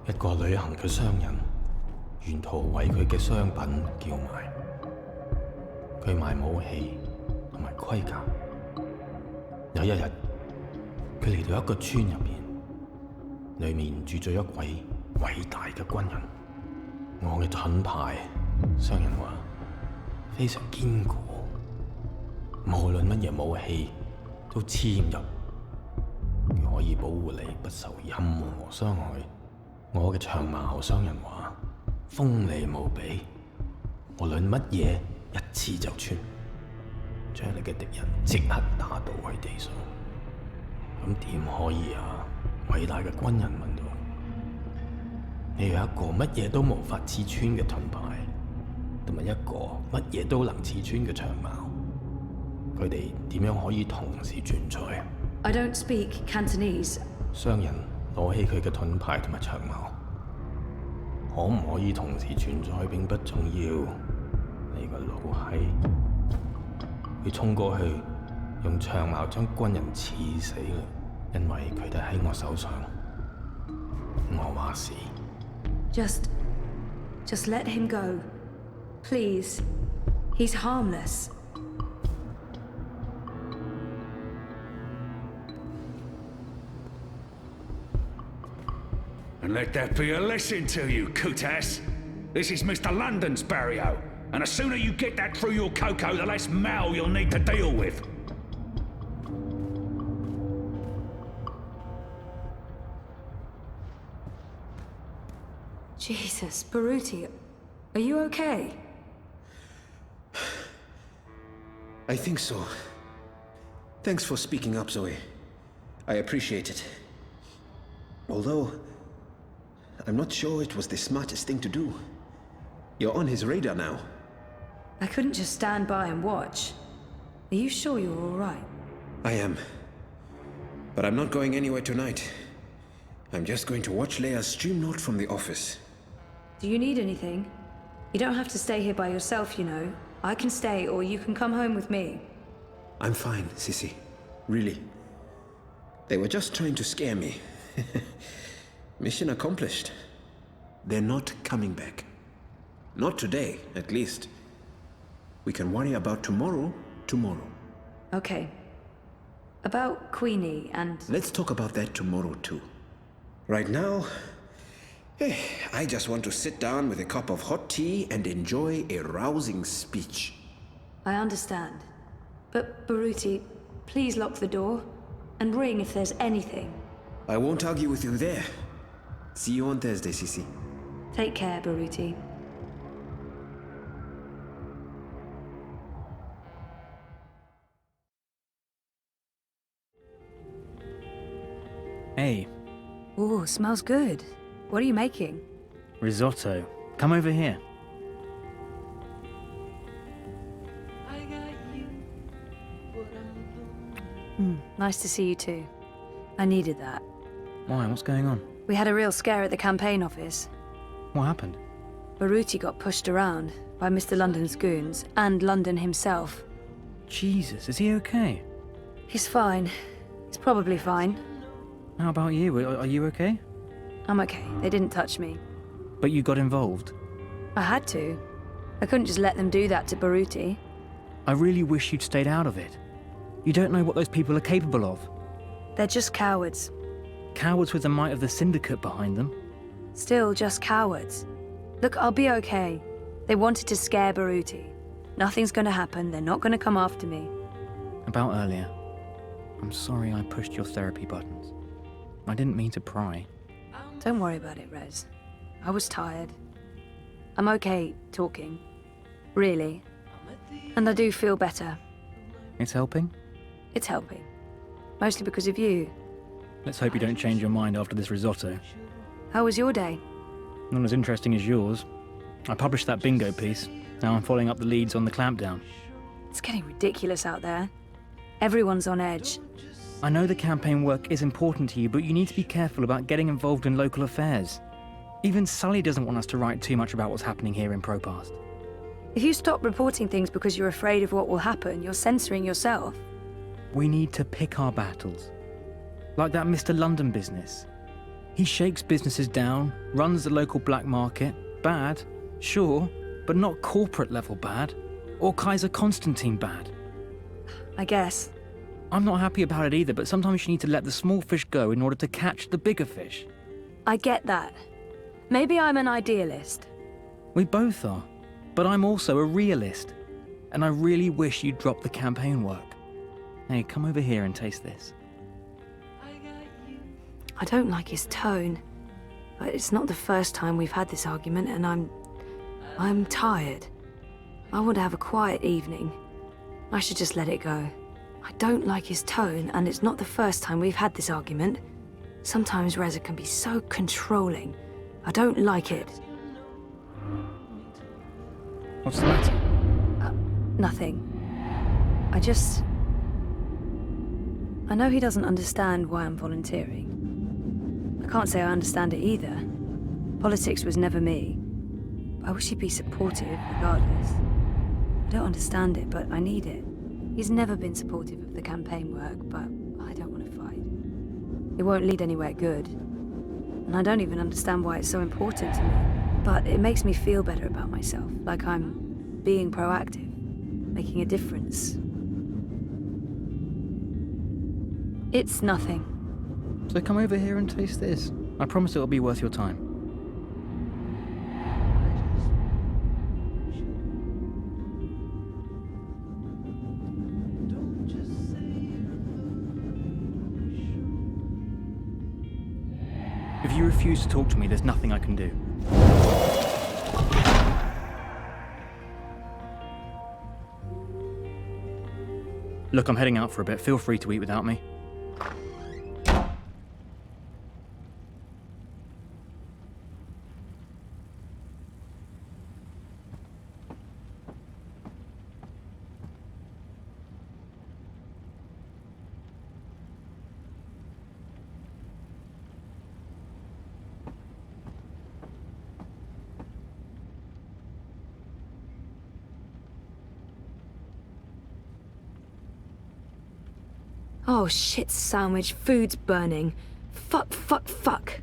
一個旅行嘅商人，沿途為佢嘅商品叫賣。佢賣武器同埋盔甲。有一日，佢嚟到一個村入邊，裏面住咗一位偉大嘅軍人。我嘅盾牌，商人話非常堅固，無論乜嘢武器都黐唔入，佢可以保護你不受任何傷害。我嘅長矛商人話：鋒利無比，無論乜嘢一刺就穿，將你嘅敵人即刻打倒喺地上。咁點可以啊？偉大嘅軍人問道。你有一個乜嘢都無法刺穿嘅盾牌，同埋一個乜嘢都能刺穿嘅長矛，佢哋點樣可以同時存在 I don't speak Cantonese. 商人攞起佢嘅盾牌同埋長矛，可唔可以同時存在並不重要。你個老閪，佢衝過去，用長矛將軍人刺死啦，因為佢哋喺我手上。我話事。Just let him go. Please. He's harmless. And let that be a lesson to you, Kutas. This is Mr. London's barrio, and the sooner you get that through your cocoa, the less Mal you'll need to deal with. Jesus, Baruti, are you okay? I think so. Thanks for speaking up, Zoe. I appreciate it. Although, I'm not sure it was the smartest thing to do. You're on his radar now. I couldn't just stand by and watch. Are you sure you're all right? I am. But I'm not going anywhere tonight. I'm just going to watch Leia's stream note from the office. Do you need anything? You don't have to stay here by yourself, you know. I can stay, or you can come home with me. I'm fine, Sissy. Really. They were just trying to scare me. Mission accomplished. They're not coming back. Not today, at least. We can worry about tomorrow, tomorrow. Okay. About Queenie and... Let's talk about that tomorrow, too. Right now, I just want to sit down with a cup of hot tea and enjoy a rousing speech. I understand. But, Baruti, please lock the door. And ring if there's anything. I won't argue with you there. See you on Thursday, Sissy. Take care, Baruti. Hey. Ooh, smells good. What are you making? Risotto. Come over here. Nice to see you too. I needed that. Why? What's going on? We had a real scare at the campaign office. What happened? Baruti got pushed around by Mr. London's goons and London himself. Jesus, is he okay? He's fine. He's probably fine. How about you? Are you okay? I'm okay. They didn't touch me. But you got involved? I had to. I couldn't just let them do that to Baruti. I really wish you'd stayed out of it. You don't know what those people are capable of. They're just cowards. Cowards with the might of the Syndicate behind them. Still just cowards. Look, I'll be okay. They wanted to scare Baruti. Nothing's gonna happen. They're not gonna come after me. About earlier. I'm sorry I pushed your therapy buttons. I didn't mean to pry. Don't worry about it, Rez. I was tired. I'm okay talking. Really. And I do feel better. It's helping? It's helping. Mostly because of you. Let's hope you don't change your mind after this risotto. How was your day? Not as interesting as yours. I published that bingo piece. Now I'm following up the leads on the clampdown. It's getting ridiculous out there. Everyone's on edge. I know the campaign work is important to you, but you need to be careful about getting involved in local affairs. Even Sully doesn't want us to write too much about what's happening here in Propast. If you stop reporting things because you're afraid of what will happen, you're censoring yourself. We need to pick our battles. Like that Mr. London business. He shakes businesses down, runs the local black market. Bad, sure, but not corporate level bad. Or Kaiser Constantine bad. I guess. I'm not happy about it either, but sometimes you need to let the small fish go in order to catch the bigger fish. I get that. Maybe I'm an idealist. We both are. But I'm also a realist. And I really wish you'd drop the campaign work. Hey, come over here and taste this. I don't like his tone. But it's not the first time we've had this argument, and I'm tired. I want to have a quiet evening. I should just let it go. I don't like his tone, and it's not the first time we've had this argument. Sometimes Reza can be so controlling. I don't like it. What's the matter? Nothing. I know he doesn't understand why I'm volunteering. I can't say I understand it either. Politics was never me. I wish he'd be supportive, regardless. I don't understand it, but I need it. He's never been supportive of the campaign work, but I don't want to fight. It won't lead anywhere good. And I don't even understand why it's so important to me. But it makes me feel better about myself, like I'm being proactive, making a difference. It's nothing. So come over here and taste this. I promise it'll be worth your time. If you refuse to talk to me, there's nothing I can do. Look, I'm heading out for a bit. Feel free to eat without me. Oh shit, sandwich. Food's burning. Fuck.